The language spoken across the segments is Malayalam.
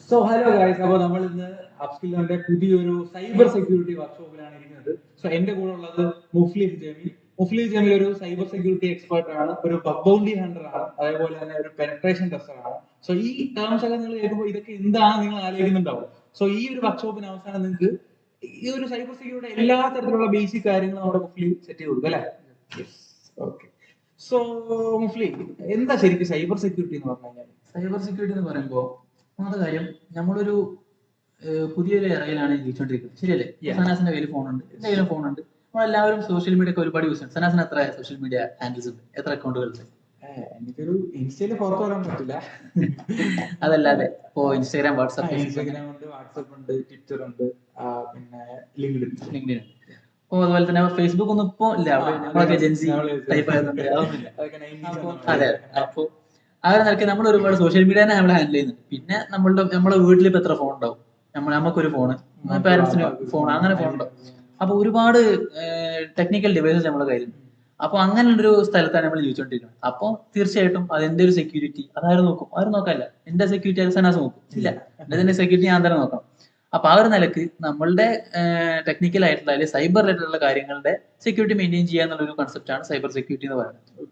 സോ ഹലോ ഗൈസ്, അപ്പോൾ നമ്മൾ ഇന്ന് അപ്സ്കില്ലിന്റെ പുതിയൊരു സൈബർ സെക്യൂരിറ്റി വർക്ക്ഷോപ്പിലാണ് ഇരിക്കുന്നത്. സോ എന്റെ കൂടെ ഉള്ളത് മുഫ്ലിം ജമീൽ. മുഫ്ലിം ജമീൽ ഒരു സൈബർ സെക്യൂരിറ്റി എക്സ്പേർട്ട് ആണ്, ഒരു ബഗ് ബൗണ്ടി ഹണ്ടർ ആണ്, അതേപോലെ തന്നെ ഒരു പെനട്രേഷൻ ടെസ്റ്റർ ആണ്. സോ ഈ ടേംസ് ഒക്കെ നിങ്ങൾ കേൾക്കുമ്പോൾ ഇതൊക്കെ എന്താണ് നിങ്ങൾ ആലോചിക്കുന്നുണ്ടാവും. സോ ഈ ഒരു വർക്ക്ഷോപ്പിന് അവസാനം നിങ്ങൾക്ക് ഈ ഒരു സൈബർ സെക്യൂരിറ്റി എല്ലാ തരത്തിലുള്ള ബേസിക് കാര്യങ്ങളും നമ്മുടെ മുഫ്ലി സെറ്റ് ചെയ്ത് കൊടുക്കും അല്ലേ? ഓക്കെ. സോ മുഫ്ലി, എന്താ ശരിക്കും സൈബർ സെക്യൂരിറ്റി എന്ന് പറഞ്ഞു കഴിഞ്ഞാൽ? സൈബർ സെക്യൂരിറ്റി എന്ന് പറയുമ്പോൾ ഒന്നാമത്തെ കാര്യം, നമ്മളൊരു പുതിയൊരു ഇറയിലാണ് ജീവിച്ചുകൊണ്ടിരിക്കുന്നത്, ശരിയല്ലേ? സനാസിന്റെ കയ്യിൽ ഫോണുണ്ട്, എന്റെ കയ്യിലും ഫോണുണ്ട്. നമ്മളെല്ലാവരും സോഷ്യൽ മീഡിയ ഒക്കെ ഒരുപാട് യൂസ് ചെയ്യും. സനാസിന് എത്ര സോഷ്യൽ മീഡിയ ഹാൻഡിൽസ് ഉണ്ട്, എത്ര അക്കൗണ്ടുകൾ ഉണ്ട്? എനിക്കൊരു ഇൻസ്റ്റയില് പുറത്തു വരാൻ പറ്റില്ല. അതല്ലാതെ ഇപ്പോ ഇൻസ്റ്റാഗ്രാം, വാട്സാപ്പ് ഉണ്ട്, വാട്സാപ്പ് ഉണ്ട്, ട്വിറ്റർ ഉണ്ട്, പിന്നെ ലിങ്ക്ഡിൻ ഉണ്ട്. അപ്പൊ അതുപോലെ തന്നെ ഫേസ്ബുക്ക് ഒന്നും ഇപ്പൊ ഇല്ല, നമ്മളൊക്കെ ജെൻസി ടൈപ്പ് ആയതുകൊണ്ട് അതൊന്നുമില്ല. അതെ, അപ്പൊ ആ ഒരു നിലയ്ക്ക് നമ്മൾ ഒരുപാട് സോഷ്യൽ മീഡിയ നമ്മൾ ഹാൻഡിൽ ചെയ്യുന്നുണ്ട്. പിന്നെ നമ്മുടെ വീട്ടിൽ ഇപ്പൊ എത്ര ഫോൺ ഉണ്ടാവും? നമുക്കൊരു ഫോണ്, പാരന്റ്സിന് ഫോൺ, അങ്ങനെ ഫോൺ ഉണ്ടാവും. അപ്പൊ ഒരുപാട് ടെക്നിക്കൽ ഡിവൈസസ് നമ്മുടെ കയ്യിലുണ്ട്. അപ്പൊ അങ്ങനെയുള്ളൊരു സ്ഥലത്താണ് നമ്മൾ ജീവിച്ചുകൊണ്ടിരിക്കുന്നത്. അപ്പൊ തീർച്ചയായിട്ടും അതിന്റെ ഒരു സെക്യൂരിറ്റി അതാരും നോക്കും? ആരും നോക്കാല്ല. എന്റെ സെക്യൂരിറ്റി സനാസ് നോക്കും? ഇല്ല, എന്റെ സെക്യൂരിറ്റി ഞാൻ തന്നെ നോക്കണം. അപ്പൊ ആ ഒരു നിലക്ക് നമ്മളുടെ ടെക്നിക്കൽ ആയിട്ടുള്ള അല്ലെങ്കിൽ സൈബർ റിലേറ്റഡ് കാര്യങ്ങളുടെ സെക്യൂരിറ്റി മെയിൻറ്റെയിൻ ചെയ്യുക എന്നുള്ള ഒരു കൺസെപ്റ്റ് ആണ് സൈബർ സെക്യൂരിറ്റി എന്ന് പറയുന്നത്.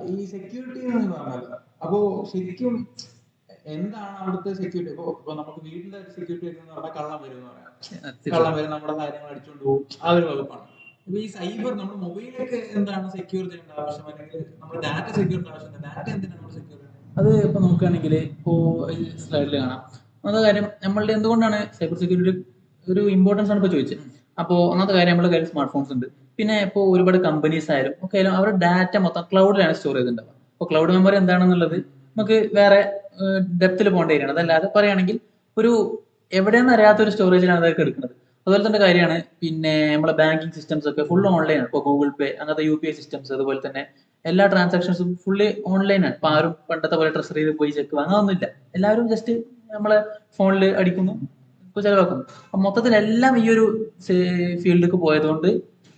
ഈ സെക്യൂരിറ്റി എന്ന് പറഞ്ഞാൽ അപ്പോ ശരിക്കും എന്താണ് അവിടുത്തെ സെക്യൂരിറ്റി? ഇപ്പൊ നമുക്ക് വീടിന്റെ സെക്യൂരിറ്റി എന്ന് പറഞ്ഞാൽ കള്ളം വരും എന്ന് പറയാം. കള്ളം വരും, നമ്മുടെ കാര്യങ്ങൾ അടിച്ചുകൊണ്ട് പോകും, ആ ഒരു വകുപ്പാണ്. അപ്പൊ ഈ സൈബർ നമ്മുടെ മൊബൈലൊക്കെ എന്താണ് സെക്യൂർ ചെയ്യേണ്ട ആവശ്യം, അല്ലെങ്കിൽ നമ്മുടെ ഡാറ്റ സെക്യൂർ ചെയ്യേണ്ട ആവശ്യം? ഡാറ്റ എന്തിനാണ് നമ്മൾ സെക്യൂർ ചെയ്യുന്നത്? അത് ഇപ്പൊ നോക്കുകയാണെങ്കിൽ ഇപ്പോ സ്ലൈഡിൽ കാണാം. ഒന്നാമത്തെ കാര്യം, നമ്മളുടെ എന്തുകൊണ്ടാണ് സൈബർ സെക്യൂരിറ്റി ഒരു ഇമ്പോർട്ടൻസ് ആണ് ഇപ്പൊ ചോദിച്ചത്. അപ്പോൾ ഒന്നാമത്തെ കാര്യം, നമ്മുടെ കയ്യിൽ സ്മാർട്ട് ഫോൺസ് ഉണ്ട്. പിന്നെ ഇപ്പോൾ ഒരുപാട് കമ്പനീസ് ആയാലും ഒക്കെ ആയാലും അവരുടെ ഡാറ്റ മൊത്തം ക്ലൗഡിലാണ് സ്റ്റോർ ചെയ്തിട്ടുണ്ടാവുക. അപ്പോൾ ക്ലൗഡ് മെമ്മറി എന്താണെന്നുള്ളത് നമുക്ക് വേറെ ഡെപ്തിൽ പോകേണ്ട കാര്യമാണ്. അതല്ലാതെ പറയുകയാണെങ്കിൽ ഒരു എവിടെയെന്ന് അറിയാത്ത ഒരു സ്റ്റോറേജിലാണ് അതൊക്കെ എടുക്കുന്നത്. അതുപോലെ തന്നെ കാര്യമാണ്, പിന്നെ നമ്മുടെ ബാങ്കിങ് സിസ്റ്റംസ് ഒക്കെ ഫുൾ ഓൺലൈനാണ്. ഇപ്പോൾ ഗൂഗിൾ പേ അങ്ങനത്തെ UPI സിസ്റ്റംസ്, അതുപോലെ തന്നെ എല്ലാ ട്രാൻസാക്ഷൻസും ഫുള്ളി ഓൺലൈനാണ്. ഇപ്പൊ ആരും പണ്ടത്തെ പോലെ ട്രഷറിയിൽ പോയി ചെക്ക് വാങ്ങാനൊന്നുമില്ല. എല്ലാവരും ജസ്റ്റ് നമ്മളെ ഫോണിൽ അടിക്കുന്നു, ചെലവാക്കുന്നു. അപ്പൊ മൊത്തത്തിൽ എല്ലാം ഈ ഒരു ഫീൽഡിലേക്ക് പോയതുകൊണ്ട്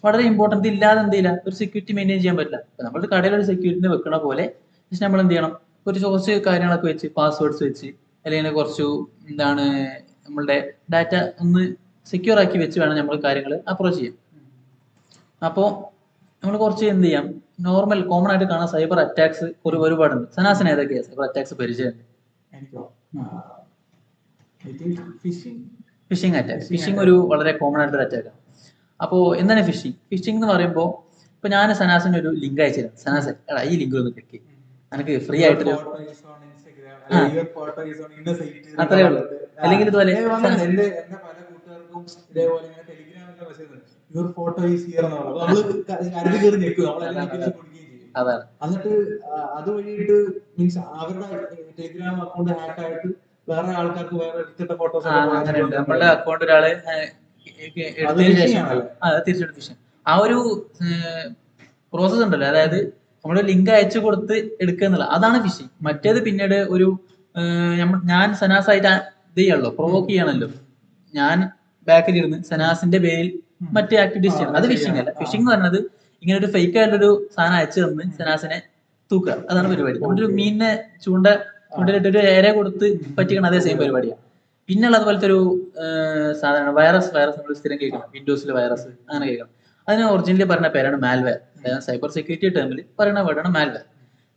വളരെ ഇമ്പോർട്ടൻറ്റ് ഇല്ലാതെ എന്ത് ചെയ്യില്ല, ഒരു സെക്യൂരിറ്റി മെയിൻറ്റെയിൻ ചെയ്യാൻ പറ്റില്ല. നമ്മൾ കടയിൽ ഒരു സെക്യൂരിറ്റിനെ വെക്കണ പോലെ ജസ്റ്റ് നമ്മൾ എന്ത് ചെയ്യണം, കുറച്ച് കാര്യങ്ങളൊക്കെ വെച്ച്, പാസ്വേഡ്സ് വെച്ച്, അല്ലെങ്കിൽ കുറച്ചു നമ്മളുടെ ഡാറ്റ ഒന്ന് സെക്യൂർ ആക്കി വെച്ച് വേണം നമ്മൾ കാര്യങ്ങൾ അപ്രോച്ച് ചെയ്യാൻ. അപ്പോൾ നമ്മൾ കുറച്ച് എന്ത് ചെയ്യാം, നോർമൽ കോമൺ ആയിട്ട് കാണാൻ സൈബർ അറ്റാക്സ് ഒരുപാടുണ്ട്. സനാസിന് ഏതൊക്കെയാണ് സൈബർ അറ്റാക്സ് പരിചയമുണ്ട്? Phishing attack. ഫിഷിംഗ് ഒരു വളരെ കോമൺ ആയിട്ടൊരു അറ്റാക്ക് ആണ്. അപ്പോൾ എന്താണ് ഫിഷിംഗ്? ഫിഷിംഗ് എന്ന് പറയുമ്പോൾ ഇപ്പൊ ഞാൻ സനാസിന് ഒരു ലിങ്ക് അയച്ചുതരാം. സനാസ്, എടാ ഈ ലിങ്ക് ഒന്ന് ക്ലിക്ക് ചെയ്യും, എനിക്ക് ഫ്രീ ആയിട്ടൊരു അത്രേ ഉള്ളൂ. അല്ലെങ്കിൽ ഇതുപോലെ അതാണ്. എന്നിട്ട് അത് വഴിയിട്ട് മീൻസ് അവരുടെ ടെലിഗ്രാം അക്കൗണ്ട് ഹാക്ക് ആയിട്ട് വേറെ ആൾക്കാർക്ക് വേറെ എടുത്തിട്ട ഫോട്ടോസ് അങ്ങനെയുണ്ട്. നമ്മളുടെ അക്കൗണ്ട് ഒരാള് എടുത്തതിന് ശേഷം തീർച്ചയായിട്ടും ഫിഷിംഗ്. ആ ഒരു പ്രോസസ് ഉണ്ടല്ലോ, അതായത് നമ്മൾ ലിങ്ക് അയച്ചു കൊടുത്ത് എടുക്കുക എന്നുള്ള അതാണ് ഫിഷിംഗ്. മറ്റേത് പിന്നീട് ഒരു ഞാൻ സനാസായിട്ട് ഇത് ചെയ്യണല്ലോ, പ്രൊവോക്ക് ചെയ്യണല്ലോ, ഞാൻ ബാക്കിൽ ഇരുന്ന് സനാസിന്റെ പേരിൽ മറ്റേ ആക്ടിവിറ്റീസ് ചെയ്യണം. അത് ഫിഷിംഗ് അല്ല. ഫിഷിംഗ് എന്ന് പറയുന്നത് ഇങ്ങനെ ഒരു ഫേക്ക് ആയിട്ടൊരു സാധനം അയച്ചു തന്ന് സനാസിനെ തൂക്കുക, അതാണ് പരിപാടി. നമ്മളൊരു മീനിനെ ചൂണ്ടലിട്ടൊരു ഏര കൊടുത്ത് പറ്റിക്കണം, അതേ സെയിം പരിപാടിയാണ്. പിന്നെയുള്ള അതുപോലത്തെ ഒരു സാധനമാണ് വൈറസ്. നമ്മൾ സ്ഥിരം കേൾക്കണം, വിൻഡോസിൽ വൈറസ് അങ്ങനെ കേൾക്കണം. അതിന് ഒറിജിനലി പറഞ്ഞ പേരാണ് മാൽവെയർ. അതായത് സൈബർ സെക്യൂരിറ്റി ടേമിൽ പറയുന്ന വേർഡാണ് മാൽവെയർ.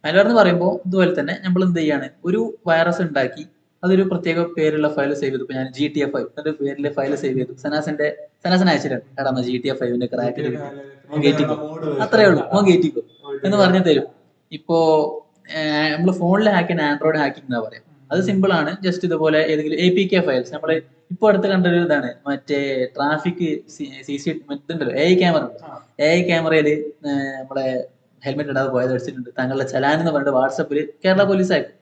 മാൽവെയർ എന്ന് പറയുമ്പോൾ ഇതുപോലെ തന്നെ നമ്മൾ എന്ത് ചെയ്യാണ്, ഒരു വൈറസ് ഉണ്ടാക്കി അതൊരു പ്രത്യേക പേരുള്ള ഫയൽ സേവ് ചെയ്തു. ഇപ്പൊ ഞാൻ GTF5 എന്ന പേരിലെ ഫയൽ സേവ് ചെയ്തു, സനാസിന് അയച്ചിട്ടുണ്ട്. എടാ GTF5 ക്രാക്ക് കേറ്റിക്കോ, അത്രേ ഉള്ളൂ, മോൻ കേറ്റിക്കോ എന്ന് പറഞ്ഞു തരും. ഇപ്പോ നമ്മൾ ഫോണിൽ ഹാക്ക് ചെയ്യുന്ന ആൻഡ്രോയിഡ് ഹാക്കിംഗ് എന്നാ പറയാം. അത് സിമ്പിൾ ആണ്. ജസ്റ്റ് ഇതുപോലെ ഏതെങ്കിലും APK ഫയൽസ്, നമ്മൾ ഇപ്പൊ അടുത്ത് കണ്ടൊരു ഇതാണ്, മറ്റേ ട്രാഫിക് ഇതുണ്ടല്ലോ, AI ക്യാമറ ഉണ്ട്. AI ക്യാമറയില് നമ്മളെ ഹെൽമെറ്റ് ഇടാതെ പോയത് അടിച്ചിട്ടുണ്ട്, താങ്കളുടെ ചലാൻ എന്ന് പറഞ്ഞിട്ട് വാട്സപ്പിൽ കേരള പോലീസ് ആക്കും.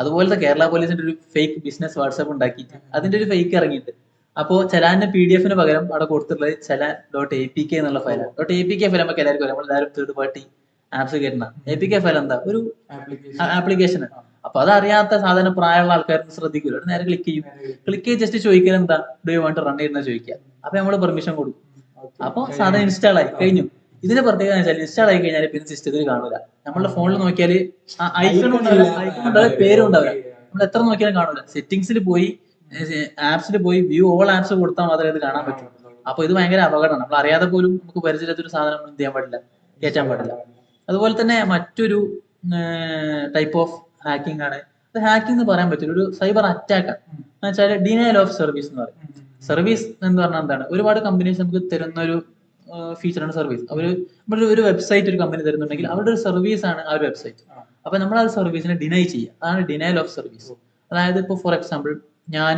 അതുപോലത്തെ കേരള പോലീസിന്റെ ഒരു ഫേക്ക് ബിസിനസ് വാട്സപ്പ് ഉണ്ടാക്കിയിട്ട് അതിന്റെ ഒരു ഫേക്ക് ഇറങ്ങിയിട്ടുണ്ട്. അപ്പോൾ ചലാന്റെ PDF പകരം അവിടെ കൊടുത്തിട്ടുള്ളത് ചലാൻ.apk എന്നുള്ള ഫയലാണ്. .apk ഫയൽ നമുക്ക് എല്ലാവർക്കും നമ്മളെല്ലാവരും തേർഡ് പാർട്ടി ആപ്സ് കയറ്റുന്ന APK ഫയൽ എന്താ, ഒരു ആപ്ലിക്കേഷൻ. അപ്പൊ അതറിയാത്ത സാധാരണ പ്രായമുള്ള ആൾക്കാർക്ക് ശ്രദ്ധിക്കില്ല, നേരെ ക്ലിക്ക് ചെയ്ത് ജസ്റ്റ് ചോദിക്കാൻ എന്താ, do you want to run ചെയ്യുന്ന ചോദിക്കുക. അപ്പൊ നമ്മള് പെർമിഷൻ കൊടുക്കും. അപ്പൊ സാധനം ഇൻസ്റ്റാൾ ആയി കഴിഞ്ഞു. ഇതിന്റെ പ്രത്യേകത വെച്ചാൽ ഇൻസ്റ്റാൾ ആയി കഴിഞ്ഞാൽ പിന്നെ സിസ്റ്റത്തിൽ കാണില്ല. നമ്മളുടെ ഫോണിൽ നോക്കിയാൽ ഐക്കൺ ഉണ്ടാവില്ല, പേരും ഉണ്ടാവില്ല. നമ്മൾ എത്ര നോക്കിയാലും കാണൂല. സെറ്റിംഗ്സിൽ പോയി ആപ്സിൽ പോയി വ്യൂ ഓൾ ആപ്സ് കൊടുത്താൽ മാത്രമേ ഇത് കാണാൻ പറ്റൂ. അപ്പൊ ഇത് ഭയങ്കര അപകടമാണ്. നമ്മൾ അറിയാതെ പോലും നമുക്ക് പരിചയമില്ലാത്തൊരു സാധനം എന്ത് ചെയ്യാൻ പാടില്ല, കയറ്റാൻ പാടില്ല. അതുപോലെ തന്നെ മറ്റൊരു ടൈപ്പ് ഓഫ് ഹാക്കിംഗ് ആണ്, ഇത് ഹാക്കിംഗ് എന്ന് പറയാൻ പറ്റില്ല, ഒരു സൈബർ അറ്റാക്ക് ആണ്. എന്ന് വെച്ചാൽ ഡിനയൽ ഓഫ് സർവീസ് എന്ന് പറയും. സർവീസ് എന്ന് പറഞ്ഞാൽ എന്താണ്, ഒരുപാട് കമ്പനീസ് നമുക്ക് തരുന്ന ഒരു ഫീച്ചറാണ് സർവീസ്. നമ്മുടെ ഒരു വെബ്സൈറ്റ് ഒരു കമ്പനി തരുന്നുണ്ടെങ്കിൽ അവരുടെ ഒരു സർവീസ് ആണ് ആ ഒരു വെബ്സൈറ്റ്. അപ്പൊ നമ്മൾ ആ സർവീസിനെ ഡിനൈ ചെയ്യുക, അതാണ് ഡിനയൽ ഓഫ് സർവീസ്. അതായത് ഇപ്പോൾ ഫോർ എക്സാമ്പിൾ ഞാൻ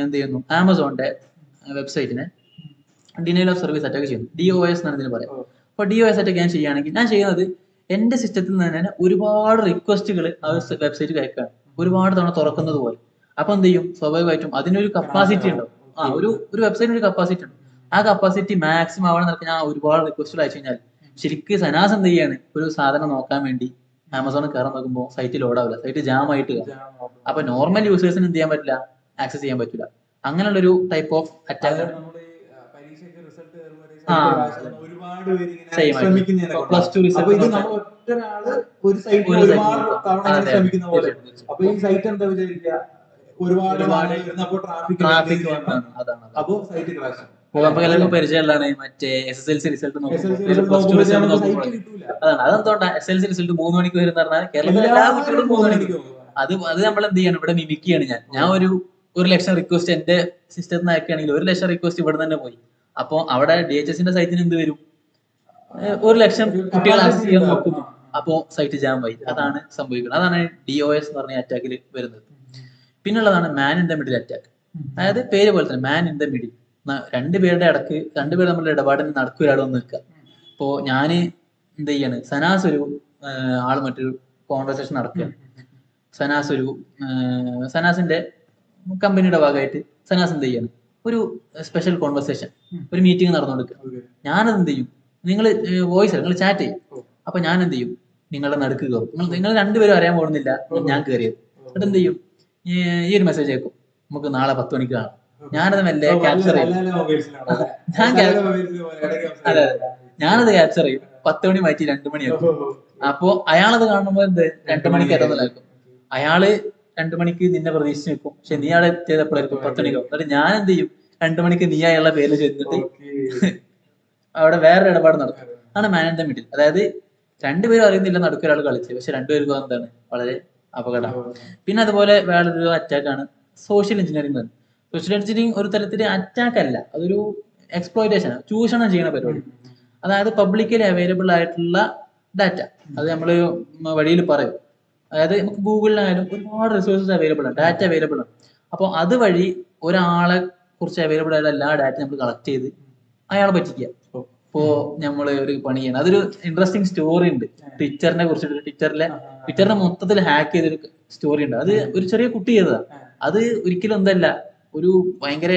എന്ത് ചെയ്യുന്നു, ആമസോണിന്റെ വെബ്സൈറ്റിനെ ഡിനയൽ ഓഫ് സർവീസ് അറ്റാക്ക് ചെയ്യുന്നു, DOS എന്നാണ് ഇതിന് പറയാം. അപ്പൊ DOS അറ്റാക്ക് ഞാൻ ചെയ്യുകയാണെങ്കിൽ ഞാൻ ചെയ്യുന്നത് എന്റെ സിസ്റ്റത്തിൽ നിന്ന് തന്നെ ഒരുപാട് റിക്വസ്റ്റുകൾ ആ വെബ്സൈറ്റ് കയറ്റാണ്, ഒരുപാട് തവണ തുറക്കുന്നത് പോലെ. അപ്പൊ എന്ത് ചെയ്യും, സ്വാഭാവികമായിട്ടും അതിനൊരു കപ്പാസിറ്റി ഉണ്ടാവും. ഒരു വെബ്സൈറ്റിന് ഒരു കപ്പാസിറ്റി ഉണ്ട്. ആ കപ്പാസിറ്റി മാക്സിമം ആവണം എന്നൊക്കെ ഞാൻ ഒരുപാട് റിക്വസ്റ്റുകൾ അയച്ചു കഴിഞ്ഞാൽ ശരിക്കും സനാസ് എന്ത് ചെയ്യാണ്, ഒരു സാധനം നോക്കാൻ വേണ്ടി ആമസോണിൽ കയറാൻ നോക്കുമ്പോൾ സൈറ്റ് ലോഡ് ആവില്ല, സൈറ്റ് ജാം ആയിട്ട്. അപ്പൊ നോർമൽ യൂസേഴ്സിന് എന്ത് ചെയ്യാൻ പറ്റില്ല, ആക്സസ് ചെയ്യാൻ പറ്റില്ല. അങ്ങനെയുള്ള ഒരു type of attack plus two result. എല്ലാവർക്കും പരിചയമുള്ളതാണ് മറ്റേ SSLC റിസൾട്ട് അതാണ്. അതെന്തുകൊണ്ടാ SSLC റിസൾട്ട് 3 മണിക്ക് വരും പറഞ്ഞാൽ കേരളത്തിലെ എല്ലാ കുട്ടികളും 3 മണിക്ക്. അത് നമ്മൾ എന്ത് ചെയ്യണം, ഇവിടെ മിമിക്കുകയാണ്. ഞാൻ ഒരു ലക്ഷം റിക്വസ്റ്റ് എന്റെ സിസ്റ്റത്തിൽ നിന്ന് അയക്കുകയാണെങ്കിൽ 1 ലക്ഷം റിക്വസ്റ്റ് ഇവിടെ തന്നെ പോയി. അപ്പൊ അവിടെ DHSന്റെ സൈറ്റിന് എന്ത് വരും, 1 ലക്ഷം കുട്ടികൾ ആക്സസ് ചെയ്യാൻ നോക്കുന്നു. അപ്പോ സൈറ്റ് ജാം ആയി. അതാണ് സംഭവിക്കുന്നത്. അതാണ് DOS എന്ന് പറഞ്ഞ അറ്റാക്കിൽ വരുന്നത്. പിന്നുള്ളതാണ് man in the middle attack. അതായത് പേര് പോലെ തന്നെ മാൻ ഇൻ ദ മിഡിൽ, രണ്ടുപേർ തമ്മിലുള്ള ഇടപാടിന് നടുക്ക് ഒരാൾ വന്ന് നിൽക്കുക. ഇപ്പോ ഞാന് എന്ത് ചെയ്യാണ്, സനാസ് ഒരു ആള് മറ്റൊരു കോൺവെർസേഷൻ നടക്കുക. സനാസിന്റെ കമ്പനിയുടെ ഭാഗമായിട്ട് സനാസ് എന്ത് ചെയ്യാണ്, ഒരു സ്പെഷ്യൽ കോൺവെർസേഷൻ, ഒരു മീറ്റിംഗ് നടന്നുകൊടുക്കുക. ഞാനത് എന്ത് ചെയ്യും, നിങ്ങൾ വോയിസ് നിങ്ങൾ ചാറ്റ് ചെയ്യും. അപ്പൊ ഞാൻ എന്ത് ചെയ്യും, നിങ്ങളുടെ നടുക്ക് കയറും. നിങ്ങൾ രണ്ടുപേരും അറിയാൻ പോകുന്നില്ല ഞാൻ കയറിയത്. എന്നിട്ട് എന്ത് ചെയ്യും, ഈ ഒരു മെസ്സേജ് അയക്കും, നമുക്ക് നാളെ 10 മണിക്ക് കാണാം. ഞാനത് മെല്ലെ ക്യാപ്ചർ ചെയ്യും. ഞാനത് ക്യാപ്ചർ ചെയ്യും. 10 മണി മാറ്റി 2 മണിയാക്കും. അപ്പോ അയാളത് കാണുമ്പോൾ എന്ത് 2 മണിക്ക് എത്തുന്നതായിരിക്കും. അയാള് 2 മണിക്ക് നിന്നെ പ്രതീക്ഷിച്ച് നിൽക്കും. പക്ഷെ നീ അവിടെ എത്തിയപ്പോഴായിരിക്കും 10 മണിക്കാവും. എന്നിട്ട് ഞാൻ എന്ത് ചെയ്യും, 2 മണിക്ക് നീ അയാളുടെ പേര് ചെന്നിട്ട് അവിടെ വേറൊരു ഇടപാട് നടക്കും. ആണ് മാൻ ഇൻ ദ മിഡിൽ. അതായത് രണ്ടുപേരും അറിയുന്നില്ല നടുക്കൊരാൾ കളിച്ച്, പക്ഷെ രണ്ടുപേർക്കും എന്താണ്, വളരെ അപകടമാണ്. പിന്നെ അതുപോലെ വേറൊരു അറ്റാക്കാണ് സോഷ്യൽ എഞ്ചിനീയറിംഗ്. സോഷ്യൽ എഞ്ചിനീയറിംഗ് ഒരു തരത്തിൽ അറ്റാക്ക് അല്ല, അതൊരു എക്സ്പ്ലോയിറ്റേഷൻ, ചൂഷണം ചെയ്യുന്ന പരിപാടി. അതായത് പബ്ലിക്കലി അവൈലബിൾ ആയിട്ടുള്ള ഡാറ്റ, അത് നമ്മൾ വഴിയിൽ പറയും. അതായത് നമുക്ക് ഗൂഗിളിലായാലും ഒരുപാട് റിസോഴ്സസ് അവൈലബിൾ ആണ്, ഡാറ്റ അവൈലബിൾ ആണ്. അപ്പോൾ അതുവഴി ഒരാളെ കുറിച്ച് അവൈലബിൾ ആയിട്ടുള്ള എല്ലാ ഡാറ്റയും നമ്മൾ കളക്ട് ചെയ്ത് അയാളെ പറ്റിക്കുക. ഇപ്പോ നമ്മൾ ഒരു പണി ചെയ്യണം. അതൊരു ഇൻട്രസ്റ്റിംഗ് സ്റ്റോറി ഉണ്ട് ട്വിറ്ററിനെ കുറിച്ചിട്ട്. ട്വിറ്ററിനെ മൊത്തത്തിൽ ഹാക്ക് ചെയ്തൊരു സ്റ്റോറി ഉണ്ട്. അത് ഒരു ചെറിയ കുട്ടി ചെയ്തതാ. അത് ഒരിക്കലും എന്തല്ല, ഒരു ഭയങ്കര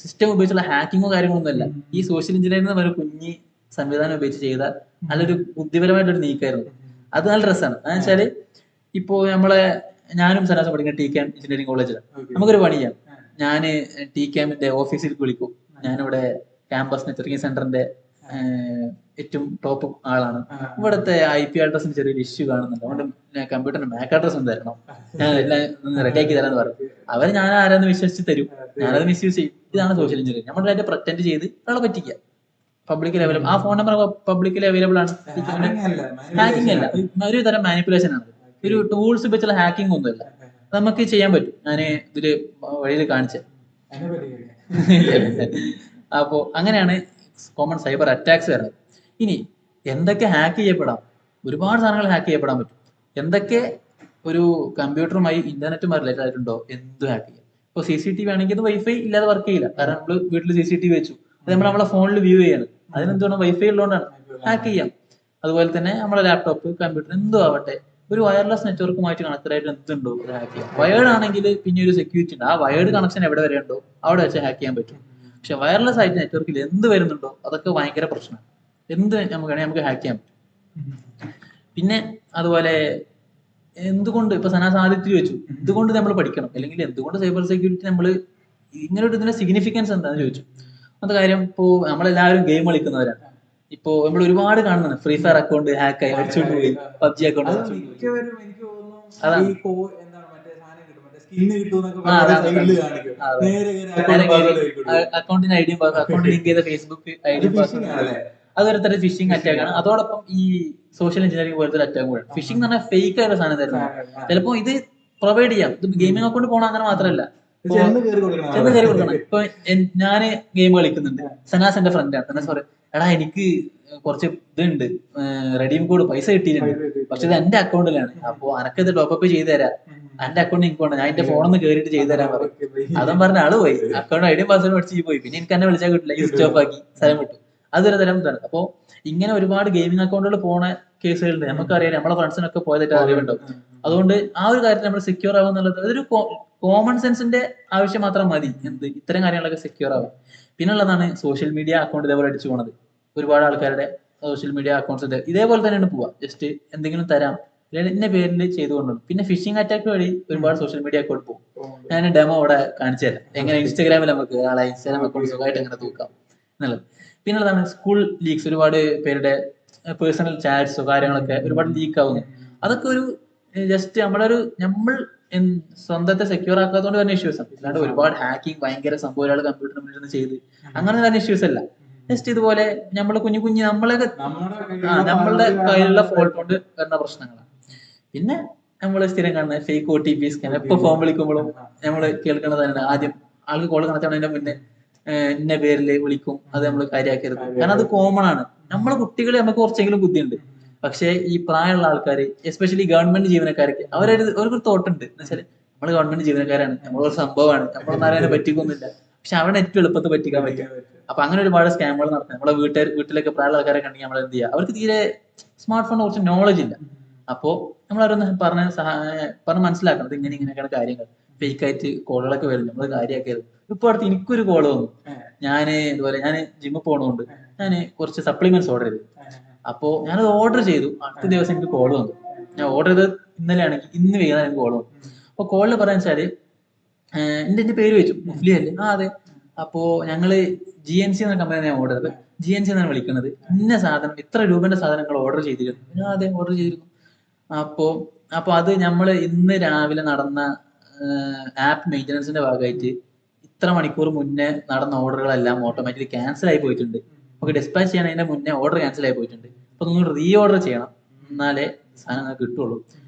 സിസ്റ്റം ഉപയോഗിച്ചുള്ള ഹാക്കിങ്ങോ കാര്യങ്ങളൊന്നും അല്ല. ഈ സോഷ്യൽ എഞ്ചിനീയറിംഗ് എന്ന് പറയുന്ന കുഞ്ഞി സംവിധാനം ഉപയോഗിച്ച് ചെയ്ത നല്ലൊരു ബുദ്ധിപരമായിട്ടൊരു നീക്കായിരുന്നു. അത് നല്ല രസമാണ്. എന്ന് വെച്ചാല് ഇപ്പോ ഞാനും സനാസം പഠിക്കുന്ന TCAM എഞ്ചിനീയറിംഗ് കോളേജിലാണ്. നമുക്കൊരു പണി ചെയ്യാം. ഞാന് TCAMന്റെ ഓഫീസിൽ വിളിക്കും. ഞാനിവിടെ ക്യാമ്പസ് നെറ്റ്വർക്കിംഗ് സെന്ററിന്റെ ഏറ്റവും ടോപ്പ് ആളാണ്. ഇവിടുത്തെ IP അഡ്രസ്സിന് ചെറിയൊരു ഇഷ്യൂ കാണുന്നുണ്ട്, അതുകൊണ്ട് കമ്പ്യൂട്ടറിന് MAC അഡ്രസ് ഒന്ന് തരണം, ഞാൻ എല്ലാം റെഡിയാക്കി തരാന്ന് പറയും. അവർ ഞാൻ ആരാന്ന് വിശ്വസിച്ച് തരും, ഞാനത് മിസ്യൂസ് ചെയ്യും. ഇതാണ് സോഷ്യൽ എഞ്ചിനീയറിംഗ്. നമ്മൾ അതിന്റെ പ്രറ്റൻഡ് ചെയ്ത് ഒരാളെ പറ്റിക്കുക. പബ്ലിക്കലി അവൈലബിൾ, ആ ഫോൺ നമ്പർ പബ്ലിക്കലി അവൈലബിൾ ആണ്. ഹാക്കിംഗ് അല്ല, ഒരു തരം മാനിപ്പുലേഷൻ ആണ്. ഒരു ടൂൾസ് വെച്ചുള്ള ഹാക്കിംഗ് ഒന്നുമല്ല. നമുക്ക് ചെയ്യാൻ പറ്റും. ഞാൻ ഇതില് വഴിയിൽ കാണിച്ചത്. അപ്പോ അങ്ങനെയാണ് കോമൺ സൈബർ അറ്റാക്സ് വരുന്നത്. ഇനി എന്തൊക്കെ ഹാക്ക് ചെയ്യപ്പെടാം? ഒരുപാട് സാധനങ്ങൾ ഹാക്ക് ചെയ്യപ്പെടാൻ പറ്റും. എന്തൊക്കെ ഒരു കമ്പ്യൂട്ടറുമായി ഇന്റർനെറ്റുമായി റിലേറ്റഡ് ആയിട്ടുണ്ടോ എന്ത് ഹാക്ക് ചെയ്യാം. ഇപ്പോൾ CCTV ആണെങ്കിൽ വൈഫൈ ഇല്ലാതെ വർക്ക് ചെയ്യില്ല. കാരണം നമ്മൾ വീട്ടിൽ CCTV വെച്ചു, അത് നമ്മൾ നമ്മളെ ഫോണിൽ വ്യൂ ചെയ്യാണ്. അതിനെന്താണ്, വൈഫൈ ഉള്ളതുകൊണ്ടാണ്. ഹാക്ക് ചെയ്യാം. അതുപോലെ തന്നെ നമ്മുടെ ലാപ്ടോപ്പ്, കമ്പ്യൂട്ടർ എന്തോ ആവട്ടെ, ഒരു വയർലെസ് നെറ്റ്വർക്കുമായിട്ട് കണക്റ്റഡ് ആയിട്ട് എന്തുണ്ടോ അത് ഹാക്ക് ചെയ്യാം. വയേർഡ് ആണെങ്കിൽ പിന്നെ ഒരു സെക്യൂരിറ്റി ഉണ്ട്. ആ വയേർഡ് കണക്ഷൻ എവിടെ വരെ ഉണ്ടോ അവിടെ വെച്ച് ഹാക്ക് ചെയ്യാൻ പറ്റും. പക്ഷെ വയർലെസ് ആയിട്ട് നെറ്റ്വർക്കിൽ എന്ത് വരുന്നുണ്ടോ അതൊക്കെ ഭയങ്കര പ്രശ്നമാണ്. എന്ത് നമുക്ക് ഹാക്ക് ചെയ്യാൻ പറ്റും. പിന്നെ അതുപോലെ എന്തുകൊണ്ട് ഇപ്പൊ സനാസ് ആദിത്യ വെച്ചു, എന്തുകൊണ്ട് നമ്മൾ പഠിക്കണം, അല്ലെങ്കിൽ എന്തുകൊണ്ട് സൈബർ സെക്യൂരിറ്റി നമ്മൾ ഇങ്ങനെ ഒരു ഇതിന്റെ സിഗ്നിഫിക്കൻസ് എന്താണെന്ന് ചോദിച്ചു. അത് കാര്യം, ഇപ്പോ നമ്മളെല്ലാവരും ഗെയിം കളിക്കുന്നവരാണ്. ഇപ്പോ നമ്മൾ ഒരുപാട് കാണുന്നുണ്ട് ഫ്രീ ഫയർ അക്കൗണ്ട് ഹാക്ക് ആയി അടിച്ചുകൊണ്ട് പോയി, PUBG അക്കൗണ്ട്. സ്കിന്ന് കിട്ടുമെന്നൊക്കെ ആ, പറഞ്ഞ അതാണ് സൈഡിൽ അതാണ്. കാണിക്കും. ആ, അതെ. നേരെ കയറി നേരെ അക്കൗണ്ട് കയറി പാസ്വേഡ് ആയിക്കോട്ടെ. അക്കൗണ്ടിന് ഐഡിയും അക്കൗണ്ട് ലിങ്ക് ചെയ്ത ഫേസ്ബുക്ക് അത് ഐഡിയും ഫിഷിംഗ് പാസ്വേഡ് ആണല്ലേ? അതൊരു തരം ഫിഷിംഗ് ഫിഷിംഗ് അറ്റാക്ക് ആണ്. ആണ്. അതോടൊപ്പം ഈ സോഷ്യൽ എഞ്ചിനീയറിംഗ് പോലത്തെ ഒരു അറ്റാക്ക് കൂടെ. ഫിഷിംഗ് എന്ന് പറഞ്ഞാൽ ഫേക്ക് ആയിട്ടുള്ള സാധനം തരുന്നത്. ചിലപ്പോ ഇത് പ്രൊവൈഡ് ചെയ്യാം. ഇത് ഗെയിമിംഗ് അക്കൗണ്ട് പോകണം അങ്ങനെ മാത്രമല്ല. ഇപ്പൊ ചെന്ന് കയറി കൊടുക്കണം ചെന്ന് കയറി കൊടുക്കണം. ഇപ്പൊ ഞാന് ഗെയിം കളിക്കുന്നുണ്ട്. സനാസ് എന്റെ ഫ്രണ്ടാണ്. സനാസ് പറയും, എടാ എനിക്ക് കുറച്ച് ഇതുണ്ട്, റെഡീം കോഡ് പൈസ കിട്ടിയിട്ടുണ്ട്, പക്ഷെ ഇത് എന്റെ അക്കൗണ്ടിലാണ്. അപ്പൊ അനക്കത് ടോപ്പപ്പ് ചെയ്ത് തരാം, എന്റെ അക്കൗണ്ട് എനിക്ക് വേണം, ഞാൻ എന്റെ ഫോണിൽ നിന്ന് കയറിയിട്ട് ചെയ്തു തരാൻ പറയും. അതും പറഞ്ഞ ആള് പോയി, അക്കൗണ്ട് ഐഡിയും പാസ്വേഡ് പഠിച്ച് പോയി. പിന്നെ എനിക്ക് എന്നെ വിളിച്ചാൽ കിട്ടില്ല, ഈ സ്വിച്ച് ഓഫ് ആക്കി സ്ഥലം വിട്ടു. അതൊരു തരം ഇതാണ്. അപ്പൊ ഇങ്ങനെ ഒരുപാട് ഗെയിമിംഗ് അക്കൗണ്ടുകൾ പോണ കേസുകളുണ്ട്. നമുക്കറിയാം, നമ്മളെ ഫ്രണ്ട്സിനൊക്കെ പോയതായിട്ട് അറിവുണ്ടാവും. അതുകൊണ്ട് ആ ഒരു കാര്യത്തിൽ നമ്മൾ സെക്യൂർ ആവുക എന്നുള്ളത് അതൊരു കോമൺ സെൻസിന്റെ ആവശ്യം മാത്രം മതി. ഇത്തരം കാര്യങ്ങളൊക്കെ സെക്യൂർ ആവും. പിന്നെ ഉള്ളതാണ് സോഷ്യൽ മീഡിയ അക്കൗണ്ട് ഇതേപോലെ അടിച്ചു പോണത്. ഒരുപാട് ആൾക്കാരുടെ സോഷ്യൽ മീഡിയ അക്കൗണ്ട്സ് ഇതേപോലെ തന്നെയാണ് പോവുക. ജസ്റ്റ് എന്തെങ്കിലും തരാം, ഇന്ന പേരിൽ ചെയ്തുകൊണ്ടു. പിന്നെ ഫിഷിംഗ് അറ്റാക്ക് വഴി ഒരുപാട് സോഷ്യൽ മീഡിയ അക്കൗണ്ട് പോകും. ഞാൻ ഡെമോ ഇവിടെ കാണിച്ചു തരാം, എങ്ങനെ ഇൻസ്റ്റാഗ്രാമിൽ നമുക്ക് ആളെ ഇൻസ്റ്റാഗ്രാം അക്കൗണ്ട് സുഖമായിട്ട് എങ്ങനെ തൂക്കാം എന്നുള്ളത്. പിന്നെ ഉള്ളതാണ് സ്കൂൾ ലീക്സ്. ഒരുപാട് പേരുടെ പേഴ്സണൽ ചാറ്റ്സോ കാര്യങ്ങളൊക്കെ ഒരുപാട് ലീക്ക് ആവുന്നു. അതൊക്കെ ഒരു ജസ്റ്റ് നമ്മൾ സ്വന്തത്തെ സെക്യൂർ ആക്കാത്തതുകൊണ്ട് തന്നെ ഇഷ്യൂസ് ആണ്. അല്ലാണ്ട് ഒരുപാട് ഹാക്കിങ് ഭയങ്കര സംഭവം ഒരാൾ കമ്പ്യൂട്ടറിന് മുന്നിൽ നിന്ന് ചെയ്ത് അങ്ങനെ തന്നെ ഇഷ്യൂസ് അല്ല. ജസ്റ്റ് ഇതുപോലെ നമ്മള് കുഞ്ഞു കുഞ്ഞു നമ്മളുടെ കയ്യിലുള്ള ഫോൾട്ട് കൊണ്ട് വരുന്ന പ്രശ്നങ്ങളാണ്. പിന്നെ നമ്മൾ സ്ഥിരം കാണുന്ന ഫേക്ക് OTP സ്കാൻ. എപ്പോ ഫോൺ വിളിക്കുമ്പോഴും നമ്മൾ കേൾക്കുന്നതാണ്. ആദ്യം ആൾക്ക് കോൾ കണക്ട് ആവുന്നതിന്റെ മുന്നേ ഇന്ന പേരിൽ വിളിക്കും, അത് നമ്മൾ കാര്യമാക്കരുത്. കാരണം അത് കോമൺ ആണ്. നമ്മളെ കുട്ടികളെ നമുക്ക് കുറച്ചെങ്കിലും ബുദ്ധിയുണ്ട്. പക്ഷെ ഈ പ്രായമുള്ള ആൾക്കാർ, എസ്പെഷ്യലി ഗവൺമെന്റ് ജീവനക്കാർക്ക്, അവർക്കൊരു തോട്ടുണ്ട്. എന്ന് വെച്ചാൽ നമ്മൾ ഗവൺമെന്റ് ജീവനക്കാരാണ്, നമ്മളൊരു സംഭവമാണ്, നമ്മളൊന്നും ആരും പറ്റിക്കൊന്നുമില്ല. പക്ഷെ അവിടെ ഏറ്റവും എളുപ്പത്തിൽ പറ്റിക്കാൻ പറ്റും. അപ്പൊ അങ്ങനെ ഒരുപാട് സ്കാമുകൾ നടക്കും. നമ്മളെ വീട്ടിലൊക്കെ പ്രായമുള്ള ആൾക്കാരെ കണ്ടെങ്കിൽ നമ്മൾ എന്ത് ചെയ്യുക, അവർക്ക് തീരെ സ്മാർട്ട് ഫോണിനെ കുറച്ച് നോളജ് ഇല്ല. അപ്പോ നമ്മൾ അവരൊന്ന് പറഞ്ഞ് മനസ്സിലാക്കണം, ഇത് ഇങ്ങനെയൊക്കെയാണ് കാര്യങ്ങൾ. ഫേക്ക് ആയിട്ട് കോളുകളൊക്കെ വരും, നമ്മൾ കാര്യമാക്കരുത്. ഇപ്പൊ അടുത്ത് എനിക്കൊരു കോള് വന്നു. ഞാൻ ജിമ്മിൽ പോണതുകൊണ്ട് ഞാൻ കുറച്ച് സപ്ലിമെന്റ്സ് ഓർഡർ ചെയ്തു. അപ്പോ ഞാനത് ഓർഡർ ചെയ്തു. അടുത്ത ദിവസം എനിക്ക് കോള് വന്നു. ഞാൻ ഓർഡർ ചെയ്തത് ഇന്നലെ ആണെങ്കിൽ ഇന്ന് വൈകുന്നേരം എനിക്ക് കോള് വന്നു. അപ്പൊ കോളിൽ പറയാന്ന് വെച്ചാല് എന്റെ പേര് വെച്ചു, മുഫ്ലി അല്ലേ? ആ അതെ. അപ്പോ ഞങ്ങള് GNC എന്ന കമ്പനി ഞാൻ ഓർഡർ ചെയ്തത്. GNC എന്നാണ് വിളിക്കുന്നത്. ഇന്ന സാധനം ഇത്ര രൂപന്റെ സാധനങ്ങൾ ഓർഡർ ചെയ്തിരുന്നു. അതെ, ഓർഡർ ചെയ്തിരുന്നു. അപ്പോ അത് നമ്മള് ഇന്ന് രാവിലെ നടന്ന ആപ്പ് മെയിൻ്റനൻസിന്റെ ഭാഗമായിട്ട് ഇത്ര മണിക്കൂർ മുന്നേ നടന്ന ഓർഡറുകളെല്ലാം ഓട്ടോമാറ്റിക്കലി ക്യാൻസൽ ആയി പോയിട്ടുണ്ട്. നമുക്ക് ഡിസ്പാച്ച് ചെയ്യണതിന്റെ മുന്നേ ഓർഡർ ക്യാൻസൽ ആയി പോയിട്ടുണ്ട്. അപ്പൊ നിങ്ങൾ റീ ഓർഡർ ചെയ്യണം, എന്നാലേ സാധനം കിട്ടുള്ളൂ.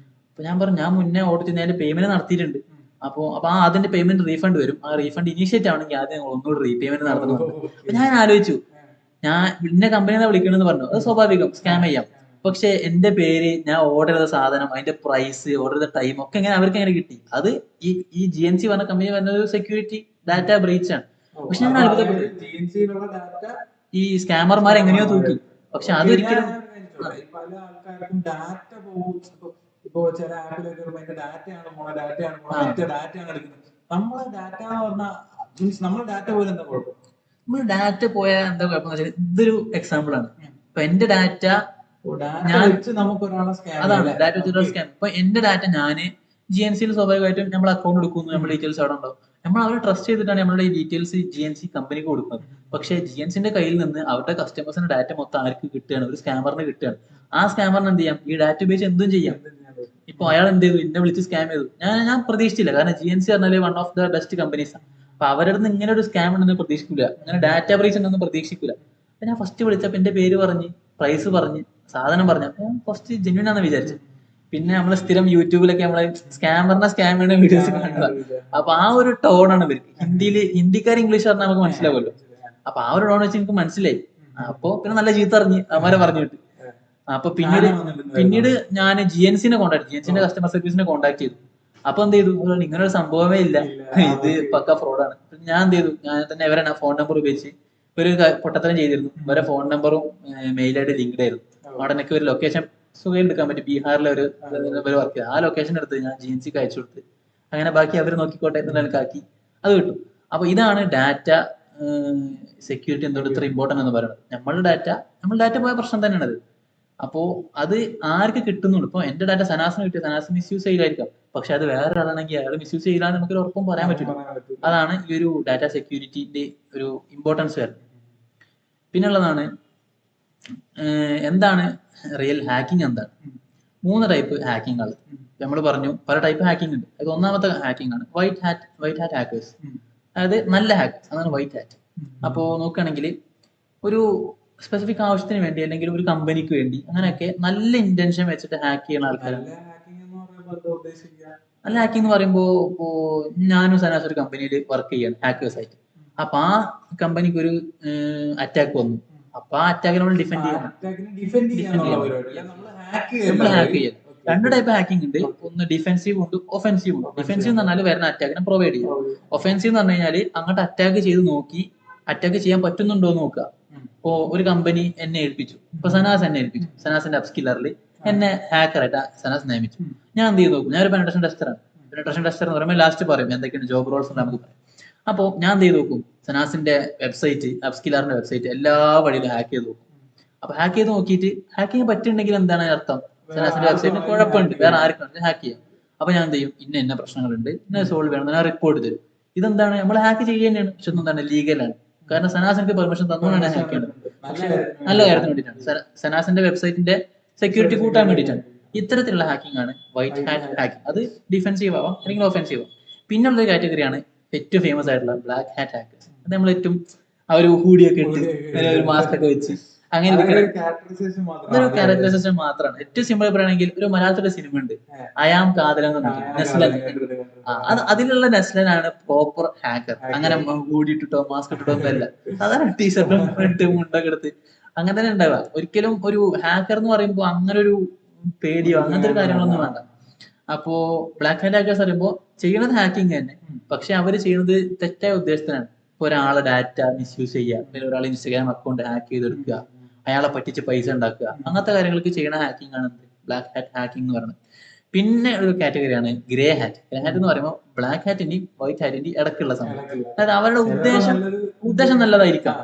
അപ്പൊ ഞാൻ പറഞ്ഞു, ഞാൻ മുന്നേ ഓർഡർ ചെയ്യുന്നതിന്റെ പേയ്മെന്റ് നടത്തിയിട്ടുണ്ട്. അപ്പൊ അതിന്റെ പേയ്മെന്റ് റീഫണ്ട് വരും. ആ റീഫണ്ട് ഇനീഷ്യേറ്റ് ആവണമെങ്കിൽ ആദ്യം ഒന്നുകൂടി റീപേയ്മെന്റ് നടത്തണം. അപ്പൊ ഞാൻ ആലോചിച്ചു, ഞാൻ ഇന്ന കമ്പനിയെ വിളിക്കണമെന്ന് പറഞ്ഞു, അത് സ്വാഭാവികം, സ്കാം ചെയ്യാം. പക്ഷെ എന്റെ പേര്, ഞാൻ ഓർഡർ ചെയ്ത സാധനം, അതിന്റെ പ്രൈസ്, ഓർഡർ ചെയ്ത ടൈം ഒക്കെ അവർക്ക് എങ്ങനെ കിട്ടി? അത് ഈ GNC പറഞ്ഞ കമ്പനി പറഞ്ഞ ഒരു സെക്യൂരിറ്റി ഡാറ്റ ബ്രീച്ച് ആണ്. പക്ഷെ ഞാൻ അത്ഭുതപ്പെട്ടു, ഈ സ്കാമർമാർ എങ്ങനെയോ തൂക്കി. പക്ഷെ അതൊരിക്കലും പല ആൾക്കാർക്കും ഡാറ്റ പോകും. ഇപ്പോ ചില ആപ്പിലൊക്കെ ഡാറ്റയാണ് എടുക്കുന്നത്. നമ്മളെ ഡാറ്റ എന്ന് പറഞ്ഞാൽ മീൻസ് നമ്മളെ ഡാറ്റ പോലെ എന്താ കുഴപ്പം? നമ്മൾ ഡാറ്റ പോയാൽ എന്താ കുഴപ്പമെന്ന് വെച്ചാൽ, ഇതൊരു എക്സാമ്പിൾ ആണ്. ഇപ്പൊ എന്റെ ഡാറ്റ അതാണ് ഡാറ്റ വെച്ചിട്ടുള്ള സ്കാം. ഇപ്പൊ എന്റെ ഡാറ്റ ഞാന് GNCയിൽ സ്വാഭാവികമായിട്ടും നമ്മൾ അക്കൗണ്ട് എടുക്കുന്നു, നമ്മുടെ ഡീറ്റെയിൽസ് അവിടെ ഉണ്ടാവും. നമ്മൾ അവരെ ട്രസ്റ്റ് ചെയ്തിട്ടാണ് നമ്മളുടെ ഈ ഡീറ്റെയിൽസ് GNC കമ്പനിക്ക് കൊടുക്കുന്നത്. പക്ഷെ GNCന്റെ കയ്യിൽ നിന്ന് അവരുടെ കസ്റ്റമേഴ്സിന്റെ ഡാറ്റ മൊത്തം ആർക്ക് കിട്ടുകയാണ്? ഒരു സ്കാമറിന് കിട്ടുകയാണ്. ആ സ്കാമറിന് എന്ത് ചെയ്യാം? ഈ ഡാറ്റ ഉപയോഗിച്ച് എന്തും ചെയ്യാം. ഇപ്പൊ അയാൾ എന്ത് ചെയ്തു? എന്നെ വിളിച്ച് സ്കാം ചെയ്തു. ഞാൻ പ്രതീക്ഷിച്ചില്ല. കാരണം GNC പറഞ്ഞാൽ one of the best companies ആണ്. അപ്പൊ അവരുടെ നിന്ന് ഇങ്ങനെ ഒരു സ്കാം ഉണ്ടെന്ന് പ്രതീക്ഷിക്കില്ല, അങ്ങനെ ഡാറ്റ ബ്രീച്ച് ഉണ്ടെന്ന് പ്രതീക്ഷിക്കില്ല. അപ്പൊ ഞാൻ ഫസ്റ്റ് വിളിച്ചപ്പോ എന്റെ പേര് പറഞ്ഞ്, പ്രൈസ് പറഞ്ഞ്, സാധനം പറഞ്ഞു. അപ്പൊ ഫസ്റ്റ് ജെന്യൂൻ ആണെന്ന് വിചാരിച്ചു. പിന്നെ നമ്മള് സ്ഥിരം യൂട്യൂബിലൊക്കെ നമ്മളെ സ്കാം വീഡിയോസ് കാണുക. അപ്പൊ ആ ഒരു ടോണാണ് ഇവർക്ക്. ഹിന്ദിക്കാർ ഇംഗ്ലീഷ് പറഞ്ഞാൽ നമുക്ക് മനസ്സിലാവുമല്ലോ. അപ്പൊ ആ ഒരു ടോൺ വെച്ച് എനിക്ക് മനസ്സിലായി. അപ്പൊ പിന്നെ നല്ല ചീത്ത അറിഞ്ഞ് അവരെ പറഞ്ഞു വിട്ടു. അപ്പൊ പിന്നീട് ഞാൻ GNCനെ GNCന്റെ കസ്റ്റമർ സർവീസിനെ കോൺടാക്ട് ചെയ്തു. അപ്പൊ എന്ത് ചെയ്തു? ഇങ്ങനെ ഒരു സംഭവമേ ഇല്ല, ഇത് പക്ക ഫ്രോഡാണ്. ഞാൻ എന്ത് ചെയ്തു? ഞാൻ തന്നെ ഇവരെ ഫോൺ നമ്പർ ഉപയോഗിച്ച് ഒരു പൊട്ടത്തരം ചെയ്തിരുന്നു. ഇവരെ ഫോൺ നമ്പറും മെയിലായിട്ട് ലിങ്ക്ഡ് ആയിരുന്നു. അവിടെ എനിക്ക് ഒരു ലൊക്കേഷൻ സുഖം എടുക്കാൻ പറ്റും. ബീഹാറിലെ ഒരു വർക്ക് ചെയ്ത് ആ ലൊക്കേഷൻ എടുത്ത് ഞാൻ GNCക്ക് അയച്ചു കൊടുത്ത്, അങ്ങനെ ബാക്കി അവർ നോക്കിക്കോട്ടെ എന്നുള്ള ആക്കി അത് കിട്ടും. അപ്പൊ ഇതാണ് ഡാറ്റ സെക്യൂരിറ്റി എന്തുകൊണ്ട് ഇത്ര ഇമ്പോർട്ടന്റ് എന്ന് പറയുന്നത്. നമ്മൾ ഡാറ്റ പോയ പ്രശ്നം തന്നെയാണ് അത്. അപ്പോ അത് ആർക്ക് കിട്ടുന്നുള്ളൂ. ഇപ്പൊ എന്റെ ഡാറ്റ സനാസിന് കിട്ടിയ സനാസ് മിസ്യൂസ് ചെയ്യില്ലായിരിക്കാം, പക്ഷെ അത് വേറൊരാളാണെങ്കിൽ അയാൾ മിസ്യൂസ് ചെയ്യില്ലാന്ന് നമുക്ക് ഉറപ്പും പറയാൻ പറ്റില്ല. അതാണ് ഈ ഒരു ഡാറ്റ സെക്യൂരിറ്റിന്റെ ഒരു ഇമ്പോർട്ടൻസ് വരുന്നത്. പിന്നുള്ളതാണ് എന്താണ് റിയൽ ഹാക്കിംഗ്? എന്താണ്? 3 ടൈപ്പ് ഹാക്കിങ്ങുകൾ. നമ്മൾ പറഞ്ഞു പല ടൈപ്പ് ഹാക്കിംഗ് ഉണ്ട്. അത് ഒന്നാമത്തെ ഹാക്കിംഗ് ആണ് വൈറ്റ് ഹാറ്റ് ഹാക്കേഴ്സ്. അതായത് നല്ല ഹാക്കേഴ്സ്, അതാണ് വൈറ്റ് ഹാറ്റ്. അപ്പോൾ നോക്കുകയാണെങ്കിൽ ഒരു സ്പെസിഫിക് ആവശ്യത്തിന് വേണ്ടി അല്ലെങ്കിൽ ഒരു കമ്പനിക്ക് വേണ്ടി അങ്ങനെയൊക്കെ നല്ല ഇന്റൻഷൻ വെച്ചിട്ട് ഹാക്ക് ചെയ്യുന്ന ആൾക്കാരാണ്. നല്ല ഹാക്കിംഗ് എന്ന് പറയുമ്പോൾ ഇപ്പോ ഞാനും സനാസ് ഒരു കമ്പനിയിൽ വർക്ക് ചെയ്യാണ് ഹാക്കേഴ്സ് ആയിട്ട്. അപ്പൊ ആ കമ്പനിക്ക് ഒരു അറ്റാക്ക് വന്നു. അപ്പൊ ആ അറ്റാക്കിനെ നമ്മൾ ഡിഫെൻഡ് ചെയ്യണം. നമ്മൾ ഹാക്ക് ചെയ്യാം. രണ്ട് ടൈപ്പ് ഹാക്കിംഗ് ഉണ്ട്. ഒന്ന് ഡിഫെൻസീവ് ഉണ്ട്, ഒഫെൻസീവ് ഉണ്ട്. ഡിഫെൻസീവ് എന്ന് പറഞ്ഞാൽ വരുന്ന അറ്റാക്കിനെ പ്രൊവൈഡ് ചെയ്യും. ഒഫെൻസീവ് എന്ന് പറഞ്ഞു കഴിഞ്ഞാൽ അങ്ങോട്ട് അറ്റാക്ക് ചെയ്ത് നോക്കി അറ്റാക്ക് ചെയ്യാൻ പറ്റുന്നുണ്ടോ എന്ന് നോക്കുക. ഇപ്പോ ഒരു കമ്പനി എന്നെ ഏൽപ്പിച്ചു, ഇപ്പൊ സനാസ് എന്നെ ഏൽപ്പിച്ചു, സനാസിന്റെ അപ്സ്കില്ലറിൽ എന്നെ ഹാക്കറായിട്ട് സനാസ് നിയമിച്ചു. ഞാൻ എന്ത് ചെയ്ത് നോക്കും, ഞാനൊരു പെനട്രേഷൻ ടെസ്റ്ററാണ്. പെനട്രേഷൻ ടെസ്റ്റർ എന്ന് പറയുമ്പോൾ ലാസ്റ്റ് പറയും എന്തൊക്കെയാണ് ജോബ് റോൾസ് നമുക്ക് പറയാം. അപ്പോൾ ഞാൻ എന്ത് ചെയ്ത് നോക്കും, സനാസിന്റെ വെബ്സൈറ്റ്, അപ്സ്കില്ലറിന്റെ വെബ്സൈറ്റ് എല്ലാ വഴിയിലും ഹാക്ക് ചെയ്ത് നോക്കും. അപ്പൊ ഹാക്ക് ചെയ്ത് നോക്കിയിട്ട് ഹാക്കിങ് പറ്റുന്നുണ്ടെങ്കിൽ എന്താണ് അർത്ഥം, സനാസിന്റെ വെബ്സൈറ്റിന് കുഴപ്പമുണ്ട്, വേറെ ആർക്കും ഹാക്ക് ചെയ്യാം. അപ്പൊ ഞാൻ എന്ത് ചെയ്യും, ഇന്ന പ്രശ്നങ്ങളുണ്ട്, ഇന്ന സോൾവ് ചെയ്യണം, ഞാൻ റിപ്പോർട്ട് തരും. ഇതെന്താണ്, നമ്മൾ ഹാക്ക് ചെയ്യുക തന്നെയാണ്, പക്ഷെ എന്താണ് ലീഗലാണ്. കാരണം സനാസ് എനിക്ക് പെർമിഷൻ തന്നുകൊണ്ടാണ് ഹാക്ക് ചെയ്യുന്നത്. പക്ഷെ നല്ല കാര്യത്തിന് വേണ്ടിയിട്ടാണ്, സനാസിന്റെ വെബ്സൈറ്റിന്റെ സെക്യൂരിറ്റി കൂട്ടാൻ വേണ്ടിയിട്ടാണ്. ഇത്തരത്തിലുള്ള ഹാക്കിംഗ് ആണ് വൈറ്റ് ഹാറ്റ് ഹാക്കിംഗ്. അത് ഡിഫെൻസീവ് ആവാം അല്ലെങ്കിൽ ഒഫെൻസീവ് ആവാം. പിന്നുള്ളൊരു കാറ്റഗറിയാണ് ഏറ്റവും ഫേമസ് ആയിട്ടുള്ള ബ്ലാക്ക് ഹാറ്റ് ഹാക്കേഴ്സ്. അത് നമ്മൾ ഏറ്റവും ആ ഒരു ഹൂഡിയൊക്കെ ഇട്ട് ഒരു മാസ്ക് ഒക്കെ വെച്ച് അങ്ങനെ ഇതൊരു ക്യാരക്ടറൈസേഷൻ മാത്രമാണ്. ഏറ്റവും സിമ്പിൾ പറയുകയാണെങ്കിൽ ഒരു മലയാളത്തിലെ സിനിമ ഉണ്ട്, അയാം കാതലൻ എന്ന് പറഞ്ഞിട്ട്, നെസ്ലൻ. അതിലുള്ള നെസ്ലനാണ് പ്രോപ്പർ ഹാക്കർ. അങ്ങനെ ഹൂഡി ഇട്ടിട്ടോ മാസ്ക് ഇട്ടിട്ടോ ഒന്നല്ല, സാധാരണ ടീഷർട്ടും ഇട്ട് മുണ്ടൊക്കെ എടുത്ത് അങ്ങനെ തന്നെ ഉണ്ടാവുക. ഒരിക്കലും ഒരു ഹാക്കർ എന്ന് പറയുമ്പോൾ അങ്ങനെ ഒരു പേടിയോ അങ്ങനത്തെ ഒരു കാര്യങ്ങളൊന്നും വേണ്ട. അപ്പോ ബ്ലാക്ക് ഹാറ്റ് ഹാക്കേഴ്സ് പറയുമ്പോൾ ചെയ്യുന്നത് ഹാക്കിംഗ് തന്നെ, പക്ഷെ അവര് ചെയ്യുന്നത് തെറ്റായ ഉദ്ദേശത്തിനാണ്. ഇപ്പൊ ഒരാളെ ഡാറ്റ മിസ്യൂസ് ചെയ്യുക, അല്ലെങ്കിൽ ഒരാളെ ഇൻസ്റ്റാഗ്രാം അക്കൗണ്ട് ഹാക്ക് ചെയ്തെടുക്കുക, അയാളെ പറ്റിച്ച് പൈസ ഉണ്ടാക്കുക, അങ്ങനത്തെ കാര്യങ്ങൾക്ക് ചെയ്യുന്ന ഹാക്കിംഗ് ആണ് ബ്ലാക്ക് ഹാറ്റ് ഹാക്കിംഗ് എന്ന് പറയുന്നത്. പിന്നെ ഒരു കാറ്റഗറിയാണ് ഗ്രേ ഹാറ്റ്. ഗ്രേ ഹാറ്റ് എന്ന് പറയുമ്പോൾ ബ്ലാക്ക് ഹാറ്റിന്റെയും വൈറ്റ് ഹാറ്റിന്റെയും ഇടക്കുള്ള സംഭവം. അതായത് അവരുടെ ഉദ്ദേശം നല്ലതായിരിക്കാം,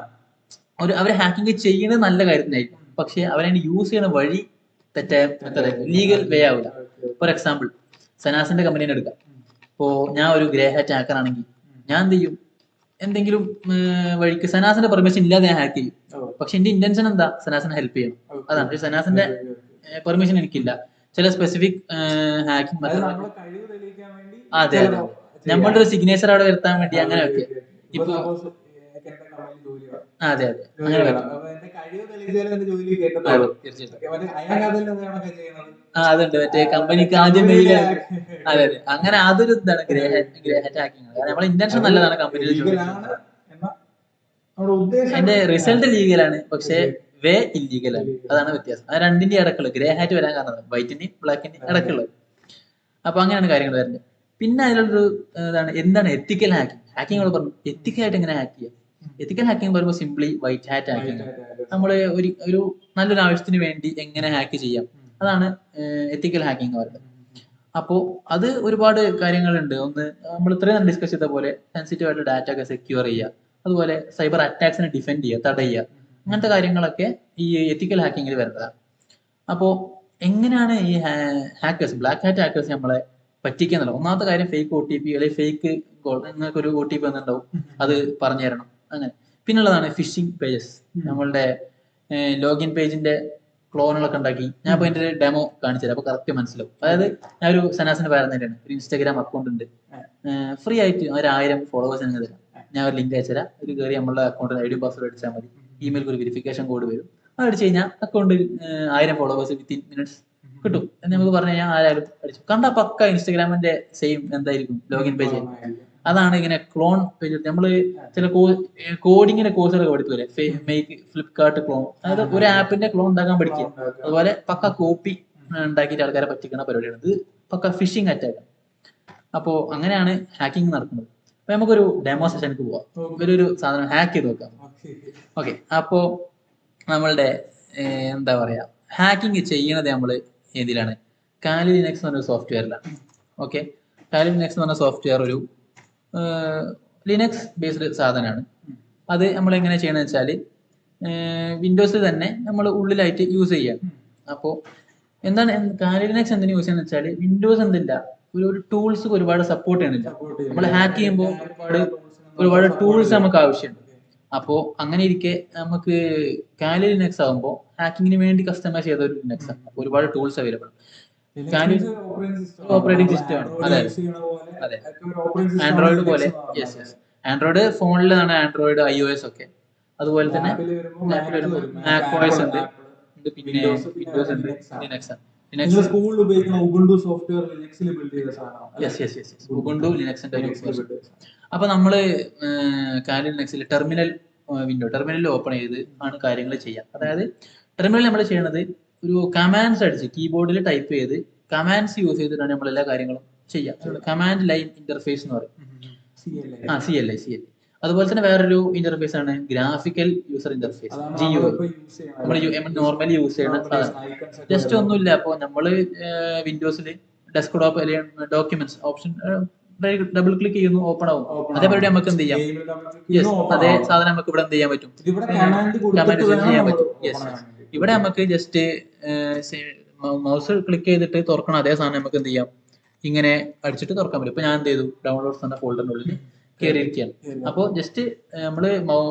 അവർ ഹാക്കിംഗ് ചെയ്യുന്നത് നല്ല കാര്യത്തിനായിരിക്കും, പക്ഷെ അവരെ യൂസ് ചെയ്യുന്ന വഴി തെറ്റായ ലീഗൽ വേ ആവില്ല. ഫോർ എക്സാമ്പിൾ സനാസിന്റെ കമ്പനീനെ എടുക്കാം. ഇപ്പോ ഞാൻ ഒരു ഗ്രേ ഹാറ്റ് ഹാക്കർ ആണെങ്കിൽ ഞാൻ എന്ത് ചെയ്യും, എന്തെങ്കിലും വഴിക്ക് സനാസിന്റെ പെർമിഷൻ ഇല്ലാതെ ഞാൻ ഹാക്ക് ചെയ്യും. പക്ഷെ എന്റെ ഇന്റൻഷൻ എന്താ, സനാസിനെ ഹെൽപ്പ് ചെയ്യണം. അതാണ്, സനാസിന്റെ പെർമിഷൻ എനിക്കില്ല. ചില സ്പെസിഫിക് ഹാക്കിംഗ് മെത്തേഡ്, അതെ അതെ, നമ്മളുടെ ഒരു സിഗ്നേച്ചർ അവിടെ വരുത്താൻ വേണ്ടി അങ്ങനെയൊക്കെ. ഇപ്പൊ അതെ അതെ, അങ്ങനെ പറ്റും. അതുണ്ട്, മറ്റേ കമ്പനിക്ക് ആദ്യം മെയിൽ. അതെ അതെ, അങ്ങനെ അതൊരു ഇതാണ് ഗ്രേ ഹാറ്റ് ഹാക്കിംഗ്. കാരണം നമ്മളെ ഇന്റൻഷൻ നല്ലതാണ്, കമ്പനിയിൽ എന്റെ റിസൾട്ട് ലീഗലാണ്, പക്ഷെ വേ ഇല്ലീഗലാണ്. അതാണ് വ്യത്യാസം. ആ രണ്ടിന്റെ ഇടക്കുള്ളത് ഗ്രേ ഹാറ്റ് വരാൻ കാരണം വൈറ്റിന്റെയും ബ്ലാക്കിന്റെയും ഇടക്കുള്ളത്. അപ്പൊ അങ്ങനെയാണ് കാര്യങ്ങൾ വരുന്നത്. പിന്നെ അതിലുള്ളൊരു എന്താണ് എത്തിക്കൽ ഹാക്കിംഗ്. ഹാക്കിംഗ് പറഞ്ഞു എത്തിക്കലായിട്ട് എങ്ങനെ ഹാക്ക് ചെയ്യാം. എത്തിക്കൽ ഹാക്കിംഗ് പറയുമ്പോൾ സിംപ്ലി വൈറ്റ് ഹാറ്റ് ഹാക്കിംഗ്. നമ്മൾ ഒരു നല്ലൊരു ആവശ്യത്തിന് വേണ്ടി എങ്ങനെ ഹാക്ക് ചെയ്യാം, അതാണ് എത്തിക്കൽ ഹാക്കിംഗ് എന്ന് പറയുന്നത്. അപ്പോൾ അത് ഒരുപാട് കാര്യങ്ങളുണ്ട്. ഒന്ന് നമ്മൾ ഇത്രയും ഡിസ്കസ് ചെയ്ത പോലെ സെൻസിറ്റീവ് ആയിട്ട് ഡാറ്റ ഒക്കെ സെക്യൂർ ചെയ്യുക, അതുപോലെ സൈബർ അറ്റാക്സിനെ ഡിഫെൻഡ് ചെയ്യുക, തടയുക, അങ്ങനത്തെ കാര്യങ്ങളൊക്കെ ഈ എത്തിക്കൽ ഹാക്കിങ്ങിൽ വരുന്നതാണ്. അപ്പോൾ എങ്ങനെയാണ് ഈ ഹാക്കേഴ്സ്, ബ്ലാക്ക് ഹാറ്റ് ഹാക്കേഴ്സ് നമ്മളെ പറ്റിക്കുന്നില്ല. ഒന്നാമത്തെ കാര്യം ഫേക്ക് ഒ ടി പി അല്ലെങ്കിൽ ഫേക്ക് നിങ്ങൾക്ക് ഒരു ഒ ടി പി വന്നിട്ടുണ്ടാവും, അത് പറഞ്ഞു തരണം അങ്ങനെ. പിന്നുള്ളതാണ് ഫിഷിംഗ് പേജസ്. നമ്മളുടെ ലോഗിൻ പേജിന്റെ ക്ലോണുകളൊക്കെ ഉണ്ടാക്കി, ഞാൻ ഇപ്പൊ എന്റെ ഡെമോ കാണിച്ചു തരാം, അപ്പൊ കറക്റ്റ് മനസ്സിലാവും. അതായത് ഞാൻ ഒരു സനാസിന്റെ പേര് തന്നെയാണ്, ഒരു ഇൻസ്റ്റാഗ്രാം അക്കൗണ്ട് ഉണ്ട്, ഫ്രീ ആയിട്ട് 1000 ഫോളോവേഴ്സ് നിങ്ങൾക്ക് തരാം. ഞാൻ ഒരു ലിങ്ക് അയച്ചുതരാം, ഒരു കയറി നമ്മളുടെ അക്കൗണ്ടിൽ ഐ ഡി പാസ്വേഡ് അടിച്ചാൽ മതി, ഇമെയിൽക്ക് ഒരു വെരിഫിക്കേഷൻ കോഡ് വരും, അത് അടിച്ചു കഴിഞ്ഞാൽ അക്കൗണ്ട് 1000 ഫോളോവേഴ്സ് വിത്തിൻ മിനിറ്റ്സ് കിട്ടും എന്ന് നമുക്ക് പറഞ്ഞു കഴിഞ്ഞാൽ ആരായാലും അടിച്ചു കണ്ട പക്ക ഇൻസ്റ്റാഗ്രാമിന്റെ സെയിം എന്തായിരിക്കും ലോഗിൻ പേജ്. അതാണ് ഇങ്ങനെ ക്ലോൺ പേജ്. നമ്മള് ചില കോഡിങ്ങിന്റെ കോഴ്സുകളൊക്കെ പഠിത്തൂലെ, മേക്ക് ഫ്ലിപ്കാർട്ട് ക്ലോൺ, അതായത് ഒരു ആപ്പിന്റെ ക്ലോൺ ഉണ്ടാക്കാൻ പഠിക്കുക. അതുപോലെ പക്ക കോപ്പി ഉണ്ടാക്കിയിട്ട് ആൾക്കാരെ പറ്റിക്കുന്ന പരിപാടിയാണ് ഇത്, പക്ക ഫിഷിംഗ് അറ്റാക്ക്. അപ്പോ അങ്ങനെയാണ് ഹാക്കിംഗ് നടക്കുന്നത്. അപ്പൊ നമുക്കൊരു ഡെമോ സെഷനിലേക്ക് പോവാം, ഒരു സാധനം ഹാക്ക് ചെയ്ത് നോക്കാം. ഓക്കെ, അപ്പോ നമ്മളുടെ എന്താ പറയാ ഹാക്കിംഗ് ചെയ്യുന്നത് നമ്മൾ ഏതിലാണ്, കാലി ലിനക്സ് എന്ന് പറഞ്ഞ സോഫ്റ്റ്വെയറിലാണ്. ഓക്കെ, കാലി ലിനക്സ് എന്ന് പറഞ്ഞ സോഫ്റ്റ്വെയർ ഒരു ലിനക്സ് ബേസ്ഡ് സാധനമാണ്. അത് നമ്മൾ എങ്ങനെ ചെയ്യണമെന്ന് വെച്ചാൽ വിൻഡോസിൽ തന്നെ നമ്മൾ ഉള്ളിലായിട്ട് യൂസ് ചെയ്യാം. അപ്പോൾ എന്താണ് കാലി ലിനക്സ് എന്തിനു യൂസ് ചെയ്യുന്നത് വെച്ചാൽ വിൻഡോസ് എന്തില്ല, ഒരു ടൂൾസ് ഒരുപാട് സപ്പോർട്ട് ചെയ്യണില്ല. നമ്മൾ ഹാക്ക് ചെയ്യുമ്പോൾ ഒരുപാട് ടൂൾസ് നമുക്ക് ആവശ്യമുണ്ട്. അപ്പോൾ അങ്ങനെ ഇരിക്കെ നമുക്ക് കാലി ലിനക്സ് ആകുമ്പോൾ ഹാക്കിങ്ങിന് വേണ്ടി കസ്റ്റമൈസ് ചെയ്ത ഒരു ലിനക്സ് ആണ്. അപ്പോൾ ഒരുപാട് ടൂൾസ് അവൈലബിൾ. ഓപ്പറേറ്റിംഗ് സിസ്റ്റം ആണ്. അതെ അതെ, ആൻഡ്രോയിഡ് പോലെ. യെസ് യെസ്, ആൻഡ്രോയിഡ് ഫോണിലാണ് ആൻഡ്രോയിഡ് iOS ഒക്കെ. അതുപോലെ തന്നെ ലാപ്പിൽ വരുമ്പോൾ macOS ഉണ്ട്, പിന്നെ വിൻഡോസ് ഉണ്ട്, ലിനക്സ് ആണ്. സ്കൂളിൽ ഉപയോഗിക്കുന്ന ഉബുണ്ടു സോഫ്റ്റ്വെയർ ലിനക്സിൽ ബിൽഡ് ചെയ്ത സാധനമാണ്. യെസ് യെസ് യെസ്, ഉബുണ്ടു ലിനക്സിന്റെ ഒരു വേർഷൻ. അപ്പൊ നമ്മള് കാലി ലിനക്സിൽ ടെർമിനൽ ഓപ്പൺ ചെയ്ത് ആണ് കാര്യങ്ങൾ ചെയ്യാം. അതായത് ടെർമിനൽ നമ്മൾ ചെയ്യണത് ഒരു കമാൻഡ്സ് അടിച്ച് കീബോർഡിൽ ടൈപ്പ് ചെയ്ത് കമാൻഡ്സ് യൂസ് ചെയ്തിട്ടാണ് നമ്മൾ എല്ലാ കാര്യങ്ങളും ചെയ്യാം. കമാൻഡ് ലൈൻ ഇന്റർഫേസ് എന്ന് പറയും. CLI. അതുപോലെ തന്നെ വേറൊരു ഇന്റർഫേസ് ആണ് ഗ്രാഫിക്കൽ യൂസർ ഇന്റർഫേസ്, GUI. നമ്മൾ നോർമലി യൂസ് ചെയ്യണ ജസ്റ്റ് ഒന്നുമില്ല. അപ്പോൾ നമ്മള് വിൻഡോസിൽ ഡെസ്ക്ടോപ്പ് അല്ലെങ്കിൽ ഡോക്യുമെന്റ്സ് ഓപ്ഷൻ ഡബിൾ ക്ലിക്ക് ചെയ്യുന്നു, ഓപ്പൺ ആവും. അതേപോലെ നമുക്ക് എന്ത് ചെയ്യാം, യെസ് അതേ സാധനം നമുക്ക് ഇവിടെ എന്ത് ചെയ്യാൻ പറ്റും, കമാൻഡ് ചെയ്യാൻ പറ്റും. യെസ്, ഇവിടെ നമുക്ക് ജസ്റ്റ് മൗസ് ക്ലിക്ക് ചെയ്തിട്ട് തുറക്കണം. അതേ സാധനം നമുക്ക് എന്ത് ചെയ്യാം, ഇങ്ങനെ അടിച്ചിട്ട് തുറക്കാൻ പറ്റും. ഇപ്പൊ ഞാൻ എന്ത് ചെയ്തു, ഡൗൺലോഡ്സ് എന്ന ഫോൾഡറിനുള്ളിൽ കയറിയിരിക്കുകയാണ്. അപ്പോൾ ജസ്റ്റ് നമ്മള്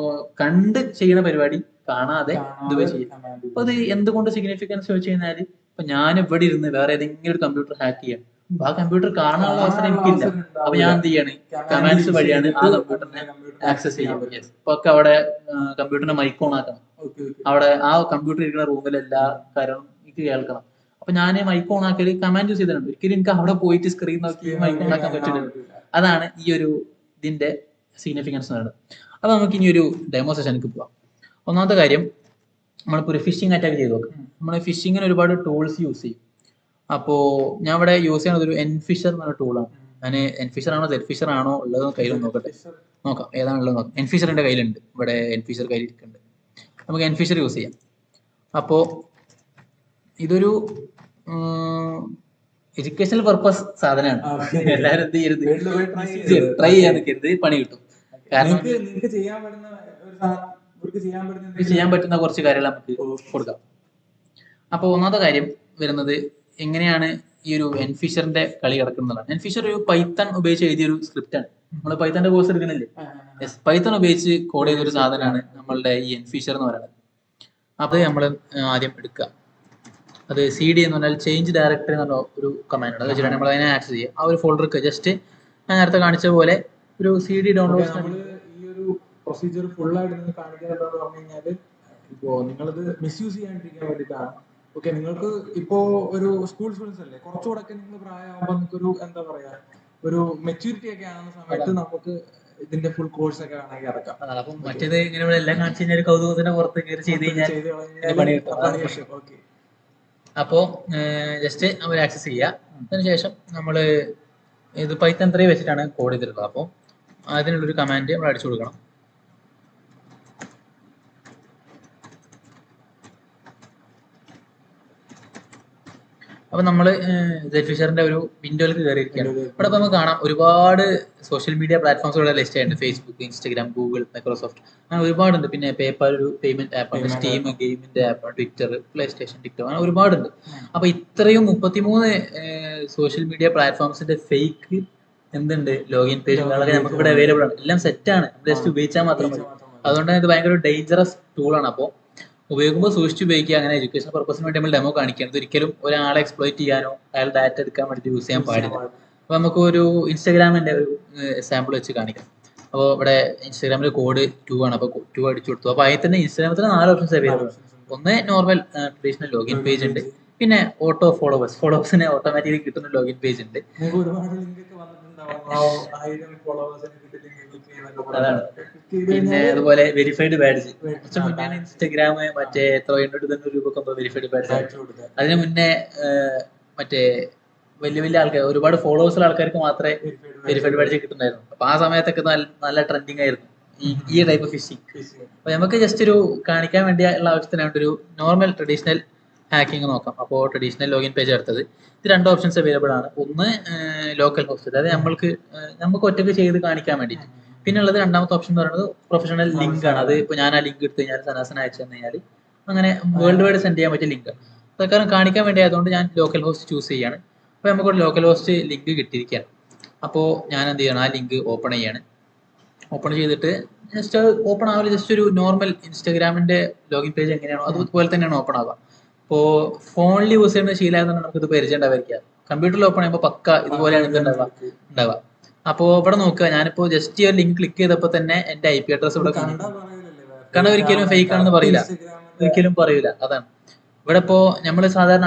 കണ്ട് ചെയ്യുന്ന പരിപാടി കാണാതെ ഇതുവരെ ചെയ്യും. അപ്പൊ അത് എന്തുകൊണ്ട് സിഗ്നിഫിക്കൻസ് വെച്ച് കഴിഞ്ഞാൽ, ഇപ്പൊ ഞാൻ ഇവിടെ ഇരുന്ന് വേറെ ഏതെങ്കിലും ഒരു കമ്പ്യൂട്ടർ ഹാക്ക് ചെയ്യാം, ആ കമ്പ്യൂട്ടർ കാണാനുള്ള അവസരം എനിക്കില്ല. അപ്പൊ ഞാൻ എന്ത് ചെയ്യാണ്, കമാൻഡ്സ് വഴിയാണ് ആ കമ്പ്യൂട്ടറിനെ ആക്സസ് ചെയ്യാം. ഇപ്പൊ ഒക്കെ അവിടെ കമ്പ്യൂട്ടറിന്റെ മൈക്ക് ഓൺ ആക്കണം, അവിടെ ആ കമ്പ്യൂട്ടർ ഇരിക്കുന്ന റൂമിൽ എല്ലാ കാര്യങ്ങളും എനിക്ക് കേൾക്കണം. അപ്പൊ ഞാൻ മൈക്ക് ഓൺ ആക്കി കമാൻഡ് യൂസ് ചെയ്തിട്ടുണ്ട്. ഒരിക്കലും എനിക്ക് അവിടെ പോയിട്ട് സ്ക്രീൻ നോക്കി മൈക്ക് ഓൺ ആക്കാൻ പറ്റില്ല. അതാണ് ഈ ഒരു ഇതിന്റെ സിഗ്നിഫിക്കൻസ് എന്ന് പറയുന്നത്. അപ്പൊ നമുക്ക് ഇനി ഒരു ഡെമോ സെഷനിലേക്ക് പോവാം. ഒന്നാമത്തെ കാര്യം, നമ്മളിപ്പോൾ ഒരു ഫിഷിംഗ് അറ്റാക്ക് ചെയ്ത് നോക്കാം. നമ്മൾ ഫിഷിങ്ങിന് ഒരുപാട് ടൂൾസ് യൂസ് ചെയ്യും. അപ്പോൾ ഞാൻ ഇവിടെ യൂസ് ചെയ്യുന്നത് ഒരു എൻഫിഷർ എന്ന ടൂളാണ്. ഞാൻ എൻഫിഷർ ആണോ സെഡ്ഫിഷർ ആണോ ഉള്ളത് കയ്യിൽ നോക്കട്ടെ, നോക്കാം ഏതാണുള്ളത് നോക്കാം. എൻഫിഷർ എൻ്റെ കയ്യിലുണ്ട്, ഇവിടെ എൻഫിഷർ കയ്യിൽ ഇരിക്കുന്നുണ്ട്. നമുക്ക് എൻഫിഷർ യൂസ് ചെയ്യാം. അപ്പോൾ ഇതൊരു എഡ്യൂക്കേഷണൽ പർപ്പസ് സാധനമാണ്. എല്ലാവരും എന്ത് ചെയ്യരുത്, ട്രൈ ചെയ്യാൻ നിൽക്കരുത്, പണി കിട്ടും. കാരണം ചെയ്യാൻ പറ്റുന്ന കുറച്ച് കാര്യങ്ങൾ നമുക്ക് കൊടുക്കാം. അപ്പോൾ ഒന്നാമത്തെ കാര്യം വരുന്നത്, എങ്ങനെയാണ് ഈ ഒരു എൻഫിഷറിന്റെ കളി കിടക്കുന്നതാണ്. എൻഫിഷർ ഒരു പൈത്തൺ ഉപയോഗിച്ച് എഴുതിയൊരു സ്ക്രിപ്റ്റ് ആണ്. നമ്മൾ പൈത്തന്റെ കോഴ്സ് എടുക്കുന്നില്ലേ, യെസ്, പൈത്തൺ ഉപയോഗിച്ച് കോഡ് ചെയ്തൊരു സാധനമാണ് നമ്മളുടെ ഈ എൻഫിഷർ എന്ന് പറയുന്നത്. അത് നമ്മൾ ആദ്യം എടുക്കുക. അത് CD എന്ന് പറഞ്ഞാൽ ചേഞ്ച് ഡയറക്ടറി എന്ന് പറഞ്ഞ ഒരു കമാൻഡ് ആണ്. അത് വെച്ചിട്ടാണ് നമ്മൾ അതിനെ ആക്സസ് ചെയ്യുക. ആ ഒരു ഫോൾഡർക്ക് ജസ്റ്റ് ഞാൻ നേരത്തെ കാണിച്ച പോലെ ഒരു CD ഡൗൺലോഡ്. ഈ ഒരു പ്രൊസീജിയർ ഫുൾ ആയിട്ട് നിങ്ങൾ കാണിക്കുന്നത് പറഞ്ഞു കഴിഞ്ഞാൽ, ഇപ്പോ നിങ്ങളത് മിസ്യൂസ് ചെയ്യാണ്ടിരിക്കാൻ വേണ്ടിയിട്ടാണ്. ഓക്കെ, നിങ്ങൾക്ക് ഇപ്പോ ഒരു സ്കൂൾ സ്റ്റുഡൻസ് അല്ലേ, കുറച്ചുകൂടെ ഒക്കെ നിങ്ങൾ പ്രായമാകുമ്പോൾ നിങ്ങൾക്കൊരു എന്താ പറയാ, ഒരു മെച്യൂരിറ്റി ഒക്കെ ആകുന്ന സമയത്ത് നമുക്ക് ഇതിന്റെ ഫുൾ കോഴ്സ് ഒക്കെ വേണമെങ്കിൽ ഇറക്കാം. അപ്പം മറ്റേത് ഇങ്ങനെ എല്ലാം കാണിച്ചു കഴിഞ്ഞാൽ കൗതുകത്തിന്റെ പുറത്ത് കയറി ചെയ്ത് കഴിഞ്ഞാൽ പണി കിട്ടും. ഓക്കെ, അപ്പോൾ ജസ്റ്റ് അവർ ആക്സസ് ചെയ്യുക. അതിനുശേഷം നമ്മൾ ഇത് പൈത്തൺ 3 വെച്ചിട്ടാണ് കോഡ് ചെയ്തിട്ടുള്ളത്. അപ്പോൾ അതിനുള്ളൊരു കമാൻഡ് നമ്മൾ അടിച്ചു കൊടുക്കണം. അപ്പൊ നമ്മൾ സെഡ്ഫിഷറിന്റെ ഒരു വിൻഡോയിലേക്ക് കയറിയിരിക്കുകയാണ്. ഇവിടെ നമുക്ക് കാണാം ഒരുപാട് സോഷ്യൽ മീഡിയ പ്ലാറ്റ്ഫോംസ് ഇവിടെ ലിസ്റ്റ് ആയിട്ടുണ്ട്. ഫേസ്ബുക്ക്, ഇൻസ്റ്റാഗ്രാം, ഗൂഗിൾ, മൈക്രോസോഫ്റ്റ്, അങ്ങനെ ഒരുപാടുണ്ട്. പിന്നെ പേപ്പാൽ ഒരു പേയ്മെന്റ് ആപ്പാണ്, സ്റ്റീം ഗെയിമിന്റെ ആപ്പാണ്, ട്വിറ്റർ, പ്ലേ സ്റ്റേഷൻ, ടിക്ടോക്ക്, അങ്ങനെ ഒരുപാടുണ്ട്. അപ്പൊ ഇത്രയും 33 സോഷ്യൽ മീഡിയ പ്ലാറ്റ്ഫോംസിന്റെ ഫേക്ക് എന്തുണ്ട്, ലോഗിൻ പേജുകളൊക്കെ നമുക്ക് ഇവിടെ അവൈലബിൾ ആണ്. എല്ലാം സെറ്റാണ്, ജസ്റ്റ് ഉപയോഗിച്ചാൽ മാത്രം മതി. അതുകൊണ്ട് ഇത് ഭയങ്കര ഡേഞ്ചറസ് ടൂളാണ്. അപ്പോൾ ഉപയോഗിക്കുമ്പോൾ സൂക്ഷിച്ച് ഉപയോഗിക്കുക. അങ്ങനെ എഡ്യൂക്കേഷൻ പർപ്പസിന് വേണ്ടി നമ്മൾ ഡെമോ കാണിക്കുന്നത്, ഒരിക്കലും ഒരാളെ എക്സ്പ്ലോയിറ്റ് ചെയ്യാനോ അയാൾ ഡാറ്റ എടുക്കാൻ വേണ്ടി യൂസ് ചെയ്യാൻ പാടില്ല. അപ്പൊ നമുക്ക് ഒരു ഇൻസ്റ്റാഗ്രാമിന്റെ ഒരു സാമ്പിൾ വെച്ച് കാണിക്കാം. അപ്പോൾ ഇവിടെ ഇൻസ്റ്റാഗ്രാമിൽ കോഡ് 2 ആണ്. അപ്പോൾ 2 അടിച്ചു കൊടുത്തു. അപ്പോൾ അതിൽ തന്നെ ഇൻസ്റ്റാഗ്രാമിൽ 4 ഓപ്ഷൻസ് അവൈലബിൾ ആണ്. ഒന്ന് നോർമൽ ട്രഡീഷണൽ ലോഗിൻ പേജ് ഉണ്ട്, പിന്നെ ഓട്ടോ ഫോളോവേഴ്സിന് ഓട്ടോമാറ്റിക്കലി കിട്ടുന്ന ലോഗിൻ പേജ് ഉണ്ട്. അതാണ്. പിന്നെ അതുപോലെ വെരിഫൈഡ് ബാഡ്ജ്, കുറച്ച് മുന്നേ ഇൻസ്റ്റാഗ്രാം മറ്റേ എത്ര 800 രൂപ വെരിഫൈഡ് ബാഡ്ജ്. അതിന് മുന്നേ മറ്റേ വലിയ ആൾക്കാർ, ഒരുപാട് ഫോളോവേഴ്സ് ഉള്ള ആൾക്കാർക്ക് മാത്രമേ വെരിഫൈഡ് ബാഡ്ജ് കിട്ടുന്നായിരുന്നു. അപ്പൊ ആ സമയത്തൊക്കെ നല്ല ട്രെൻഡിങ് ആയിരുന്നു ഈ ടൈപ്പ് ഫിഷിംഗ്. അപ്പൊ നമുക്ക് ജസ്റ്റ് ഒരു കാണിക്കാൻ വേണ്ടിയുള്ള ആവശ്യത്തിനായിട്ട് ഒരു നോർമൽ ട്രഡീഷണൽ ഹാക്കിംഗ് നോക്കാം. അപ്പോൾ ട്രഡീഷണൽ ലോഗിൻ പേജ് എടുത്തത് ഇത് 2 ഓപ്ഷൻസ് അവൈലബിൾ ആണ്. ഒന്ന് ലോക്കൽ ഹോസ്റ്റ്, അതായത് നമുക്ക് ഒറ്റയ്ക്ക് ചെയ്ത് കാണിക്കാൻ വേണ്ടിയിട്ട്. പിന്നെ ഉള്ളത് രണ്ടാമത്തെ ഓപ്ഷൻ എന്ന് പറയുന്നത് പ്രൊഫഷണൽ ലിങ്ക് ആണ്. അത് ഇപ്പൊ ഞാൻ ആ ലിങ്ക് എടുത്ത് കഴിഞ്ഞാൽ സനാസന അയച്ചു തന്നു കഴിഞ്ഞാൽ അങ്ങനെ വേൾഡ് വൈഡ് സെൻഡ് ചെയ്യാൻ പറ്റിയ ലിങ്ക്. അതൊക്കെ കാണിക്കാൻ വേണ്ടി ആയതുകൊണ്ട് ഞാൻ ലോക്കൽ ഹോസ്റ്റ് ചൂസ് ചെയ്യാണ്. അപ്പോൾ നമുക്കൊരു ലോക്കൽ ഹോസ്റ്റ് ലിങ്ക് കിട്ടിയിരിക്കുകയാണ്. അപ്പോൾ ഞാൻ എന്ത് ചെയ്യണം, ആ ലിങ്ക് ഓപ്പൺ ചെയ്യാണ്. ഓപ്പൺ ചെയ്തിട്ട് ജസ്റ്റ് ഓപ്പൺ ആവില്ല, ജസ്റ്റ് ഒരു നോർമൽ ഇൻസ്റ്റാഗ്രാമിന്റെ ലോഗിൻ പേജ് എങ്ങനെയാണോ അതുപോലെ തന്നെയാണ് ഓപ്പൺ ആവുക. ഇപ്പോ ഫോണിൽ യൂസ് ചെയ്യുന്ന ശീലമായതുകൊണ്ട് നമുക്ക് ഇത് പരിചയം ഉണ്ടാവായിരിക്കാം. കമ്പ്യൂട്ടറിൽ ഓപ്പൺ ചെയ്യുമ്പോൾ പക്ക ഇതുപോലെയാണ് ഇത് ഉണ്ടാവുക. അപ്പോ ഇവിടെ നോക്കുക, ഞാനിപ്പോ ജസ്റ്റ് ഈ ഒരു ലിങ്ക് ക്ലിക്ക് ചെയ്തപ്പോ തന്നെ എന്റെ IP അഡ്രസ് ഇവിടെ കാരണം ഒരിക്കലും ഫേക്ക് ആണെന്ന് പറയില്ല, ഒരിക്കലും പറയൂല. അതാണ് ഇവിടെ ഇപ്പോ നമ്മള് സാധാരണ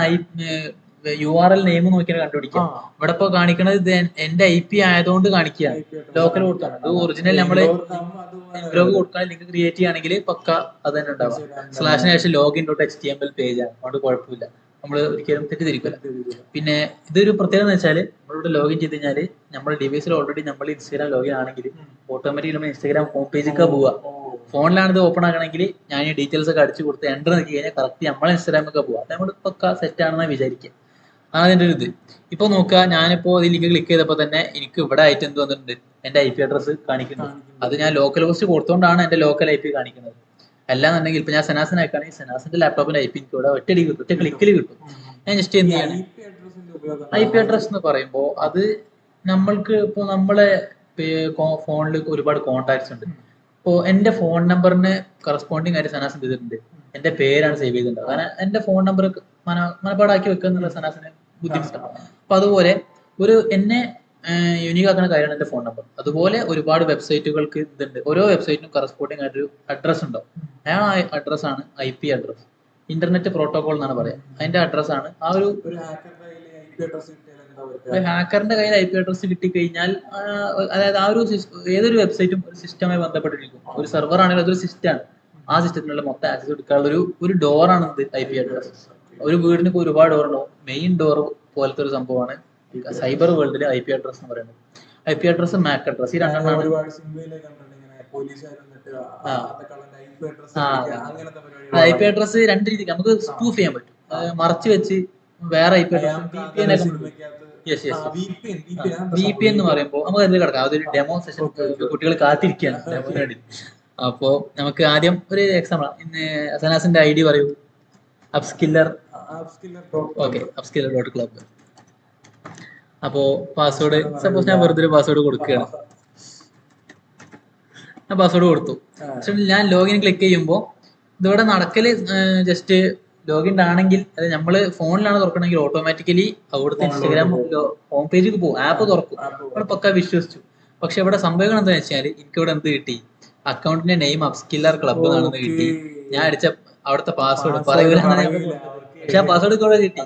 URL നെയിം നോക്കിയാണ് കണ്ടുപിടിക്കുക. ഇവിടെ ഇപ്പോ കാണിക്കണത് ഇത് എന്റെ IP ആയതുകൊണ്ട് കാണിക്കുകയാണ്, ലോക്കൽ കൊടുത്താണ്. ഇത് ഒറിജിനൽ നമ്മള് ബ്ലോഗ് കൊടുക്കാൻ ലിങ്ക് ക്രിയേറ്റ് ചെയ്യുകയാണെങ്കിൽ പക്ക അത് തന്നെ ഉണ്ടാവും. സ്ലാഷിന് ശേഷം login.html പേജ് ആണ്, അതുകൊണ്ട് കുഴപ്പമില്ല, നമ്മൾ ഒരിക്കലും തെറ്റിദ്ധരിക്കില്ല. പിന്നെ ഇതൊരു പ്രത്യേകത എന്ന് വെച്ചാൽ നമ്മളിവിടെ ലോഗിൻ ചെയ്ത് കഴിഞ്ഞാൽ നമ്മുടെ ഡിവൈസിൽ ഓൾറെഡി നമ്മൾ ഇൻസ്റ്റാഗ്രാം ലോഗിൻ ആണെങ്കിൽ ഓട്ടോമാറ്റിക്കലി നമ്മൾ ഇൻസ്റ്റാഗ്രാം ഹോം പേജിലേക്ക് പോവുക. ഫോണിലാണ് ഇത് ഓപ്പൺ ആക്കണമെങ്കിൽ ഞാൻ ഈ ഡീറ്റെയിൽസ് ഒക്കെ അടിച്ചു കൊടുത്ത് എൻ്റർ നോക്കി കഴിഞ്ഞാൽ കറക്റ്റ് നമ്മളെ ഇൻസ്റ്റാഗ്രാമൊക്കെ പോവുക. നമ്മൾ പക്ക സെറ്റ് ആണെന്ന് വിചാരിക്കുക. അതാണ് അതിൻ്റെ ഒരു ഇത്. ഇപ്പൊ നോക്കുക, ഞാനിപ്പോ ഈ ലിങ്ക് ക്ലിക്ക് ചെയ്തപ്പോൾ തന്നെ എനിക്ക് ഇവിടെ ആയിട്ട് എന്ത് വന്നിട്ടുണ്ട്, എന്റെ IP അഡ്രസ് കാണിക്കുന്നത്. അത് ഞാൻ ലോക്കൽ ഹോസ്റ്റ് കൊടുത്തോണ്ടാണ് എന്റെ ലോക്കൽ IP കാണിക്കുന്നത്. അല്ലാന്നുണ്ടെങ്കിൽ ഇപ്പൊ ഞാൻ സെനാസിനെ അയക്കുകയാണെങ്കിൽ സെനാസിന്റെ ലാപ്ടോപ്പിന്റെ IP എനിക്ക് ഇവിടെ ഒറ്റ കിട്ടും, ഒറ്റ ക്ലിക്കിൽ കിട്ടും. ഞാൻ ജസ്റ്റ് എന്ത് ചെയ്യാണ്, IP അഡ്രസ് എന്ന് പറയുമ്പോൾ അത് നമ്മൾക്ക് ഇപ്പൊ നമ്മളെ ഫോണിൽ ഒരുപാട് കോൺടാക്ട്സ് ഉണ്ട്. ഇപ്പോ എന്റെ ഫോൺ നമ്പറിന് കറസ്പോണ്ടിങ് ആയിട്ട് സനാസ് എന്ത് ചെയ്തിട്ടുണ്ട്, എന്റെ പേരാണ് സേവ് ചെയ്തിട്ടുണ്ട്. കാരണം എന്റെ ഫോൺ നമ്പർ മനപ്പാടാക്കി വെക്കുക എന്നുള്ള സനാസിന് ബുദ്ധിമുട്ടാണ്. അപ്പൊ അതുപോലെ ഒരു എന്നെ യൂണീക് ആക്കുന്ന കാര്യമാണ് എന്റെ ഫോൺ നമ്പർ. അതുപോലെ ഒരുപാട് വെബ്സൈറ്റുകൾക്ക് ഇതുണ്ട്, ഓരോ വെബ്സൈറ്റിനും കറസ്പോണ്ടിങ് ആയിട്ടൊരു അഡ്രസ് ഉണ്ടാവും. ആ അഡ്രസ് ആണ് IP അഡ്രസ്, ഇന്റർനെറ്റ് പ്രോട്ടോകോൾ എന്നാണ് പറയാം. അതിന്റെ അഡ്രസ് ആണ് ആ ഒരു ഹാക്കറിന്റെ കയ്യിൽ IP അഡ്രസ് കിട്ടിക്കഴിഞ്ഞാൽ, അതായത് ആ ഒരു ഏതൊരു വെബ്സൈറ്റും ഒരു സിസ്റ്റമായി ബന്ധപ്പെട്ടിരിക്കും. ഒരു സെർവർ ആണെങ്കിൽ അതൊരു സിസ്റ്റമാണ്, ആ സിസ്റ്റത്തിനുള്ള മൊത്തം ആക്സസ് എടുക്കാനുള്ള ഒരു ഡോറാണ് IP അഡ്രസ്. ഒരു വീടിന് ഇപ്പോൾ ഒരുപാട് ഡോർ ഉണ്ടാവും, മെയിൻ ഡോർ പോലത്തെ ഒരു സംഭവമാണ് സൈബർ വേൾഡിൽ IP അഡ്രസ് എന്ന് പറയുന്നത്. IP അഡ്രസ്, MAC അഡ്രസ്, ഈ രണ്ടെണ്ണമാണ്. IP അഡ്രസ് രണ്ട് രീതിക്ക് നമുക്ക് സ്പൂഫ് ചെയ്യാൻ പറ്റും, മറച്ചു വെച്ച് വേറെ IP അഡ്രസ് VPN എന്ന് പറയുമ്പോൾ നമുക്ക് അതിൽ കിടക്കാം. അതൊരു ഡെമോ സെഷൻ കുട്ടികൾ കാത്തിരിക്കുകയാണ് ഡെമോന് വേണ്ടി. അപ്പോ നമുക്ക് ആദ്യം ഒരു എക്സാമ്പിൾ, ഇന്ന് സനാസിന്റെ ID പറയൂ. അപ്സ്കില്ലർ. Okay, upskiller.club. അപ്പോ പാസ്വേഡ് സപ്പോസ് ഞാൻ വെറുതെ ഒരു പാസ്വേഡ് കൊടുക്കുകയാണ്. ഞാൻ പാസ്വേഡ് കൊടുത്തു. പക്ഷെ ഞാൻ ലോഗിൻ ക്ലിക്ക് ചെയ്യുമ്പോൾ ഇതിവിടെ നടക്കല് ജസ്റ്റ് ലോഗിൻ ആണെങ്കിൽ, അത് നമ്മള് ഫോണിലാണ് തുറക്കണമെങ്കിൽ ഓട്ടോമാറ്റിക്കലി അവിടുത്തെ ഇൻസ്റ്റാഗ്രാം ഹോം പേജിൽ പോകും, ആപ്പ് തുറക്കും, അവിടെ പക്ക വിശ്വസിച്ചു. പക്ഷെ ഇവിടെ സംഭവിക്കണം എന്താ വെച്ചാൽ എനിക്കിവിടെ എന്ത് കിട്ടി, അക്കൗണ്ടിന്റെ നെയിം അപ്സ്കില്ലർ ക്ലബ് എന്നാണെന്ന് കിട്ടി. ഞാൻ അടിച്ച അവിടുത്തെ പാസ്വേഡ് പറയൂല, പക്ഷെ ആ പാസ്വേഡ് കൂടെ കിട്ടി.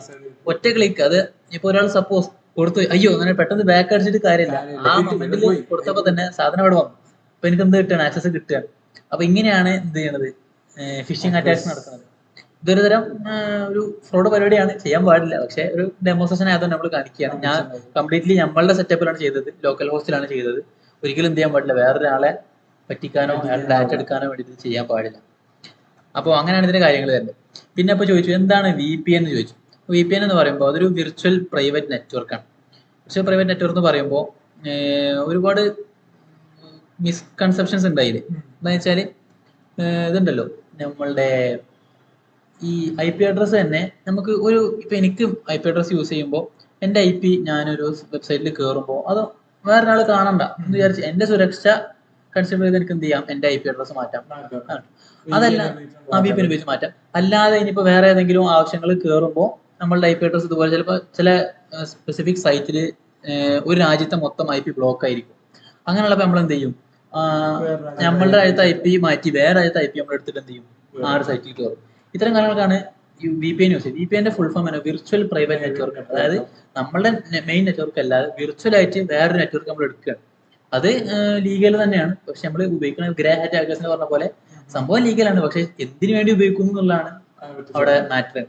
ഒറ്റ ക്ലിക്ക്. അത് ഇപ്പൊ ഒരാൾ സപ്പോസ് കൊടുത്തു, അയ്യോ അങ്ങനെ പെട്ടെന്ന് ബാക്ക് അടിച്ചിട്ട് കാര്യമില്ല, ആ മൊമെന്റിൽ കൊടുത്തപ്പോ തന്നെ സാധനം അവിടെ വന്നു. അപ്പൊ എനിക്ക് എന്ത് കിട്ടുകയാണ്, ആക്സസ് കിട്ടുകയാണ്. അപ്പൊ ഇങ്ങനെയാണ് എന്ത് ചെയ്യണത്, ഫിഷിംഗ് അറ്റാക്സ് നടത്തുന്നത്. ഇതൊരു തരം ഒരു ഫ്രോഡ് പരിപാടിയാണ്, ചെയ്യാൻ പാടില്ല. പക്ഷെ ഒരു ഡെമോൺസ്ട്രേഷൻ ആയതുകൊണ്ട് നമ്മൾ കാണിക്കുകയാണ്. ഞാൻ കംപ്ലീറ്റ്ലി നമ്മളുടെ സെറ്റപ്പിലാണ് ചെയ്തത്, ലോക്കൽ ഹോസ്റ്റിലാണ് ചെയ്തത്. ഒരിക്കലും എന്ത് ചെയ്യാൻ പാടില്ല, വേറൊരാളെ പറ്റിക്കാനോ അയാളുടെ ഡാറ്റ എടുക്കാനോ വേണ്ടി ചെയ്യാൻ പാടില്ല. അപ്പോൾ അങ്ങനെയാണ് ഇതിന്റെ കാര്യങ്ങൾ വരുന്നത്. പിന്നെ അപ്പോൾ ചോദിച്ചു എന്താണ് VPN എന്ന് ചോദിച്ചു. VPN എന്ന് പറയുമ്പോൾ അതൊരു വിർച്വൽ പ്രൈവറ്റ് നെറ്റ്വർക്കാണ്. വിർച്വൽ പ്രൈവറ്റ് നെറ്റ്വർക്ക് എന്ന് പറയുമ്പോൾ ഒരുപാട് മിസ്കൺസെപ്ഷൻസ് ഉണ്ട് അതിൽ. എന്താണെന്ന് വെച്ചാൽ ഇതുണ്ടല്ലോ, നമ്മളുടെ ഈ IP അഡ്രസ്സ് തന്നെ നമുക്ക് ഒരു, ഇപ്പൊ എനിക്ക് IP അഡ്രസ്സ് യൂസ് ചെയ്യുമ്പോൾ എൻ്റെ IP ഞാനൊരു വെബ്സൈറ്റിൽ കയറുമ്പോൾ അത് വേറൊരാൾ കാണണ്ട എന്ന് വിചാരിച്ച് എൻ്റെ സുരക്ഷ കൺസിഡർ ചെയ്ത് എനിക്ക് എന്ത് ചെയ്യാം, എൻ്റെ IP അഡ്രസ്സ് മാറ്റാം. അതല്ല, VPN ഉപയോഗിച്ച് മാറ്റാം. അല്ലാതെ ഇനിയിപ്പോൾ വേറെ ഏതെങ്കിലും ആവശ്യങ്ങൾ കയറുമ്പോൾ നമ്മളുടെ IP അഡ്രസ്സ് ഇതുപോലെ ചിലപ്പോൾ ചില സ്പെസിഫിക് സൈറ്റിൽ ഒരു രാജ്യത്തെ മൊത്തം IP ബ്ലോക്ക് ആയിരിക്കും. അങ്ങനെയുള്ളപ്പോൾ നമ്മൾ എന്ത് ചെയ്യും, നമ്മളുടെ രാജ്യത്തെ IP മാറ്റി വേറെ രാജ്യത്തെ IP നമ്മൾ എടുത്തിട്ട് എന്ത് ചെയ്യും, ആ ഒരു സൈറ്റിൽ കയറും. ഇത്തരം കാര്യങ്ങൾക്കാണ് VPN യൂസ് ചെയ്യുന്നത്. VPN ഫുൾ ഫോം ആണ് വിർച്വൽ പ്രൈവറ്റ് നെറ്റ്വർക്ക്. അതായത് നമ്മളുടെ മെയിൻ നെറ്റ്വർക്ക് അല്ലാതെ വിർച്വൽ ആയിട്ട് വേറൊരു നെറ്റ്വർക്ക് നമ്മൾ എടുക്കുകയാണ്. അത് ലീഗൽ തന്നെയാണ്, പക്ഷെ നമ്മൾ ഉപയോഗിക്കുന്ന ഗ്രേ ഹാറ്റ് ഹാക്കേഴ്സ് പറഞ്ഞ പോലെ സംഭവം ലീഗലാണ്, പക്ഷെ എന്തിനു വേണ്ടി ഉപയോഗിക്കുന്നു എന്നുള്ളതാണ് അവിടെ മാറ്റർ.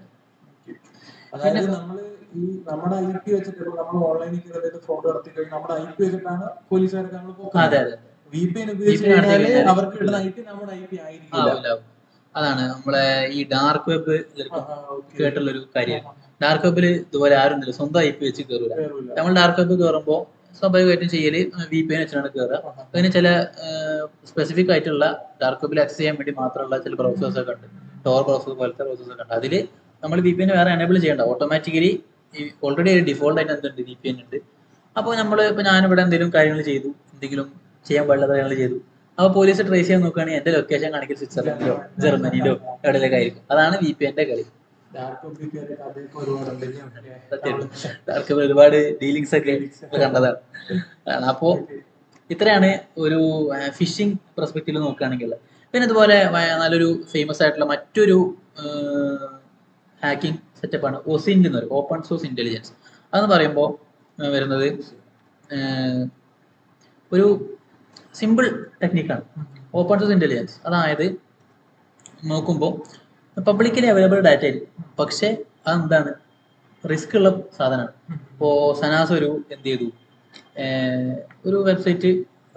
അതായത് നമ്മൾ ഈ നമ്മുടെ IP വെച്ചിട്ട് നമ്മൾ ഓൺലൈനിൽ ഫ്രോഡ് നടത്തി കഴിഞ്ഞാൽ നമ്മുടെ IP വെച്ചിട്ടാണ് പോലീസുകാർക്ക് നമ്മൾ പോകുന്നത്. അതെ അതെ, VPN ഉപയോഗിച്ച് കഴിഞ്ഞാൽ അവർക്ക് കിട്ടുന്ന IP നമ്മുടെ IP ആയിരിക്കില്ല. അതാണ് നമ്മളെ ഈ ഡാർക്ക് വെബ് കേട്ടുള്ളൊരു കാര്യമാണ്. ഡാർക്ക് വെബിൽ ഇതുപോലെ ആരും ഇല്ല, സ്വന്തം IP വെച്ച് കയറൂല. നമ്മൾ ഡാർക്ക് വെബ് കയറുമ്പോൾ സ്വാഭാവികമായിട്ടും ചെയ്യല് VPN വെച്ചാണ് കയറുക. അതിന് ചില സ്പെസിഫിക് ആയിട്ടുള്ള ഡാർക്ക് വെബിൽ ആക്സസ് ചെയ്യാൻ വേണ്ടി മാത്രമുള്ള ചില ബ്രൗസേഴ്സ് ഒക്കെ ഉണ്ട്, ടോർ ബ്രൗസർ പോലത്തെ ബ്രൗസേഴ്സ് ഒക്കെ ഉണ്ട്. അതിൽ നമ്മൾ VPN വേറെ എനേബിൾ ചെയ്യേണ്ട, ഓട്ടോമാറ്റിക്കലി ഓൾറെഡി ഡിഫോൾട്ട് ആയിട്ട് എന്തുണ്ട്, VPN ഉണ്ട്. അപ്പോൾ നമ്മൾ ഇപ്പോൾ ഞാനിവിടെ എന്തെങ്കിലും കാര്യങ്ങൾ ചെയ്തു, എന്തെങ്കിലും ചെയ്യാൻ പാടില്ലാത്ത കാര്യങ്ങൾ ചെയ്തു, അപ്പോൾ പോലീസ് ട്രേസ് ചെയ്യാൻ നോക്കുകയാണെങ്കിൽ എന്റെ ലൊക്കേഷൻ കാണിക്കൽ സ്വിറ്റ്സർലൻഡിലോ ജർമ്മനിയിലോ എവിടെയൊക്കെ ആയിരിക്കും. അതാണ് VPN ന്റെ കളി. ഡാർക്ക് വെബിൽ അതൊക്കെ ഒരുപാടുണ്ട്. സത്യം ഒരുപാട് ഡീലിങ്സ് ഒക്കെ കണ്ടതാണ്. അപ്പോ ഇത്രയാണ് ഒരു ഫിഷിംഗ് പെർസ്പെക്റ്റീവ് നോക്കുകയാണെങ്കിൽ. പിന്നെ ഇതുപോലെ നല്ലൊരു ഫേമസ് ആയിട്ടുള്ള മറ്റൊരു ഹാക്കിംഗ് സെറ്റപ്പാണ് ഒസിൻഡ് എന്ന് പറയും, ഓപ്പൺ സോഴ്സ് ഇന്റലിജൻസ്. അതെന്ന് പറയുമ്പോൾ വരുന്നത് ഒരു സിമ്പിൾ ടെക്നിക്കാണ് ഓപ്പൺ സോഴ്സ് ഇന്റലിജൻസ്. അതായത് നോക്കുമ്പോൾ പബ്ലിക്കലി അവൈലബിൾ ഡാറ്റ ആയിരിക്കും, പക്ഷെ അതെന്താണ് റിസ്ക് ഉള്ള സാധനമാണ്. ഇപ്പോൾ സനാസ് ഒരു എന്ത് ചെയ്തു, ഒരു വെബ്സൈറ്റ്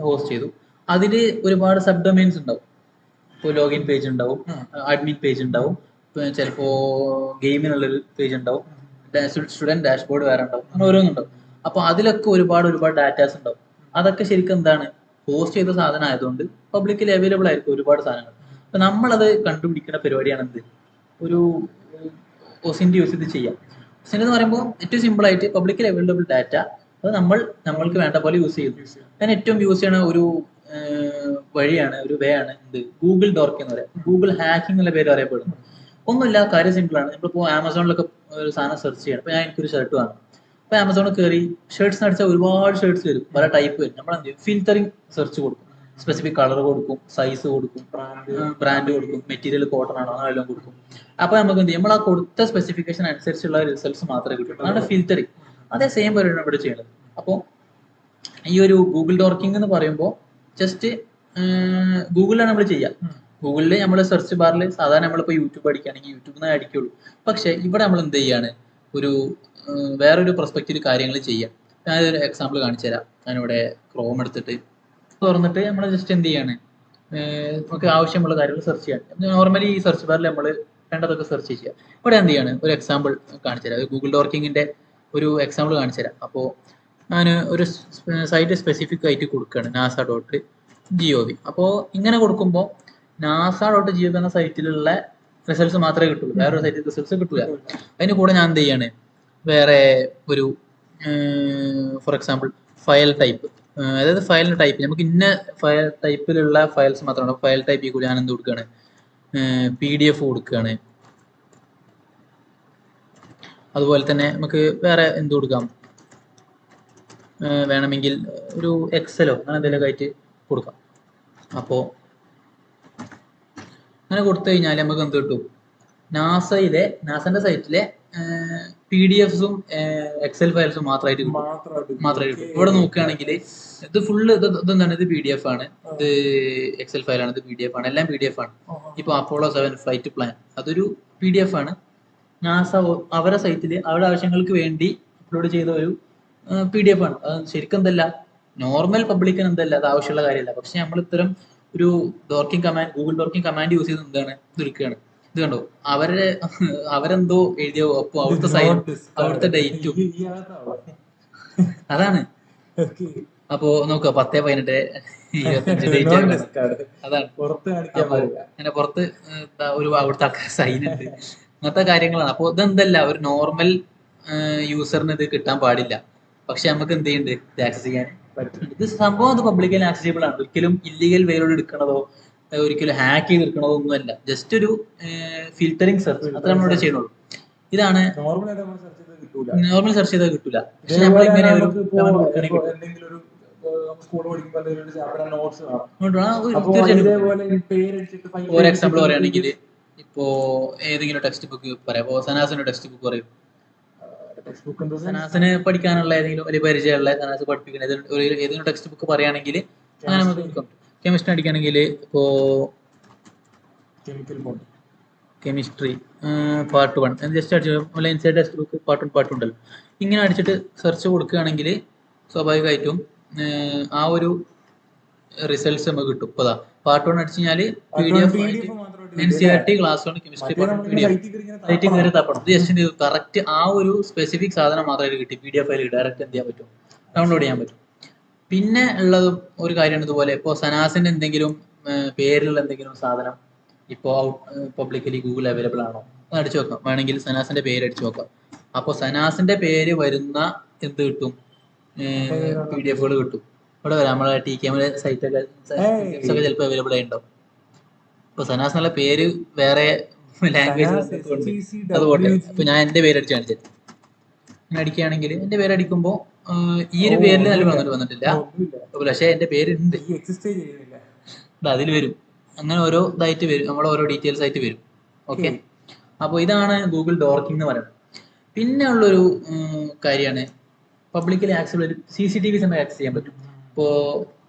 ഹോസ്റ്റ് ചെയ്തു. അതിൽ ഒരുപാട് സബ് ഡൊമൈൻസ് ഉണ്ടാവും. ഇപ്പോൾ ലോഗിൻ പേജ് ഉണ്ടാവും, അഡ്മിൻ പേജ് ഉണ്ടാവും, ചിലപ്പോൾ ഗെയിമിനുള്ളൊരു പേജ് ഉണ്ടാവും, സ്റ്റുഡൻറ് ഡാഷ്ബോർഡ് വേറെ ഉണ്ടാവും, അങ്ങനെ ഓരോന്നുണ്ടാവും. അപ്പോൾ അതിലൊക്കെ ഒരുപാട് ഡാറ്റാസ് ഉണ്ടാവും. അതൊക്കെ ശരിക്കും എന്താണ് ഹോസ്റ്റ് ചെയ്ത സാധനം ആയതുകൊണ്ട് പബ്ലിക്കലി അവൈലബിൾ ആയിരിക്കും ഒരുപാട് സാധനങ്ങൾ. അപ്പം നമ്മളത് കണ്ടുപിടിക്കുന്ന പരിപാടിയാണ് എന്ത്, ഒരു ഒസിൻ്റെ യൂസ് ചെയ്ത് ചെയ്യാം. ഒസിൻ്റെ എന്ന് പറയുമ്പോൾ ഏറ്റവും സിമ്പിൾ ആയിട്ട് പബ്ലിക്കലി അവൈലബിൾ ഡാറ്റ അത് നമ്മൾക്ക് വേണ്ട പോലെ യൂസ് ചെയ്യുന്നു. ഞാൻ ഏറ്റവും യൂസ് ചെയ്യണ ഒരു വഴിയാണ്, ഒരു വേ ആണ് എന്ത്, ഗൂഗിൾ ഡോർക്ക് എന്ന് പറയാം. ഗൂഗിൾ ഹാക്കിംഗ് എന്നുള്ള പേര് അറിയപ്പെടുന്നു. ഒന്നുമില്ല, കാര്യം സിമ്പിളാണ്. നമ്മളിപ്പോൾ ആമസോണിലൊക്കെ ഒരു സാധനം സെർച്ച് ചെയ്യണം. അപ്പോൾ ഞാൻ എനിക്കൊരു ഷർട്ട് വാങ്ങും. അപ്പോൾ ആമസോണിൽ കയറി ഷർട്ട്സ് അടിച്ചാൽ ഒരുപാട് ഷർട്ട്സ് വരും, പല ടൈപ്പ് വരും. നമ്മൾ എന്ത് ചെയ്യും, ഫിൽറ്ററിങ് സെർച്ച് കൊടുക്കും, സ്പെസിഫിക് കളർ കൊടുക്കും, സൈസ് കൊടുക്കും, ബ്രാൻഡ് കൊടുക്കും, മെറ്റീരിയൽ കോട്ടൺ ആണോ അങ്ങനെ എല്ലാം കൊടുക്കും. അപ്പോൾ നമുക്ക് എന്ത് ചെയ്യും, നമ്മൾ ആ കൊടുത്ത സ്പെസിഫിക്കേഷൻ അനുസരിച്ചുള്ള റിസൾട്ട്സ് മാത്രമേ കിട്ടും. അതാണ് ഫിൽറ്ററിങ്. അതേ സെയിം പരിപാടിയാണ് ഇവിടെ ചെയ്യുന്നത്. അപ്പോൾ ഈ ഒരു ഗൂഗിൾ ഡോർക്കിംഗ് എന്ന് പറയുമ്പോൾ ജസ്റ്റ് ഗൂഗിളിലാണ് നമ്മൾ ചെയ്യുക. ഗൂഗിളിൽ നമ്മൾ സെർച്ച് ബാറിൽ സാധാരണ നമ്മളിപ്പോൾ യൂട്യൂബ് അടിക്കുകയാണെങ്കിൽ യൂട്യൂബിൽ നിന്ന് അടിക്കുള്ളൂ. പക്ഷെ ഇവിടെ നമ്മൾ എന്ത് ചെയ്യാണ്, ഒരു വേറൊരു പെർസ്പെക്റ്റീവ് കാര്യങ്ങൾ ചെയ്യാം. ഞാനൊരു എക്സാമ്പിൾ കാണിച്ചു തരാം. ഞാനിവിടെ ക്രോം എടുത്തിട്ട് തുറന്നിട്ട് നമ്മൾ ജസ്റ്റ് എന്ത് ചെയ്യാണ്, നമുക്ക് ആവശ്യമുള്ള കാര്യങ്ങൾ സെർച്ച് ചെയ്യാം. നോർമലി ഈ സെർച്ച് ബാറിൽ നമ്മൾ വേണ്ടതൊക്കെ സെർച്ച് ചെയ്യുക. ഇവിടെ എന്ത് ചെയ്യാണ്, ഒരു എക്സാമ്പിൾ കാണിച്ചു തരാം. ഗൂഗിൾ ഡോർക്കിങ്ങിൻ്റെ ഒരു എക്സാമ്പിൾ കാണിച്ചു തരാം. അപ്പോൾ ഞാൻ ഒരു സൈറ്റ് സ്പെസിഫിക് ആയിട്ട് കൊടുക്കുകയാണ്, NASA.gov. അപ്പോൾ ഇങ്ങനെ കൊടുക്കുമ്പോൾ NASA.gov എന്ന സൈറ്റിലുള്ള റിസൾട്ട്സ് മാത്രമേ കിട്ടുള്ളൂ, വേറൊരു സൈറ്റിൽ റിസൾട്ട്സ് കിട്ടില്ല. അതിന് കൂടെ ഞാൻ എന്ത് ചെയ്യാണ്, വേറെ ഒരു ഫോർ എക്സാമ്പിൾ ഫയൽ ടൈപ്പ്, അതായത് ഫയലിൻ്റെ ടൈപ്പ് നമുക്ക് ഇന്ന ഫയൽ ടൈപ്പിലുള്ള ഫയൽസ് മാത്രമാണ്. ഫയൽ ടൈപ്പിൽ കൂടി ഞാൻ എന്ത് കൊടുക്കുകയാണ്, PDF കൊടുക്കുകയാണ്. അതുപോലെ തന്നെ നമുക്ക് വേറെ എന്ത് കൊടുക്കാം, വേണമെങ്കിൽ ഒരു എക്സലോ അങ്ങനെ എന്തെങ്കിലുമൊക്കെ ആയിട്ട് കൊടുക്കാം. അപ്പോൾ അങ്ങനെ കൊടുത്തു കഴിഞ്ഞാൽ നമുക്ക് എന്ത് കിട്ടും, നാസന്റെ സൈറ്റിലെ PDFs-ഉം എക്സൽ ഫയൽസും മാത്രമായിട്ട് കിട്ടും. ഇവിടെ നോക്കുകയാണെങ്കിൽ ഇത് ഫുള്ള് ഇതെന്താണ്, ഇത് PDF ആണ്, ഇത് എക്സൽ ഫയലാണ്, ഇത് PDF ആണ്, എല്ലാം PDF ആണ്. ഇപ്പോൾ അപ്പോളോ 7 ഫ്ലൈറ്റ് പ്ലാൻ അതൊരു PDF ആണ്. നാസ അവരുടെ സൈറ്റിൽ അവരുടെ ആവശ്യങ്ങൾക്ക് വേണ്ടി അപ്ലോഡ് ചെയ്ത ഒരു PDF ആണ്. അത് ശരിക്കും എന്തല്ല, നോർമൽ പബ്ലിക്കിന് എന്തല്ല, അത് ആവശ്യമുള്ള കാര്യമല്ല. പക്ഷെ നമ്മൾ ഇത്തരം ഒരു ഡോർക്കിംഗ് കമാൻഡ്, ഗൂഗിൾ ഡോർക്കിംഗ് കമാൻഡ് യൂസ് ചെയ്ത് എന്താണ് ഇത് എടുക്കുകയാണ്. ഇത് കണ്ടോ, അവരെന്തോ എഴുതിയോ, അപ്പോൾ അവിടുത്തെ സൈൻ, അവിടുത്തെ ഡേറ്റും അതാണ്. അപ്പോ നോക്കുക 10/18/25 ഡേറ്റ് അതാണ്. അങ്ങനെ പുറത്ത് ഒരു അവിടുത്തെ ആൾക്കാർ സൈൻ ഉണ്ട്, അങ്ങനത്തെ കാര്യങ്ങളാണ്. അപ്പോൾ ഇതെന്തല്ല, ഒരു നോർമൽ യൂസറിന് ഇത് കിട്ടാൻ പാടില്ല. പക്ഷെ നമുക്ക് എന്ത് ചെയ്യുന്നുണ്ട്, ഇത് ആക്സസ് ചെയ്യാൻ പറ്റും. ഇത് സംഭവം അത് പബ്ലിക്കലി ആക്സസിബിൾ ആണ്. ഒരിക്കലും ഇല്ലീഗൽ വേയിലൂടെ എടുക്കണതോ ഒരിക്കലും ഹാക്ക് ചെയ്ത് എടുക്കണതോ ഒന്നുമല്ല. ജസ്റ്റ് ഒരു ഫിൽറ്ററിങ് സെർച്ച് അത്ര നമ്മളിവിടെ ചെയ്യണുള്ളൂ. ഇതാണ് നോർമൽ സെർച്ച് ചെയ്താൽ കിട്ടൂല. പക്ഷെ നമ്മൾ ഇങ്ങനെ ഒരു ഒരു എക്സാമ്പിൾ പറയുകയാണെങ്കിൽ ഇപ്പോ ഏതെങ്കിലും ടെക്സ്റ്റ് ബുക്ക് പറയാം. ഇപ്പോൾ സനാസിന്റെ ടെക്സ്റ്റ് ബുക്ക് പറയും, സനാസിന് പഠിക്കാനുള്ള ഏതെങ്കിലും ഒരു പരിചയമുള്ള സനാസ് പഠിപ്പിക്കുന്ന ഏതെങ്കിലും ടെക്സ്റ്റ് ബുക്ക് പറയുകയാണെങ്കിൽ അങ്ങനെ നമുക്ക് കെമിസ്ട്രി അടിക്കുകയാണെങ്കിൽ ഇപ്പോ കെമിസ്ട്രി പാർട്ട് 1 ജസ്റ്റ് അടിച്ചു inside text book part 1 part 2 ഉണ്ടല്ലോ. ഇങ്ങനെ അടിച്ചിട്ട് സെർച്ച് കൊടുക്കുകയാണെങ്കിൽ സ്വാഭാവികമായിട്ടും ആ ഒരു റിസൾട്ട്സ് നമുക്ക് കിട്ടും. ഇപ്പോൾ പാർട്ട് 1 അടിച്ചു കഴിഞ്ഞാൽ PDF NCERT class 1 chemistry part PDF സൈറ്റിൽ കയറി തപ്പണം. ഇത് ജസ്റ്റ് കറക്റ്റ് ആ ഒരു സ്പെസിഫിക് സാധനം മാത്രമായിട്ട് കിട്ടി. PDF ഫയൽ ഡയറക്റ്റ് എന്ത് ചെയ്യാൻ പറ്റും, ഡൗൺലോഡ് ചെയ്യാൻ പറ്റും. പിന്നെ ഉള്ളത് ഒരു കാര്യമാണ് ഇതുപോലെ ഇപ്പോൾ സനാസിന്റെ എന്തെങ്കിലും പേരിലുള്ള എന്തെങ്കിലും സാധനം ഇപ്പോൾ പബ്ലിക്കലി ഗൂഗിൾ അവൈലബിൾ ആണോ അത് അടിച്ചു നോക്കാം. വേണമെങ്കിൽ സനാസിന്റെ പേര് അടിച്ചു നോക്കാം. അപ്പോൾ സനാസിന്റെ പേര് വരുന്ന എന്ത് കിട്ടും, PDF കിട്ടും. ഇവിടെ വരാം, നമ്മളെ TK സൈറ്റൊക്കെ ചിലപ്പോൾ അവൈലബിൾ ആയിട്ടുണ്ടാവും. ഇപ്പോൾ സനാസ് എന്നുള്ള പേര് വേറെ ലാംഗ്വേജ് ഉണ്ട്. അതുപോലെ ഇപ്പൊ ഞാൻ എന്റെ പേര് അടിച്ച് കാണിച്ചത്, ഞാൻ അടിക്കുകയാണെങ്കിൽ എന്റെ പേര് അടിക്കുമ്പോൾ ഈ ഒരു പേരിൽ നല്ല വന്നിട്ടില്ല, പക്ഷെ എന്റെ പേരുണ്ട്, അതിൽ വരും. അങ്ങനെ ഓരോ ഇതായിട്ട് വരും, നമ്മളെ ഓരോ ഡീറ്റെയിൽസ് ആയിട്ട് വരും. ഓക്കെ, അപ്പോൾ ഇതാണ് ഗൂഗിൾ ഡോർക്കിംഗ് എന്ന് പറയുന്നത്. പിന്നെ ഉള്ളൊരു കാര്യമാണ് പബ്ലിക്കലി ആക്സസ് CCTV നമുക്ക് ആക്സസ് ചെയ്യാൻ പറ്റും. ഇപ്പോൾ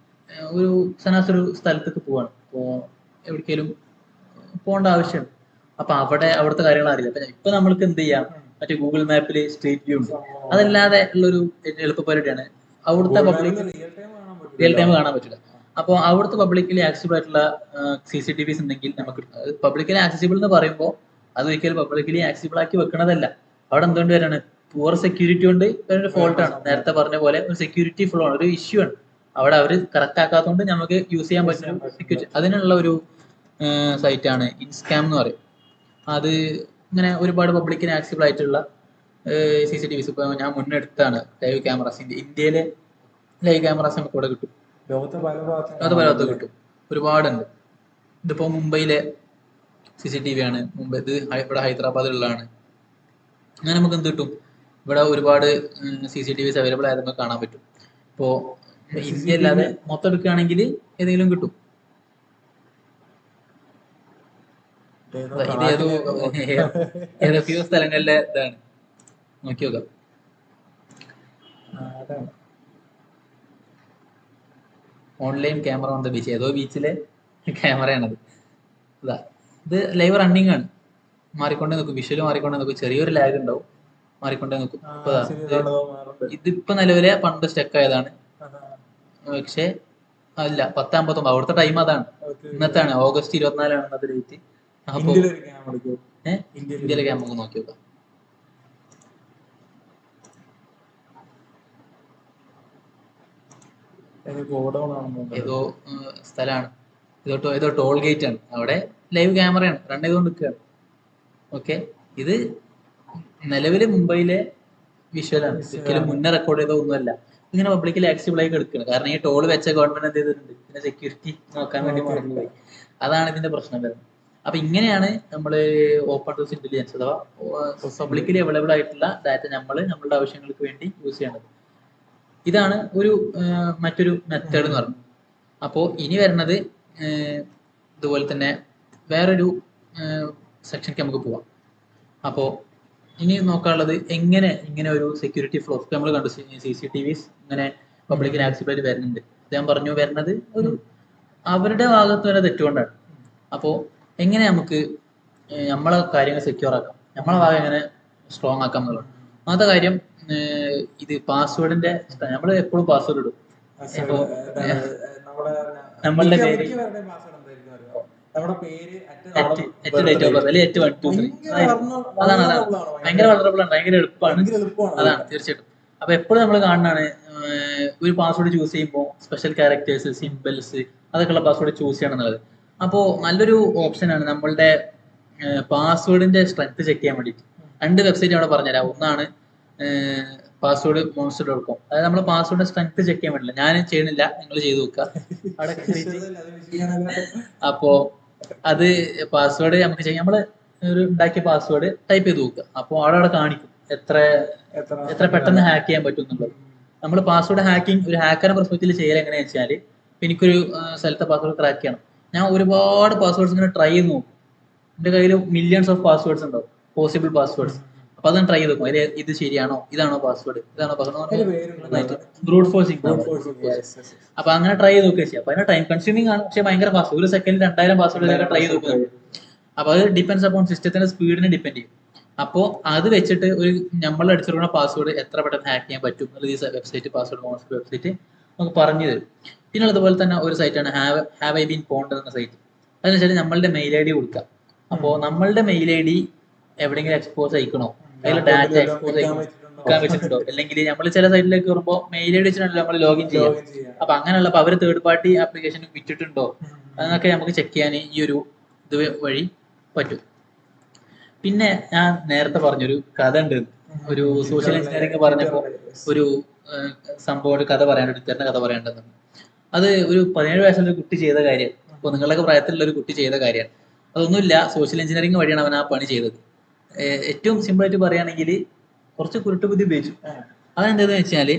ഒരു സനാസ് ഒരു സ്ഥലത്തേക്ക് പോവാണ്, ഇപ്പോൾ എവിടേക്കെങ്കിലും പോകേണ്ട ആവശ്യമുണ്ട്, അപ്പൊ അവിടുത്തെ കാര്യങ്ങൾ അറിയില്ല. ഇപ്പൊ നമ്മൾക്ക് എന്ത് ചെയ്യാം, മറ്റേ ഗൂഗിൾ മാപ്പിൽ സ്ട്രീറ്റ് വ്യൂ ഉണ്ട്. അതല്ലാതെ ഉള്ളൊരു എളുപ്പ പരിപാടിയാണ് അവിടുത്തെ പബ്ലിക് റിയൽ ടൈം കാണാൻ പറ്റില്ല. അപ്പോൾ അവിടുത്തെ പബ്ലിക്കലി ആക്സസിബിൾ ആയിട്ടുള്ള CCTVs ഉണ്ടെങ്കിൽ നമുക്ക്, പബ്ലിക്കലി ആക്സസിബിൾ എന്ന് പറയുമ്പോൾ അത് ഒരിക്കലും പബ്ലിക്കലി ആക്സസിബിൾ ആക്കി വെക്കണതല്ല. അവിടെ എന്തുകൊണ്ട് വരാണ്, പുവർ സെക്യൂരിറ്റി കൊണ്ട് ഒരു ഫോൾട്ട് ആണ്. നേരത്തെ പറഞ്ഞ പോലെ ഒരു സെക്യൂരിറ്റി ഫ്ലോ ആണ്, ഒരു ഇഷ്യൂ ആണ്. അവിടെ അവർ കറക്റ്റ് ആക്കാത്തതുകൊണ്ട് നമുക്ക് യൂസ് ചെയ്യാൻ പറ്റുന്ന സെക്യൂരിറ്റി, അതിനുള്ള ഒരു സൈറ്റാണ് ഇൻസ്കാം എന്ന് പറയും. അത് ഇങ്ങനെ ഒരുപാട് പബ്ലിക്കിന് ആക്സസിബിൾ ആയിട്ടുള്ള CCTVs ഇപ്പൊ ഞാൻ മുന്നെടുത്താണ് ലൈവ് ക്യാമറാസ്. ഇന്ത്യയിലെ ലൈവ് ക്യാമറാസ് നമുക്ക് ഇവിടെ കിട്ടും, ലോകത്തെ പല ഭാഗത്ത് കിട്ടും, ഒരുപാടുണ്ട്. ഇതിപ്പോ മുംബൈയിലെ CCTV ആണ്, മുംബൈ ഇത് ഇവിടെ ഹൈദരാബാദിലുള്ളതാണ്. അങ്ങനെ നമുക്ക് എന്ത് കിട്ടും, ഇവിടെ ഒരുപാട് CCTVs അവൈലബിൾ ആയത് നമുക്ക് കാണാൻ പറ്റും. ഇപ്പോ ഇന്ത്യ അല്ലാതെ മൊത്തം എടുക്കുകയാണെങ്കിൽ ഏതെങ്കിലും കിട്ടും. ഇത് ഏതൊക്കെയോ സ്ഥലങ്ങളിലെ ഇതാണ്, നോക്കി നോക്കാം. Online camera on the beach, ഏതോ ബീച്ചിലെ ക്യാമറയാണത്. ഇതാ, ഇത് ലൈവ് റണ്ണിങ് ആണ്, മാറിക്കൊണ്ടേ നോക്കും, വിഷ്വല് മാറിക്കൊണ്ടേ നോക്കും, ചെറിയൊരു ലാഗ് ഉണ്ടാവും, മാറിക്കൊണ്ടേ നോക്കും. ഇതിപ്പോ നിലവിലെ പണ്ട് സ്റ്റക്ക് ആയതാണ്, പക്ഷെ അല്ല 10:59 അവിടുത്തെ ടൈം അതാണ്, ഇന്നത്താണ് ഓഗസ്റ്റ് 24 ഇന്നത്തെ ഡേറ്റ്. അപ്പൊ ഇന്ത്യയിലെ ക്യാമറ നോക്കി നോക്കാം. ഏതോ സ്ഥലമാണ്, ഏതോ ടോൾ ഗേറ്റ് ആണ്, അവിടെ ലൈവ് ക്യാമറയാണ് റൺ ചെയ്തുകൊണ്ട് നിൽക്കുകയാണ്. ഓക്കെ, ഇത് നിലവില് മുംബൈയിലെ വിഷ്വലാണ്, ഒരിക്കലും മുന്നേ റെക്കോർഡ് ചെയ്തോ ഒന്നുമല്ല. ഇങ്ങനെ പബ്ലിക്കലി ആക്സസിബിൾ ആയി കിടക്കുകയാണ്. കാരണം ഈ ടോൾ വെച്ച ഗവൺമെന്റ് എന്ത് ചെയ്തിട്ടുണ്ട്, ഇതിന്റെ സെക്യൂരിറ്റി നോക്കാൻ വേണ്ടി മറന്നുപോയി. അതാണ് ഇതിന്റെ പ്രശ്നം വരുന്നത്. അപ്പൊ ഇങ്ങനെയാണ് നമ്മൾ ഓപ്പൺ സോഴ്സ് ഇന്റലിജൻസ് അഥവാ പബ്ലിക്കലി അവൈലബിൾ ആയിട്ടുള്ള ഡാറ്റ നമ്മളുടെ ആവശ്യങ്ങൾക്ക് വേണ്ടി യൂസ് ചെയ്യണത്. ഇതാണ് ഒരു മറ്റൊരു മെത്തേഡ് എന്ന് പറയുന്നത്. അപ്പോൾ ഇനി വരുന്നത് ഇതുപോലെ തന്നെ വേറൊരു സെക്ഷനിലേക്ക് നമുക്ക് പോവാം. അപ്പോൾ ഇനി നോക്കാനുള്ളത് എങ്ങനെ ഇങ്ങനെ ഒരു സെക്യൂരിറ്റി ഫ്ലോ നമ്മൾ കണ്ടു, CCTVs ഇങ്ങനെ പബ്ലിക്കിന് ആക്സസിബിൾ ആയിട്ട് വരുന്നുണ്ട്. ഞാൻ പറഞ്ഞു വരുന്നത് ഒരു അവരുടെ ഭാഗത്ത് വരെ തെറ്റുകൊണ്ടാണ്. അപ്പോൾ എങ്ങനെ നമുക്ക് നമ്മളെ കാര്യങ്ങൾ സെക്യൂർ ആക്കാം, നമ്മളെ ഭാഗം എങ്ങനെ സ്ട്രോങ് ആക്കാം എന്നുള്ളത്. ഒന്നാമത്തെ കാര്യം, ഇത് പാസ്വേഡിന്റെ, നമ്മൾ എപ്പോഴും പാസ്വേഡ് ഇടും. ഇപ്പോ നമ്മളുടെ പേര് അതാണ് ഭയങ്കര വളറബിൾ ആണ്, ഭയങ്കര എളുപ്പമാണ്, അതാണ് തീർച്ചയായിട്ടും. അപ്പൊ എപ്പോഴും നമ്മൾ കാണുന്നതാണ് ഒരു പാസ്വേഡ് ചൂസ് ചെയ്യുമ്പോൾ സ്പെഷ്യൽ ക്യാരക്ടേഴ്സ്, സിംബൽസ്, അതൊക്കെയുള്ള പാസ്വേഡ് ചൂസ് ചെയ്യണം എന്നുള്ളത്. അപ്പോൾ നല്ലൊരു ഓപ്ഷനാണ് നമ്മളുടെ പാസ്വേഡിന്റെ സ്ട്രെങ്ത് ചെക്ക് ചെയ്യാൻ വേണ്ടിയിട്ട്. 2 വെബ്സൈറ്റ് അവിടെ പറഞ്ഞുതരാം. ഒന്നാണ് പാസ്വേഡ് monster.com, അതായത് നമ്മൾ പാസ്വേഡിന്റെ സ്ട്രെങ്ത് ചെക്ക് ചെയ്യാൻ പറ്റില്ല, ഞാൻ ചെയ്യണില്ല, നിങ്ങൾ ചെയ്ത് നോക്കുക അവിടെ. അപ്പോ അത് പാസ്വേഡ് നമുക്ക് ചെയ്യാം, നമ്മള് ഒരു ഉണ്ടാക്കിയ പാസ്വേഡ് ടൈപ്പ് ചെയ്ത് നോക്കുക. അപ്പോൾ അവിടെ കാണിക്കും എത്ര പെട്ടെന്ന് ഹാക്ക് ചെയ്യാൻ പറ്റും എന്നുള്ളത്. നമ്മൾ പാസ്വേഡ് ഹാക്കിംഗ് ഒരു ഹാക്കറിന്റെ പെർസ്പെക്റ്റീവിൽ ചെയ്യൽ എങ്ങനെയാണെന്ന് വെച്ചാൽ, എനിക്കൊരു സ്ഥലത്തെ പാസ്വേഡ് ക്രാക്ക് ചെയ്യണം, ഞാൻ ഒരുപാട് പാസ്വേഡ്സ് ഇങ്ങനെ ട്രൈ ചെയ്ത് നോക്കും. എൻ്റെ കയ്യിൽ മില്യൺസ് ഓഫ് പാസ്വേഡ്സ് ഉണ്ടാവും, പോസിബിൾ പാസ്വേഡ്സ്. അപ്പൊ അതൊന്ന് ട്രൈ ചെയ്ത് നോക്കും, ഇത് ശരിയാണോ, ഇതാണോ പാസ്വേഡ്, ബ്രൂട്ട് ഫോഴ്സിംഗ്. അപ്പൊ അങ്ങനെ ട്രൈ ചെയ്ത് നോക്കുക ചെയ്യാം. അപ്പൊ അതിന് ടൈം കൺസ്യൂമിംഗ് ആണ്, പക്ഷെ ഭയങ്കര ഫാസ്റ്റ്, ഒരു സെക്കൻഡിൽ 2000 പാസ്വേഡിലൊക്കെ ട്രൈ ചെയ്ത് നോക്കുന്നത്. അപ്പൊ അത് ഡിപ്പെൻഡ്സ് അപ്പോൺ സിസ്റ്റത്തിന്റെ സ്പീഡിനെ ഡിപ്പെൻഡ് ചെയ്യും. അപ്പോൾ അത് വെച്ചിട്ട് ഒരു നമ്മൾ അടിച്ചിരിക്കുന്ന പാസ്വേഡ് എത്ര പെട്ടെന്ന് ഹാക്ക് ചെയ്യാൻ പറ്റും എന്നുള്ളത് ഈ വെബ്സൈറ്റ്, പാസ്വേഡ് മോൺസ്റ്റർ വെബ്സൈറ്റ് നമുക്ക് പറഞ്ഞു തരും. പിന്നെ അതുപോലെ തന്നെ ഒരു സൈറ്റാണ് ഹാവ് ഐ ബീൻ പോണ്ട് എന്ന സൈറ്റ്. അതെന്ന് വെച്ചാൽ നമ്മളുടെ മെയിൽ ID കൊടുക്കാം. അപ്പോൾ നമ്മളുടെ മെയിൽ ID എവിടെയെങ്കിലും എക്സ്പോസ് അയക്കണോ, അതിൽ ഡാറ്റ എക്സ്പോസ് വെക്കാൻ വെച്ചിട്ടുണ്ടോ, അല്ലെങ്കിൽ നമ്മൾ ചില സൈറ്റിലേക്ക് വരുമ്പോൾ മെയിൽ ID വെച്ചിട്ടുണ്ടല്ലോ നമ്മൾ ലോഗിൻ ചെയ്യാം. അപ്പൊ അങ്ങനെയുള്ള അവർ തേർഡ് പാർട്ടി ആപ്ലിക്കേഷൻ വിറ്റിട്ടുണ്ടോ എന്നൊക്കെ നമുക്ക് ചെക്ക് ചെയ്യാൻ ഈ ഒരു ഇത് വഴി പറ്റും. പിന്നെ ഞാൻ നേരത്തെ പറഞ്ഞൊരു കഥ ഉണ്ട്, ഒരു സോഷ്യൽ എഞ്ചിനീയറിംഗ് പറഞ്ഞപ്പോൾ ഒരു സംഭവം, ഒരു കഥ പറയാണ്ട്, ഡിറ്ററിന്റെ കഥ പറയേണ്ടതെന്ന്. അത് ഒരു 17 വയസ്സുള്ള ഒരു കുട്ടി ചെയ്ത കാര്യം, ഇപ്പോൾ നിങ്ങളുടെ പ്രായത്തിലുള്ള ഒരു കുട്ടി ചെയ്ത കാര്യമാണ്. അതൊന്നുമില്ല, സോഷ്യൽ എഞ്ചിനീയറിംഗ് വഴിയാണ് അവൻ ആ പണി ചെയ്തത്. ഏറ്റവും സിമ്പിൾ ആയിട്ട് പറയുകയാണെങ്കിൽ കുറച്ച് കുരുട്ടുബുദ്ധി ഉപയോഗിച്ചു. അവൻ എന്താന്ന് വെച്ചാല്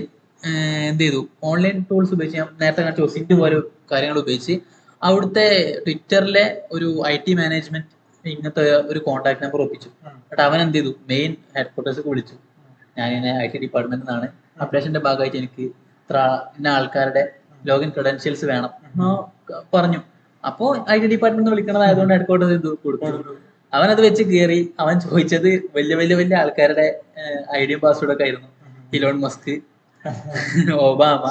എന്ത് ചെയ്തു, ഓൺലൈൻ ടൂൾസ് ഉപയോഗിച്ച്, ഞാൻ നേരത്തെ കാണിച്ച സിന്റ് പോലെ കാര്യങ്ങൾ ഉപയോഗിച്ച് അവിടുത്തെ ട്വിറ്ററിലെ ഒരു IT മാനേജ്മെന്റ് ഇങ്ങനത്തെ ഒരു കോൺടാക്ട് നമ്പർ ഒപ്പിച്ചു. എന്നിട്ട് അവൻ എന്ത് ചെയ്തു, മെയിൻ ഹെഡ് ക്വാർട്ടേഴ്സ് വിളിച്ചു, ഞാനിങ്ങനെ IT ഡിപ്പാർട്ട്മെന്റിൽ നിന്നാണ്, അപ്ഡേഷന്റെ ഭാഗമായിട്ട് എനിക്ക് ഇത്ര ഇന്ന ആൾക്കാരുടെ ലോഗിൻ ക്രെഡൻഷ്യൽസ് വേണം പറഞ്ഞു. അപ്പോ IT ഡിപ്പാർട്ട്മെന്റ് വിളിക്കണതായതുകൊണ്ട് ഹെഡ് ക്വാർട്ടേഴ്സ് ഇത് കൊടുത്തു. അവനത് വെച്ച് കയറി. അവൻ ചോദിച്ചത് വലിയ വലിയ വലിയ ആൾക്കാരുടെ ഐഡിയും പാസ്വേഡ് ഒക്കെ ആയിരുന്നു. ഇലോൺ മസ്ക്, ഒബാമ,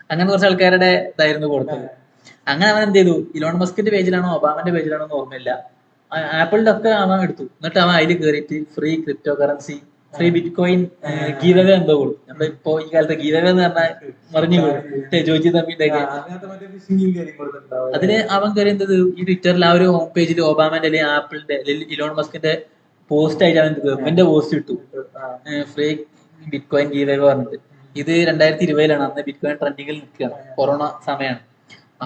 അങ്ങനെ കുറച്ച് ആൾക്കാരുടെ ഇതായിരുന്നു കൊടുത്തത്. അങ്ങനെ അവൻ എന്ത് ചെയ്തു, ഇലോൺ മസ്കിന്റെ പേജിലാണോ ഒബാമന്റെ പേജിലാണോ എന്ന് ഓർമ്മയില്ല, ആപ്പിളിന്റെ ഒക്കെ അവൻ എടുത്തു. എന്നിട്ട് അവൻ അതിൽ കയറിയിട്ട് free crypto currency, free bit coin giveaway എന്തോ കൊടുത്തു. നമ്മളിപ്പോ ഈ കാലത്ത് ഗീവവേ എന്ന് പറഞ്ഞാൽ മറിഞ്ഞു ജോജി തമ്മിന്റെ ഒക്കെ. അതിന് അവൻ കയറി എന്തത്, ഈ ട്വിറ്ററിൽ ആ ഒരു ഹോം പേജിൽ ഒബാമന്റെ അല്ലെങ്കിൽ ആപ്പിളിന്റെ അല്ലെങ്കിൽ ഇലോൺ മസ്കിന്റെ പോസ്റ്റ് ആയിട്ട് അവൻ ഗവൺമെന്റ് പോസ്റ്റ് ഇട്ടു, ഫ്രീ ബിറ്റ് കോയിൻ ഗീവവേ പറഞ്ഞിട്ട്. ഇത് 2020 അന്ന് ബിറ്റ് കോയിൻ ട്രെൻഡിങ്ങിൽ നിൽക്കുകയാണ്, കൊറോണ സമയമാണ്.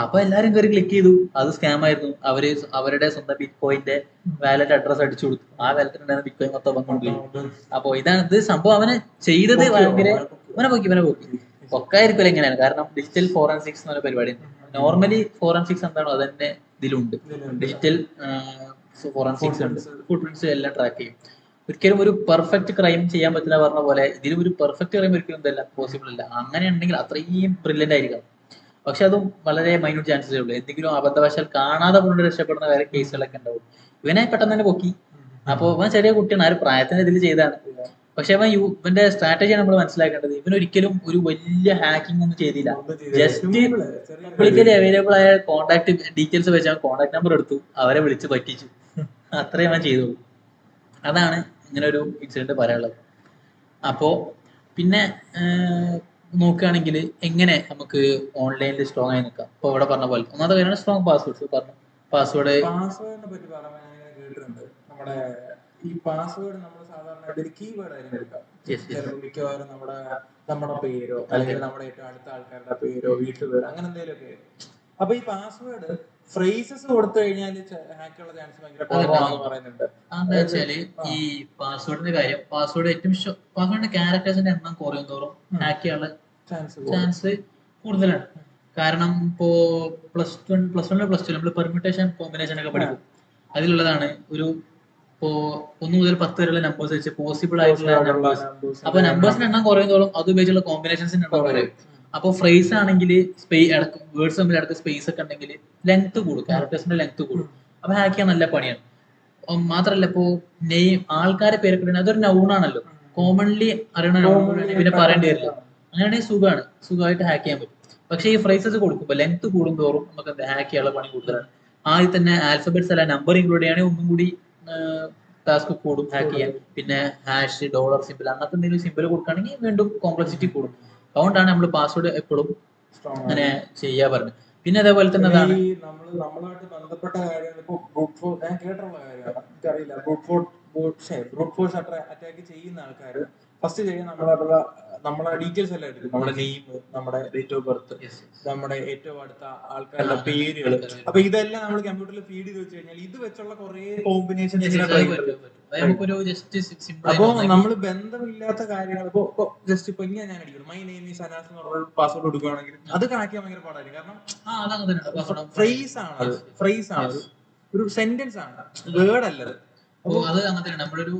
അപ്പൊ എല്ലാരും കയറി ക്ലിക്ക് ചെയ്തു. അത് സ്കാം ആയിരുന്നു. അവരുടെ സ്വന്തം ബിറ്റ് കോയിന്റെ വാലറ്റ് അഡ്രസ് അടിച്ചു കൊടുത്തു. ആ വാലറ്റിലുണ്ടായിരുന്ന ബിറ്റ് കോയിൻ മൊത്തം കൊണ്ടുപോയി. അപ്പൊ ഇതാണ് ഇത് സംഭവം. അവന് ചെയ്തത് ഭയങ്കര ഇവനെ പോക്കി പൊക്കായിരിക്കുമല്ലോ എങ്ങനെയാണ്. കാരണം ഡിജിറ്റൽ ഫോറൻസിക്സ് എന്ന് പറഞ്ഞ പരിപാടി, നോർമലി ഫോറൻസിക്സ് എന്താണോ അത് തന്നെ ഇതിലുണ്ട്. ഡിജിറ്റൽ ഫോറൻസിക്സ് ഉണ്ട്, ഫുട് പ്രിന്റ്സ് എല്ലാം ട്രാക്ക് ചെയ്യും. ഒരിക്കലും ഒരു പെർഫെക്റ്റ് ക്രൈം ചെയ്യാൻ പറ്റില്ല പറഞ്ഞ പോലെ ഇതിലും ഒരു പെർഫെക്റ്റ് ക്രൈം ഒരിക്കലും എന്തല്ല പോസിബിൾ അല്ല. അങ്ങനെ ഉണ്ടെങ്കിൽ അത്രയും ബ്രില്യന്റ് ആയിരിക്കണം. പക്ഷെ അതും വളരെ മൈന്യൂട്ട് ചാൻസസേ ഉള്ളൂ. എന്തെങ്കിലും അബദ്ധവശാൽ കാണാതെ കൊണ്ട് രക്ഷപ്പെടുന്ന വേറെ കേസുകളൊക്കെ ഉണ്ടാവും. ഇവനെ പെട്ടെന്ന് തന്നെ പൊക്കി. അപ്പൊ ഇവൻ ചെറിയ കുട്ടിയാണ്, ആ ഒരു പ്രായത്തിന് ഇതിൽ ചെയ്താണ്. പക്ഷെ ഇവന്റെ സ്ട്രാറ്റജിയാണ് നമ്മൾ മനസ്സിലാക്കേണ്ടത്. ഇവനൊരിക്കലും ഒരു വലിയ ഹാക്കിംഗ് ഒന്നും ചെയ്തില്ല. ജസ്റ്റ് പബ്ലിക്കലി അവൈലബിൾ ആയ കോൺടാക്ട് ഡീറ്റെയിൽസ് വെച്ച് അവൻ കോൺടാക്ട് നമ്പർ എടുത്തു, അവരെ വിളിച്ച് പറ്റിച്ചു. അത്രയും അവൻ ചെയ്തോളൂ. അതാണ് ഇങ്ങനെ ഒരു ഇൻസിഡന്റ് പറയാനുള്ളത്. അപ്പോ പിന്നെ നോക്കുകയാണെങ്കിൽ എങ്ങനെ നമുക്ക് ഓൺലൈനിൽ സ്ട്രോങ് ആയി നിൽക്കാം. ഇപ്പൊ ഇവിടെ പറഞ്ഞ പോലെ ഒന്നാമത്തെ കാര്യമാണ് സ്ട്രോങ് പാസ്വേഡ്സ്. പറഞ്ഞു പാസ്വേഡിനെ പറ്റി പറയാൻ ഞാൻ കേട്ടിട്ടുണ്ട്. നമ്മുടെ ഈ പാസ്വേഡ് നമ്മൾ സാധാരണ ഒരു കീവേഡ് ആയിരിക്കും എടുക്കാം. മിക്കവാറും നമ്മുടെ പേരോ അല്ലെങ്കിൽ നമ്മുടെ ഏറ്റവും അടുത്ത ആൾക്കാരുടെ പേരോ വീട്ടുപേരോ അങ്ങനെ എന്തെങ്കിലുമൊക്കെ. അപ്പൊ ഈ പാസ്വേഡ് ഫ്രേസസ് കൊടുത്തു കഴിഞ്ഞാൽ ഹാക്കുള്ള ചാൻസ് ഭയങ്കര കുറവാണെന്ന് പറയുന്നുണ്ട്. എന്താ വെച്ചാല് ഈ പാസ്വേഡിന്റെ കാര്യം, പാസ്വേഡിന്റെ ക്യാരക്ടേഴ്സിന്റെ എണ്ണം കുറയും തോറും ഹാക്ക് ചെയ്യാനുള്ള ചാൻസ് കൂടുതലാണ്. കാരണം ഇപ്പോ പ്ലസ് വൺ പ്ലസ് ടു നമ്മൾ പെർമ്യൂട്ടേഷൻ കോമ്പിനേഷൻ ഒക്കെ പഠിക്കും. അതിലുള്ളതാണ് ഒരു ഇപ്പോ 1 മുതൽ 10 വരെയുള്ള നമ്പേഴ്സ് വെച്ച് പോസിബിൾ ആയിട്ടുള്ള നമ്പേഴ്സ്. അപ്പൊ നമ്പേഴ്സിന്റെ എണ്ണം കുറയുന്നതോറും അത് ഉപയോഗിച്ചുള്ള കോമ്പിനേഷൻസിന്റെ എണ്ണം കുറയും. അപ്പൊ ഫ്രേസ് ആണെങ്കിൽ വേർഡ്സ് തമ്മിൽ ഇടക്ക് സ്പേസ് ഒക്കെ ഉണ്ടെങ്കിൽ ലെങ്ത് കൂടും, ക്യാരക്ടേഴ്സിന്റെ ലെങ്ത് കൂടും. അപ്പൊ ഹാക്ക് ചെയ്യാൻ നല്ല പണിയാണ്. മാത്രല്ല ഇപ്പോ നെയിം, ആൾക്കാരെ പേരൊക്കെ അതൊരു നൗൺ ആണല്ലോ, കോമൺലി അറിയണ നൗൺ, പിന്നെ പറയേണ്ടി വരില്ല. അങ്ങനെയാണെങ്കിൽ സുഖമായിട്ട് ഹാക്ക് ചെയ്യാൻ പറ്റും. പക്ഷേ ഈ ഫ്രേസസ് കൊടുക്കുമ്പോൾ ലെങ്ത് കൂടുന്തോറും നമുക്ക് ഹാക്ക് ചെയ്യാനുള്ള പണി കൂടുതലാണ്. ആദ്യം തന്നെ ആൽഫബറ്റ്സ് അല്ല നമ്പർ ഇൻക്ലൂഡ് ചെയ്യുകയാണെങ്കിൽ ഒന്നും കൂടി ടാസ്ക് കൂടും ഹാക്ക് ചെയ്യാൻ. പിന്നെ ഹാഷ്, ഡോളർ സിമ്പിൾ, അങ്ങനത്തെ എന്തെങ്കിലും സിമ്പിൾ കൊടുക്കുകയാണെങ്കിൽ വീണ്ടും കോംപ്ലക്സിറ്റി കൂടും. അതുകൊണ്ടാണ് നമ്മൾ പാസ്വേഡ് എപ്പോഴും അങ്ങനെ ചെയ്യാ പറഞ്ഞത്. പിന്നെ അതേപോലെ തന്നെ അതാണ് നമ്മളുമായിട്ട് ബന്ധപ്പെട്ട കാര്യങ്ങൾ. ഇപ്പൊ ഞാൻ കേട്ടുള്ള കാര്യമാണ്, എനിക്കറിയില്ല. ബ്രൂട്ട് ഫോഴ്സ് അറ്റാക്ക് ചെയ്യുന്ന ആൾക്കാർ ഫസ്റ്റ് ചെയ്യാൻ നമ്മളെ ഡീറ്റെയിൽസ് എല്ലാം എടുക്കും. നമ്മുടെ നെയിം, നമ്മുടെ ഡേറ്റ് ഓഫ് ബർത്ത്, നമ്മുടെ ഏറ്റവും അടുത്ത ആൾക്കാരുടെ പേരുകൾ. അപ്പൊ ഇതെല്ലാം നമ്മൾ കമ്പ്യൂട്ടറിൽ ഫീഡ് ചെയ്ത് വെച്ച് കഴിഞ്ഞാൽ ഇത് വെച്ചുള്ള കുറെ കോമ്പിനേഷൻ. അപ്പൊ നമ്മൾ ബന്ധമില്ലാത്ത കാര്യങ്ങൾ ഇപ്പൊ ജസ്റ്റ് ഇപ്പൊ ഇങ്ങനെ ഞാൻ അടിക്കണം, മൈ നെയിം ഈസ് അനാസ് എന്ന് പറഞ്ഞ പാസ്വേഡ് കൊടുക്കുകയാണെങ്കിൽ അത് കണക്ട് ചെയ്യാൻ ഭയങ്കര പാടായിരിക്കും. കാരണം ഫ്രേസ് ആണ്, ഒരു സെന്റൻസ് ആണ്, വേർഡ് അല്ലത്. അത് അങ്ങനെ നമ്മളൊരു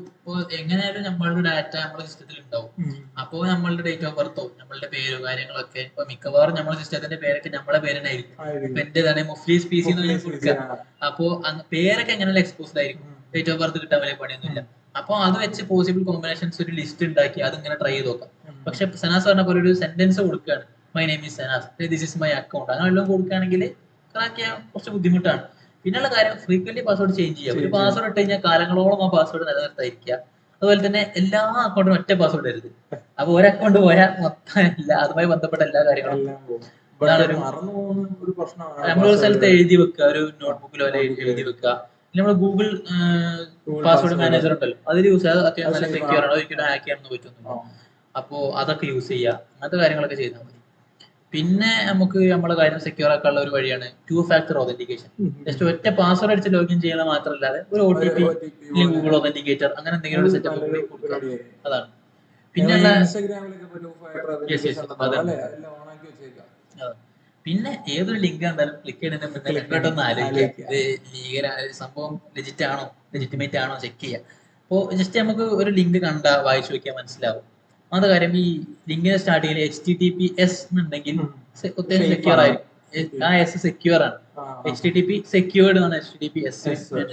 എങ്ങനെയായാലും നമ്മളുടെ ഡാറ്റ നമ്മുടെ സിസ്റ്റത്തിൽ ഉണ്ടാവും. അപ്പോ നമ്മളുടെ ഡേറ്റ് ഓഫ് ബർത്തോ നമ്മളുടെ പേരോ കാര്യങ്ങളൊക്കെ ഇപ്പൊ മിക്കവാറും നമ്മുടെ സിസ്റ്റത്തിന്റെ പേരൊക്കെ നമ്മളെ പേരെന്നായിരിക്കും. ഇപ്പൊ എന്റേതാണ് മുഫ്ലീസ് PC എന്ന് കൊടുക്കുക. അപ്പോ പേരൊക്കെ എങ്ങനെയുള്ള എക്സ്പോസ്ഡ് ആയിരിക്കും, ഡേറ്റ് ഓഫ് ബർത്ത് കിട്ടാൻ വലിയ പണിയൊന്നുമില്ല. അപ്പൊ അത് വെച്ച് പോസിബിൾ കോമ്പിനേഷൻസ് ഒരു ലിസ്റ്റ് ഉണ്ടാക്കി അതിങ്ങനെ ട്രൈ ചെയ്ത് നോക്കാം. പക്ഷെ സനാസ് പറഞ്ഞ പോലെ ഒരു സെന്റൻസ് കൊടുക്കുകയാണ്, my name is Sana's, this is my account, അങ്ങനെ എല്ലാം കൊടുക്കുകയാണെങ്കിൽ ക്രാക്ക് ചെയ്യാൻ കുറച്ച് ബുദ്ധിമുട്ടാണ്. പിന്നെയുള്ള കാര്യം ഫ്രീക്വന്റ്ലി പാസ്വേഡ് ചേഞ്ച് ചെയ്യുക. ഒരു പാസ്വേഡ് ഇട്ട് കഴിഞ്ഞാൽ കാലങ്ങളോളം ആ പാസ്വേഡ് നിലനിർത്തായിരിക്കുക. അതുപോലെ തന്നെ എല്ലാ അക്കൗണ്ടിനും ഒറ്റ പാസ്വേഡ് വരുത്. അപ്പൊ ഒരു അക്കൗണ്ട് പോയാൽ മൊത്തം അതുമായി ബന്ധപ്പെട്ട എല്ലാ കാര്യങ്ങളും നമ്മളൊരു സ്ഥലത്ത് എഴുതി വെക്കുക, ഒരു നോട്ട്ബുക്കിലോ എഴുതി വെക്കുക. നമ്മൾ ഗൂഗിൾ പാസ്വേഡ് മാനേജർ ഉണ്ടല്ലോ, അതിൽ യൂസ് ചെയ്യുക. അത്യാവശ്യം നല്ല സെക്യൂർ ആണ്, ഒരിക്കലും ഹാക്ക് ചെയ്യാനൊന്നും പറ്റുന്നില്ല. അപ്പോ അതൊക്കെ യൂസ് ചെയ്യുക, അങ്ങനത്തെ കാര്യങ്ങളൊക്കെ ചെയ്താൽ മതി. പിന്നെ നമുക്ക് നമ്മളെ കാര്യം സെക്യൂർ ആക്കാനുള്ള ഒരു വഴിയാണ് 2 ഫാക്ടർ ഒതന്റിക്കേഷൻ. ജസ്റ്റ് ഒറ്റ പാസ്വേഡ് അടിച്ച് ലോഗിൻ ചെയ്യുന്നത് മാത്രമല്ലാതെ ഒരു OTP അല്ലെങ്കിൽ ഗൂഗിൾ ഒതന്റിക്കേറ്റർ അങ്ങനെ എന്തെങ്കിലും ഒരു സെറ്റപ്പ് കൂടി കൊടുക്കുക. അതാണ്. പിന്നെ പിന്നെ ഏതൊരു ലിങ്ക് കണ്ടാലും ക്ലിക്ക് ചെയ്യുന്നതിന് മുന്നേ രണ്ടോട്ടൊന്ന് ആലോചിക്കുക, ഇത് സംഭവം ലെജിറ്റ് ആണോ, ലെജിറ്റിമേറ്റ് ആണോ ചെക്ക് ചെയ്യുക. അപ്പോൾ ജസ്റ്റ് നമുക്ക് ഒരു ലിങ്ക് കണ്ട വായിച്ചു നോക്കിയാൽ മനസ്സിലാവും. അത് കാര്യം ഈ ലിങ്കിന്റെ സ്റ്റാർട്ടിങ്ങിൽ HTTPS എന്നുണ്ടെങ്കിൽ അത്യാവശ്യം സെക്യൂർ ആയിരിക്കും. ആ S സെക്യൂർ ആണ്. HTTP സെക്യൂർഡ് എന്നാണ് HTTPS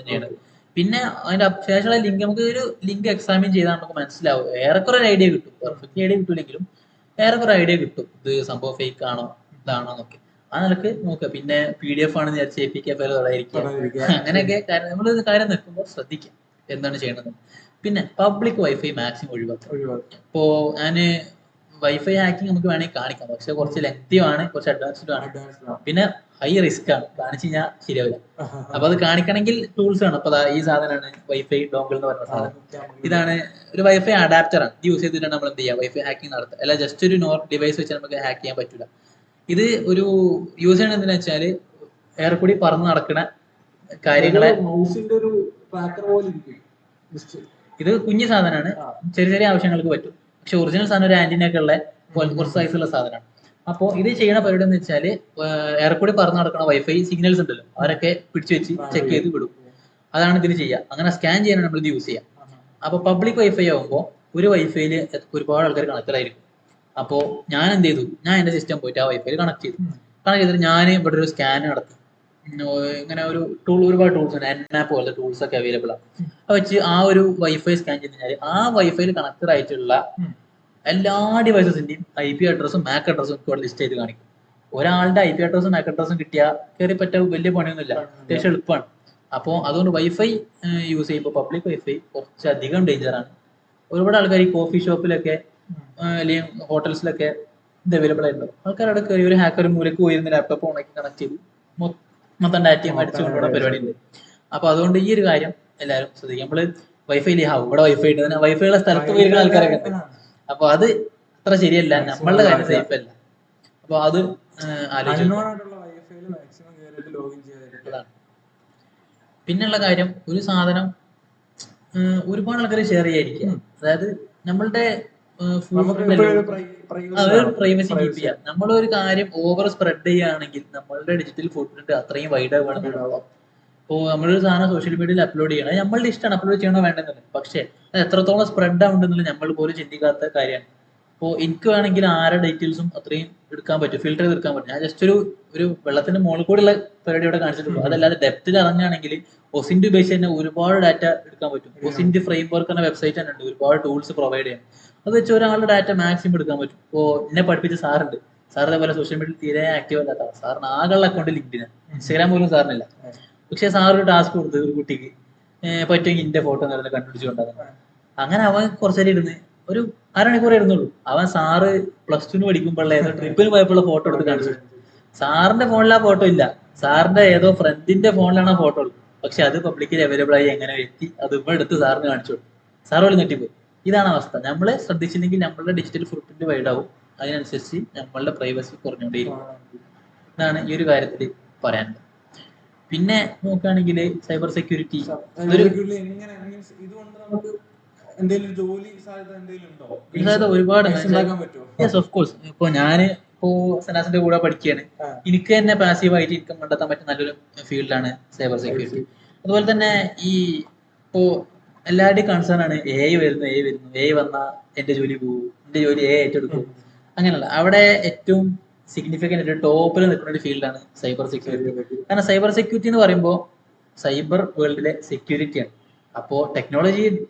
ചെയ്യുന്നത്. പിന്നെ അതിന്റെ ശേഷമുള്ള ലിങ്ക് നമുക്ക് ഒരു ലിങ്ക് എക്സാമിൻ ചെയ്താൽ നമുക്ക് മനസ്സിലാവും, ഏറെക്കുറെ ഒരു ഐഡിയ കിട്ടും. പെർഫെക്റ്റ് ഐഡിയ കിട്ടില്ലെങ്കിലും ഏറെക്കുറെ ഐഡിയ കിട്ടും, ഇത് സംഭവം ഫേക്ക് ആണോ ഇതാണോ എന്നൊക്കെ. ആ നിലക്ക് നോക്കുക. പിന്നെ PDF ആണെന്ന് വിചാരിച്ച് APK ഫയൽ തൊടാതിരിക്കുക. അങ്ങനെയൊക്കെ കാര്യം നമ്മൾ കാര്യം നിൽക്കുമ്പോൾ ശ്രദ്ധിക്കാം എന്താണ് ചെയ്യണത്. പിന്നെ പബ്ലിക് വൈഫൈ മാക്സിമം ഒഴിവാക്കുക. ഇപ്പോ ഞാന് വൈഫൈ ഹാക്കിംഗ് നമുക്ക് വേണമെങ്കിൽ കാണിക്കാം, പക്ഷെ കുറച്ച് ലെങ്തീവ് ആണ്, കുറച്ച് അഡ്വാൻസ്ഡ് ആണ്, പിന്നെ ഹൈ റിസ്ക് ആണ്. കാണിച്ചു കഴിഞ്ഞാൽ ശരിയാവില്ല. അപ്പൊ അത് കാണിക്കണമെങ്കിൽ ടൂൾസ് ആണ്. അപ്പൊ ഈ സാധനമാണ് വൈഫൈ ഡോങ്കിൾ എന്ന് പറഞ്ഞ സാധനം. ഇതാണ് ഒരു വൈഫൈ അഡാപ്റ്റർ ആണ്. ഇത് യൂസ് ചെയ്തിട്ടാണ് നമ്മൾ എന്ത് ചെയ്യുക, വൈഫൈ ഹാക്കിംഗ് നടത്തുക. അല്ല ജസ്റ്റ് ഒരു ഡിവൈസ് വെച്ച് നമുക്ക് ഹാക്ക് ചെയ്യാൻ പറ്റില്ല. ഇത് ഒരു യൂസ് ചെയ്യണത് എന്താ വെച്ചാല് ഏറെക്കൂടി പറന്ന് നടക്കുന്ന കാര്യങ്ങളെ ഇത് കുഞ്ഞു സാധനമാണ്, ചെറിയ ചെറിയ ആവശ്യങ്ങൾക്ക് പറ്റും. പക്ഷെ ഒറിജിനൽ സാധനം ഒരു ആന്റിനൊക്കെ ഉള്ള കുറച്ച് സൈസുള്ള സാധനമാണ്. അപ്പോൾ ഇത് ചെയ്യണ പരിപാടി എന്ന് വെച്ചാല് ഏറെക്കൂടി പറന്ന് നടക്കുന്ന വൈഫൈ സിഗ്നൽസ് ഉണ്ടല്ലോ, അവരൊക്കെ പിടിച്ചു വെച്ച് ചെക്ക് ചെയ്ത് വിടും. അതാണ് ഇതിന് ചെയ്യുക. അങ്ങനെ സ്കാൻ ചെയ്യാനാണ് നമ്മൾ ഇത് യൂസ് ചെയ്യുക. അപ്പോൾ പബ്ലിക് വൈഫൈ ആകുമ്പോൾ ഒരു വൈഫൈയിൽ ഒരുപാട് ആൾക്കാർ കണക്റ്റഡ് ആയിരിക്കും. അപ്പോൾ ഞാൻ എന്ത് ചെയ്തു, ഞാൻ എൻ്റെ സിസ്റ്റം പോയിട്ട് ആ വൈഫൈയിൽ കണക്ട് ചെയ്തിട്ട് ഞാൻ ഇവിടെ ഒരു സ്കാൻ നടത്തി. ഇങ്ങനെ ഒരു ടൂൾ, ഒരുപാട് ടൂൾസ് ഉണ്ട്, Nmap പോലത്തെ ടൂൾസ് ഒക്കെ അവൈലബിൾ ആണ്. അത് വെച്ച് ആ ഒരു വൈഫൈ സ്കാൻ ചെയ്ത് കഴിഞ്ഞാൽ ആ വൈഫൈയിൽ കണക്റ്റഡ് ആയിട്ടുള്ള എല്ലാ ഡിവൈസസിന്റെയും IP അഡ്രസ്സും MAC അഡ്രസ്സും ഇവിടെ ലിസ്റ്റ് ചെയ്ത് കാണിക്കും. ഒരാളുടെ IP അഡ്രസ്സും MAC അഡ്രസ്സും കിട്ടിയാൽ കയറി പറ്റ വലിയ പണിയൊന്നുമില്ല, അത്യാവശ്യം എളുപ്പമാണ്. അപ്പോൾ അതുകൊണ്ട് വൈഫൈ യൂസ് ചെയ്യുമ്പോൾ പബ്ലിക് വൈഫൈ കുറച്ചധികം ഡേഞ്ചറാണ്. ഒരുപാട് ആൾക്കാർ ഈ കോഫി ഷോപ്പിലൊക്കെ അല്ലെങ്കിൽ ഹോട്ടൽസിലൊക്കെ ഇത് അവൈലബിൾ ആയിട്ടുണ്ടോ. ആൾക്കാരുടെ കയറി ഒരു ഹാക്കർ മൂലക്ക് പോയിരുന്ന ലാപ്ടോപ്പ് ഓണാക്കി കണക്ട് ചെയ്ത് മൊത്തം ഡാറ്റയും അടിച്ചു കൊണ്ടുപോകുന്ന പരിപാടി ഉണ്ട്. അപ്പൊ അതുകൊണ്ട് ഈ ഒരു കാര്യം എല്ലാവരും ശ്രദ്ധിക്കും. നമ്മള് വൈഫൈ ഇവിടെ വൈഫൈ ഉണ്ട്, വൈഫൈയുള്ള സ്ഥലത്ത് പോയിരിക്കുന്ന ആൾക്കാരൊക്കെ ഉണ്ട്. അപ്പൊ അത് അത്ര ശരിയല്ല, നമ്മളുടെ കാര്യം സേഫ് അല്ല. അപ്പൊ അത് പിന്നെയുള്ള കാര്യം, ഒരു സാധനം ഒരുപാട് ആൾക്കാർ ഷെയർ ചെയ്യാതിരിക്കുക. അതായത് നമ്മളുടെ പ്രൈവസി കീപ്പ് ചെയ്യാം. നമ്മളൊരു കാര്യം ഓവർ സ്പ്രെഡ് ചെയ്യുകയാണെങ്കിൽ നമ്മളുടെ ഡിജിറ്റൽ ഫുട് പ്രിന്റ് അത്രയും വൈഡ് ആവുകയാണ്. ഇപ്പോൾ നമ്മളൊരു സാധനം സോഷ്യൽ മീഡിയയിൽ അപ്ലോഡ് ചെയ്യണം, അത് നമ്മളുടെ ഇഷ്ടമാണ്, അപ്ലോഡ് ചെയ്യണോ വേണ്ടെന്നില്ല. പക്ഷെ അത് എത്രത്തോളം സ്പ്രെഡ് ആവുന്നുണ്ടെന്നില്ല നമ്മൾ പോലും ചിന്തിക്കാത്ത കാര്യമാണ്. ഇപ്പോൾ എനിക്ക് വേണമെങ്കിൽ ആരുടെ ഡീറ്റെയിൽസും അത്രയും എടുക്കാൻ പറ്റും, ഫിൽറ്റർ ചെയ്ത് എടുക്കാൻ പറ്റും. ഞാൻ ജസ്റ്റ് ഒരു വെള്ളത്തിന്റെ മുകളിൽ കൂടെയുള്ള പരിപാടി ഇവിടെ കാണിച്ചിട്ടുള്ളൂ. അതല്ലാതെ ഡെപ്തിൽ ഇറങ്ങുകയാണെങ്കിൽ ഒസിന്റ് ഉപയോഗിച്ച് തന്നെ ഒരുപാട് ഡാറ്റ എടുക്കാൻ പറ്റും. ഒസിന്റ് ഫ്രെയിം വർക്ക് എന്ന വെബ്സൈറ്റ് തന്നെ ഉണ്ട്, ഒരുപാട് ടൂൾസ് പ്രൊവൈഡ് ചെയ്യാൻ. അത് വെച്ച് ഒരാളുടെ ഡാറ്റ മാക്സിമം എടുക്കാൻ പറ്റും. ഇപ്പോൾ എന്നെ പഠിപ്പിച്ച സാറുണ്ട്, സാർ ഇതേപോലെ സോഷ്യൽ മീഡിയയിൽ തീരെ ആക്റ്റീവ് അല്ലാത്ത സാറിന് ആകെയുള്ള അക്കൗണ്ട് ലിങ്ക്ഡിൻ, ഇൻസ്റ്റാഗ്രാം പോലും സാറിനില്ല. പക്ഷെ സാർ ഒരു ടാസ്ക് കൊടുത്ത് ഒരു കുട്ടിക്ക് പറ്റുമെങ്കിൽ ഇന്റെ ഫോട്ടോ നേരത്തെ കണ്ടുപിടിച്ചുകൊണ്ടാകും. അങ്ങനെ അവൻ കുറച്ചേരം ഇരുന്ന് ഒരു അരമണിക്കൂർ ഇരുന്നുള്ളൂ. അവൻ സാറ് +2 പഠിക്കുമ്പോഴുള്ള ഏതോ ട്രിപ്പിന് പോയപ്പോഴുള്ള ഫോട്ടോ എടുത്ത് കാണിച്ചു. സാറിന്റെ ഫോണിൽ ആ ഫോട്ടോ ഇല്ല, സാറിന്റെ ഏതോ ഫ്രണ്ടിന്റെ ഫോണിലാണ് ആ ഫോട്ടോ ഉള്ളത്. പക്ഷെ അത് പബ്ലിക്കലി അവൈലബിൾ ആയി എങ്ങനെ എത്തി അത് ഇവിടെ എടുത്ത് സാറിന് കാണിച്ചു കൊടുത്തു. സാർ വഴി നെറ്റിപ്പോയി. ഇതാണ് അവസ്ഥ. നമ്മളെ ശ്രദ്ധിച്ചില്ലെങ്കിൽ നമ്മളുടെ ഡിജിറ്റൽ ഫുട് പ്രിന്റ് വൈഡ് ആവും, അതിനനുസരിച്ച് നമ്മളുടെ പ്രൈവസി കുറഞ്ഞുകൊണ്ടേയിരിക്കും. ഇതാണ് ഈ ഒരു കാര്യത്തിൽ പറയാനുള്ളത്. പിന്നെ നോക്കുകയാണെങ്കിൽ സൈബർ സെക്യൂരിറ്റി ഒരുപാട്. Yes, of course. ഇപ്പൊ ഞാന് സനാസിന്റെ കൂടെ പഠിക്കുകയാണ്. എനിക്ക് തന്നെ പാസീവായിട്ട് ഇൻകം കണ്ടെത്താൻ പറ്റുന്ന നല്ലൊരു ഫീൽഡാണ് സൈബർ സെക്യൂരിറ്റി. അതുപോലെ തന്നെ ഈ ഇപ്പോ എല്ലാവരുടെയും കൺസേൺ ആണ് AI വരുന്നു. AI വന്നാൽ എന്റെ ജോലി പോകും, എന്റെ ജോലി AI ഏറ്റെടുക്കും. അങ്ങനെയല്ല, അവിടെ ഏറ്റവും സിഗ്നിഫിക്കന്റ് ആയിട്ട് ടോപ്പിൽ നിൽക്കുന്ന ഒരു ഫീൽഡാണ് സൈബർ സെക്യൂരിറ്റി. കാരണം സൈബർ സെക്യൂരിറ്റി എന്ന് പറയുമ്പോൾ സൈബർ വേൾഡിലെ സെക്യൂരിറ്റിയാണ്. അപ്പോൾ ടെക്നോളജി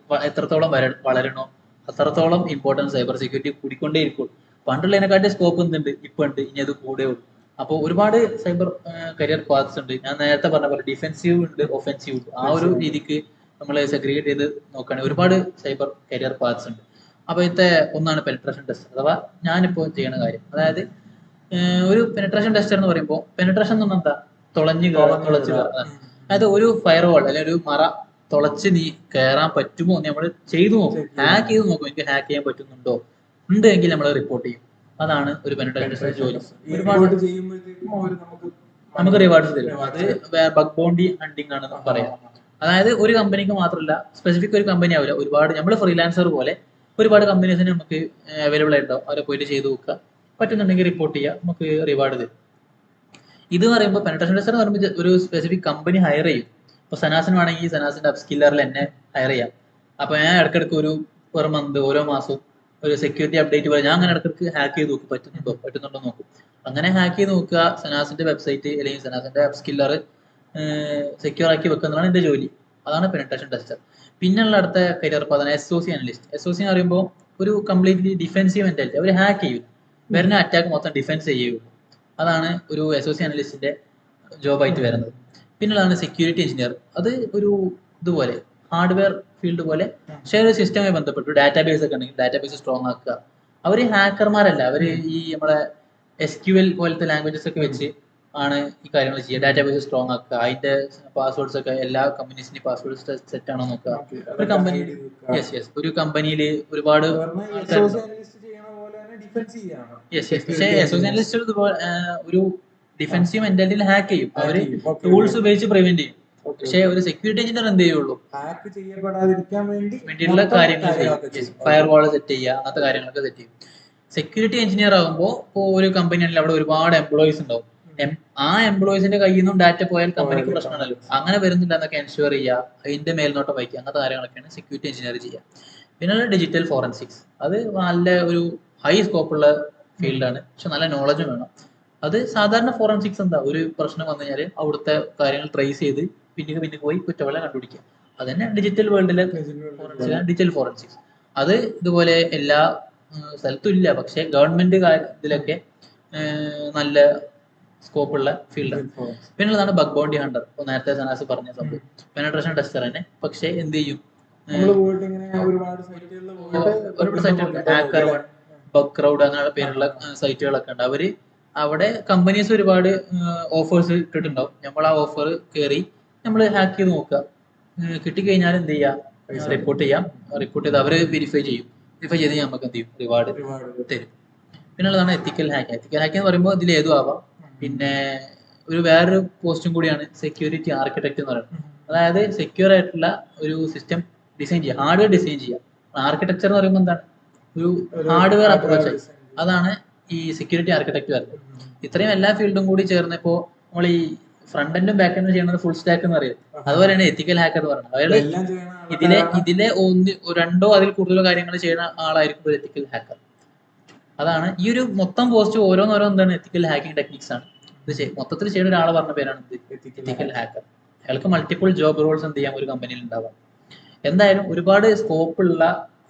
എത്രത്തോളം വളരണോ അത്രത്തോളം ഇമ്പോർട്ടൻസ് സൈബർ സെക്യൂരിറ്റി കൂടിക്കൊണ്ടേയിരിക്കും. പണ്ടുള്ളതിനെക്കാട്ടി സ്കോപ്പ് എന്തുണ്ട്, ഇപ്പൊ ഉണ്ട്, ഇനി അത് കൂടെ ഉള്ളൂ. അപ്പോൾ ഒരുപാട് സൈബർ കരിയർ പാത്സ് ഉണ്ട്. ഞാൻ നേരത്തെ പറഞ്ഞ പോലെ ഡിഫെൻസീവ് ഉണ്ട്, ഒഫെൻസീവ് ഉണ്ട്. ആ ഒരു രീതിക്ക് നമ്മൾ സെഗ്രിഗേറ്റ് ചെയ്ത് നോക്കുകയാണെങ്കിൽ ഒരുപാട് സൈബർ കരിയർ പാത്സ് ഉണ്ട്. അപ്പോൾ ഇത്തെ ഒന്നാണ് പെനിട്രേഷൻ ടെസ്റ്റ്, അഥവാ ഞാനിപ്പോൾ ചെയ്യുന്ന കാര്യം. അതായത് ഒരു പെനിട്രേഷൻ ടെസ്റ്റർ എന്ന് പറയുമ്പോൾ പെനിട്രേഷൻ എന്ന് പറഞ്ഞാൽ എന്താ, തുളച്ച് കയറുക. അതായത് ഒരു ഫയർ വാൾ അല്ലെങ്കിൽ ഒരു മറ തുളച്ച് നീ കയറാൻ പറ്റുമോ നമ്മൾ ചെയ്തു നോക്കും, ഹാക്ക് ചെയ്ത് നോക്കും. എനിക്ക് ഹാക്ക് ചെയ്യാൻ പറ്റുന്നുണ്ടോ, ഉണ്ടെങ്കിൽ നമ്മൾ റിപ്പോർട്ട് ചെയ്യും. അതാണ് ഒരു പെനട്രേഷൻ ടെസ്റ്റർ ജോലി. ഈ ഒരുപാട് report ചെയ്യുമ്പോഴത്തേക്കും അവര് നമുക്ക് റിവാർഡ്സ് തരും. അത് ബഗ് ബൗണ്ടി ഹണ്ടിങ് ആണ് പറയാം. അതായത് ഒരു കമ്പനിക്ക് മാത്രമല്ല, സ്പെസിഫിക് ഒരു കമ്പനി ആവില്ല, ഒരുപാട് നമ്മൾ ഫ്രീലാൻസർ പോലെ ഒരുപാട് കമ്പനീസിന് നമുക്ക് അവൈലബിൾ ആയിട്ടോ അവരെ പോയിട്ട് ചെയ്ത് നോക്കുക, പറ്റുന്നുണ്ടെങ്കിൽ റിപ്പോർട്ട് ചെയ്യുക, നമുക്ക് റിവാർഡ് തരും. ഇത് പറയുമ്പോൾ പെനട്രേഷൻ ടെസ്റ്റർ എന്ന് പറയുമ്പോൾ ഒരു സ്പെസിഫിക് കമ്പനി ഹയർ ചെയ്യും. ഇപ്പോൾ സനാസിന് വേണമെങ്കിൽ സനാസിന്റെ അപ്സ്കില്ലറിൽ എന്നെ ഹയർ ചെയ്യാം. അപ്പൊ ഞാൻ ഇടക്കിടക്ക് ഒരു പെർ മന്ത് ഓരോ മാസവും ഒരു സെക്യൂരിറ്റി അപ്ഡേറ്റ് പോലെ ഞാൻ അങ്ങനെ ഇടക്കിടക്ക് ഹാക്ക് ചെയ്ത് നോക്കും, പറ്റുന്നുണ്ടോ നോക്കും. അങ്ങനെ ഹാക്ക് ചെയ്ത് നോക്കുക, സനാസിന്റെ വെബ്സൈറ്റ് അല്ലെങ്കിൽ സനാസിന്റെ അപ്സ്കില്ലർ സെക്യൂർ ആക്കി വെക്കുന്നതാണ് എന്റെ ജോലി. അതാണ് പെനട്രേഷൻ ടെസ്റ്റർ. പിന്നെയുള്ള അടുത്ത കരിയർ പാതാണ് SOC അനലിസ്റ്റ്. SOC എന്ന് പറയുമ്പോൾ ഒരു കംപ്ലീറ്റ്ലി ഡിഫെൻസീവ് മെന്റാലിറ്റി. അവർ ഹാക്ക് ചെയ്യും, വരുന്ന അറ്റാക്ക് മൊത്തം ഡിഫെൻസ് ചെയ്യുള്ളൂ. അതാണ് ഒരു SOC അനലിസ്റ്റിന്റെ ജോബായിട്ട് വരുന്നത്. പിന്നുള്ളതാണ് സെക്യൂരിറ്റി എഞ്ചിനീയർ. അത് ഒരു ഇതുപോലെ ഹാർഡ്വെയർ ഫീൽഡ് പോലെ, പക്ഷേ ഒരു സിസ്റ്റവുമായി ബന്ധപ്പെട്ട് ഡാറ്റാബേസ് ഒക്കെ ഉണ്ടെങ്കിൽ ഡാറ്റാബേസ് സ്ട്രോങ് ആക്കുക. അവർ ഹാക്കർമാരല്ല, അവർ ഈ നമ്മുടെ SQL പോലത്തെ ലാംഗ്വേജസ് ഒക്കെ വെച്ച് ആണ് ഈ കാര്യങ്ങൾ ചെയ്യുക. ഡാറ്റാബേസ് സ്ട്രോങ് ആക്കുക, അതിന്റെ പാസ്വേഡ്സ് ഒക്കെ എല്ലാ കമ്പനീസിന്റെ പാസ്വേഡ് സെറ്റ് ആണോ നോക്കുക. ഒരു കമ്പനി ഒരു കമ്പനിയിൽ ഒരുപാട് പക്ഷേ SOC അനലിസ്റ്റ് ഒരു ഡിഫെൻസീവ് മെന്റാലിറ്റിയിൽ ഹാക്ക് ചെയ്യും. അവര് ടൂൾസ് ഉപയോഗിച്ച് പ്രിവെന്റ് ചെയ്യും. പക്ഷേ ഒരു സെക്യൂരിറ്റി എഞ്ചിനീയർ എന്ത് ചെയ്യുള്ളൂ, ഹാക്ക് ചെയ്യപ്പെടാതിരിക്കാൻ വേണ്ടിയിട്ടുള്ള കാര്യങ്ങൾ ചെയ്യും. ഫയർ വാൾ സെറ്റ് ചെയ്യുക, അങ്ങനത്തെ കാര്യങ്ങളൊക്കെ സെറ്റ് ചെയ്യും. സെക്യൂരിറ്റി എഞ്ചിനീയർ ആകുമ്പോൾ ഇപ്പോൾ ഒരു കമ്പനിയാണെങ്കിൽ അവിടെ ഒരുപാട് എംപ്ലോയീസ് ഉണ്ടാവും. ആ എംപ്ലോയീസിന്റെ കയ്യിൽ നിന്നും ഡാറ്റ പോയാൽ കമ്പനിക്ക് പ്രശ്നമാണല്ലോ. അങ്ങനെ വരുന്നില്ല എന്നൊക്കെ എൻഷുർ ചെയ്യുക, അതിന്റെ മേൽനോട്ടം വഹിക്കുക, അങ്ങനത്തെ കാര്യങ്ങളൊക്കെയാണ് സെക്യൂരിറ്റി എഞ്ചിനീയർ ചെയ്യുക. പിന്നെ ഡിജിറ്റൽ ഫോറൻസിക്സ്. അത് നല്ല ഒരു ഹൈ സ്കോപ്പുള്ള ഫീൽഡാണ്, പക്ഷെ നല്ല നോളജും വേണം. അത് സാധാരണ ഫോറൻസിക്സ് എന്താ, ഒരു പ്രശ്നം വന്നു കഴിഞ്ഞാൽ അവിടുത്തെ കാര്യങ്ങൾ ട്രേസ് ചെയ്ത് പിന്നെ പോയി കുറ്റവാളിയെ കണ്ടുപിടിക്കുക. അത് തന്നെ ഡിജിറ്റൽ വേൾഡിലെ ഡിജിറ്റൽ ഫോറൻസിക്സ്. അത് ഇതുപോലെ എല്ലാ സ്ഥലത്തും ഇല്ല, പക്ഷെ ഗവൺമെന്റ് ഇതിലൊക്കെ നല്ല സ്കോപ്പുള്ള ഫീൽഡാണ്. പിന്നുള്ളതാണ് ബഗ് ബൗണ്ടി ഹണ്ടർ. ഇപ്പോൾ നേരത്തെ സനാസ് പറഞ്ഞ സംഭവം പെനട്രേഷൻ ടെസ്റ്റർ തന്നെ, പക്ഷെ എന്ത് ചെയ്യും, ഒരുപാട് സൈറ്റുകൾ ഹാക്കർ ബഗ് ക്രൗഡ് അങ്ങനെയുള്ള പേരുള്ള സൈറ്റുകളൊക്കെ ഉണ്ട്. അവര് അവിടെ കമ്പനീസ് ഒരുപാട് ഓഫേഴ്സ് ഇട്ടിട്ടുണ്ടാവും. നമ്മൾ ആ ഓഫർ കയറി നമ്മൾ ഹാക്ക് ചെയ്ത് നോക്കുക, കിട്ടിക്കഴിഞ്ഞാൽ എന്ത് ചെയ്യാം, റിപ്പോർട്ട് ചെയ്യാം. റിപ്പോർട്ട് ചെയ്ത് അവര് വെരിഫൈ ചെയ്യും. വെരിഫൈ ചെയ്ത് നമുക്ക് എന്ത് ചെയ്യും, റിവാർഡ് തരും. പിന്നുള്ളതാണ് എത്തിക്കൽ ഹാക്ക്. എത്തിക്കൽ ഹാക്ക് എന്ന് പറയുമ്പോൾ ഇതിൽ ഏതും ആവാം. പിന്നെ ഒരു വേറൊരു പോസ്റ്റും കൂടിയാണ് സെക്യൂരിറ്റി ആർക്കിടെക്ട് എന്ന് പറയുന്നത്. അതായത് സെക്യൂർ ആയിട്ടുള്ള ഒരു സിസ്റ്റം ഡിസൈൻ ചെയ്യുക, ഹാർഡ്വെയർ ഡിസൈൻ ചെയ്യുക. ആർക്കിടെക്ചർ എന്ന് പറയുമ്പോൾ എന്താണ്, ഒരു ഹാർഡ്വെയർ അപ്രോച്ച്. അതാണ് ഈ സെക്യൂരിറ്റി ആർക്കിടെക്ട് വരുന്നത്. ഇത്രയും എല്ലാ ഫീൽഡും കൂടി ചേർന്നപ്പോ നമ്മൾ ഈ ഫ്രണ്ട് എൻഡും ബാക്ക് എൻഡും ചെയ്യുന്നത് ഫുൾ സ്റ്റാക്ക് എന്ന് പറയും. അതുപോലെയാണ് എത്തിക്കൽ ഹാക്കർ എന്ന് പറയുന്നത്. അതായത് ഇതിലെ രണ്ടോ അതിൽ കൂടുതലോ കാര്യങ്ങൾ ചെയ്യുന്ന ആളായിരിക്കും ഒരു എത്തിക്കൽ ഹാക്കർ. അതാണ് ഈ ഒരു മൊത്തം പോസ്റ്റ് ഓരോന്നോരോ എന്താണ് എത്തിക്കൽ ഹാക്കിംഗ് ടെക്നിക്സ് ആണ്. ഇത് മൊത്തത്തിൽ ചെയ്യുന്ന ഒരാളെ പറഞ്ഞ പേരാണ് എത്തിക്കൽ ഹാക്കർ. അയാൾക്ക് മൾട്ടിപ്പിൾ ജോബ് റോൾസ് എന്ത് ചെയ്യാം ഒരു കമ്പനിയിൽ ഉണ്ടാവാം. എന്തായാലും ഒരുപാട് സ്കോപ്പുള്ള,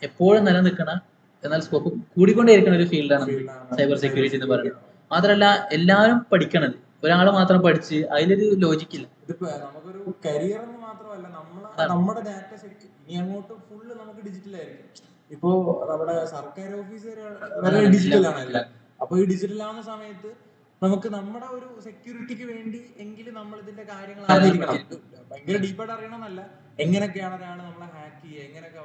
എപ്പോഴും നിലനിൽക്കുന്ന, എന്നാൽ സ്കോപ്പ് കൂടിക്കൊണ്ടേയിരിക്കുന്ന ഒരു ഫീൽഡാണ് സൈബർ സെക്യൂരിറ്റി എന്ന് പറയുന്നത്. മാത്രമല്ല എല്ലാവരും പഠിക്കണത്, ഒരാൾ മാത്രം പഠിച്ച് അതിലൊരു ലോജിക്കില്ല. നമുക്കൊരു കരിയർ എന്ന് മാത്രമല്ല, നമ്മുടെ ഡാറ്റ ഇനി അങ്ങോട്ട് ഫുള്ള് നമുക്ക് ഡിജിറ്റൽ ആയിരിക്കും. ഇപ്പോ നമ്മുടെ സർക്കാർ ഓഫീസർ വരെ ഡിജിറ്റൽ ആണല്ലോ. അപ്പൊ ഈ ഡിജിറ്റൽ ആവുന്ന സമയത്ത് നമുക്ക് നമ്മുടെ ഒരു സെക്യൂരിറ്റിക്ക് വേണ്ടി എങ്കിലും നമ്മൾ ഇതിന്റെ കാര്യങ്ങൾ അറിഞ്ഞിരിക്കണം. ഭയങ്കര ഡീപ്പായിട്ട് അറിയണമെന്നല്ല, എങ്ങനെയൊക്കെയാണ് ഒരാൾ നമ്മളെ ഹാക്ക് ചെയ്യുക, എങ്ങനെയൊക്കെ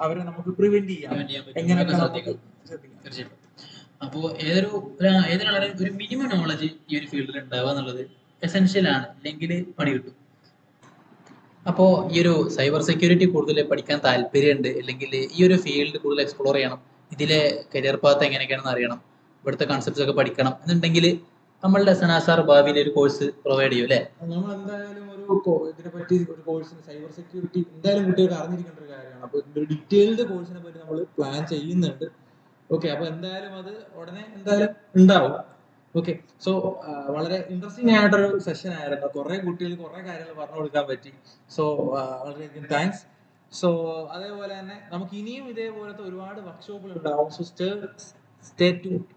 അവരെ നമുക്ക് പ്രിവെന്റ് ചെയ്യാം, എങ്ങനെയൊക്കെ തീർച്ചയായിട്ടും. അപ്പോൾ ഏതൊരാളെ ഒരു മിനിമം നോളജ് ഈ ഒരു ഫീൽഡിൽ ഉണ്ടാവുക എന്നുള്ളത് എസെൻഷ്യൽ ആണ്, അല്ലെങ്കിൽ പണി കിട്ടും. അപ്പോൾ ഈ ഒരു സൈബർ സെക്യൂരിറ്റി കൂടുതൽ പഠിക്കാൻ താല്പര്യമുണ്ട്, അല്ലെങ്കിൽ ഈ ഒരു ഫീൽഡ് കൂടുതൽ എക്സ്പ്ലോർ ചെയ്യണം, ഇതിലെ കരിയർ പാത്ത് എങ്ങനെയൊക്കെയാണെന്ന് അറിയണം, ഇവിടുത്തെ കൺസെപ്റ്റ്സ് ഒക്കെ പഠിക്കണം എന്നുണ്ടെങ്കിൽ നമ്മളുടെ സനാസാർ ഭാവിയിൽ ഒരു കോഴ്സ് പ്രൊവൈഡ് ചെയ്യും അല്ലേ? നമ്മൾ എന്തായാലും ഇതിനെ പറ്റി ഒരു കോഴ്സിന് സൈബർ സെക്യൂരിറ്റി എന്തായാലും കുട്ടികൾക്ക് അറിഞ്ഞിരിക്കേണ്ട ഒരു കാര്യമാണ്. അപ്പൊ ഒരു ഡീറ്റെയിൽഡ് കോഴ്സിനെ പറ്റി നമ്മൾ പ്ലാൻ ചെയ്യുന്നുണ്ട്. ഓക്കെ, അപ്പൊ എന്തായാലും അത് ഉടനെ എന്തായാലും ഉണ്ടാവും. ഓക്കെ, സോ വളരെ ഇൻട്രസ്റ്റിംഗ് ആയിട്ടൊരു സെഷൻ ആയിരുന്നു. കുറെ കുട്ടികൾക്ക് കുറെ കാര്യങ്ങൾ പറഞ്ഞു കൊടുക്കാൻ പറ്റി. സോ വളരെയധികം താങ്ക്സ്. സോ അതേപോലെ തന്നെ നമുക്ക് ഇനിയും ഇതേപോലത്തെ ഒരുപാട് വർക്ക്ഷോപ്പുകൾ ഉണ്ടാവും. So stay tuned.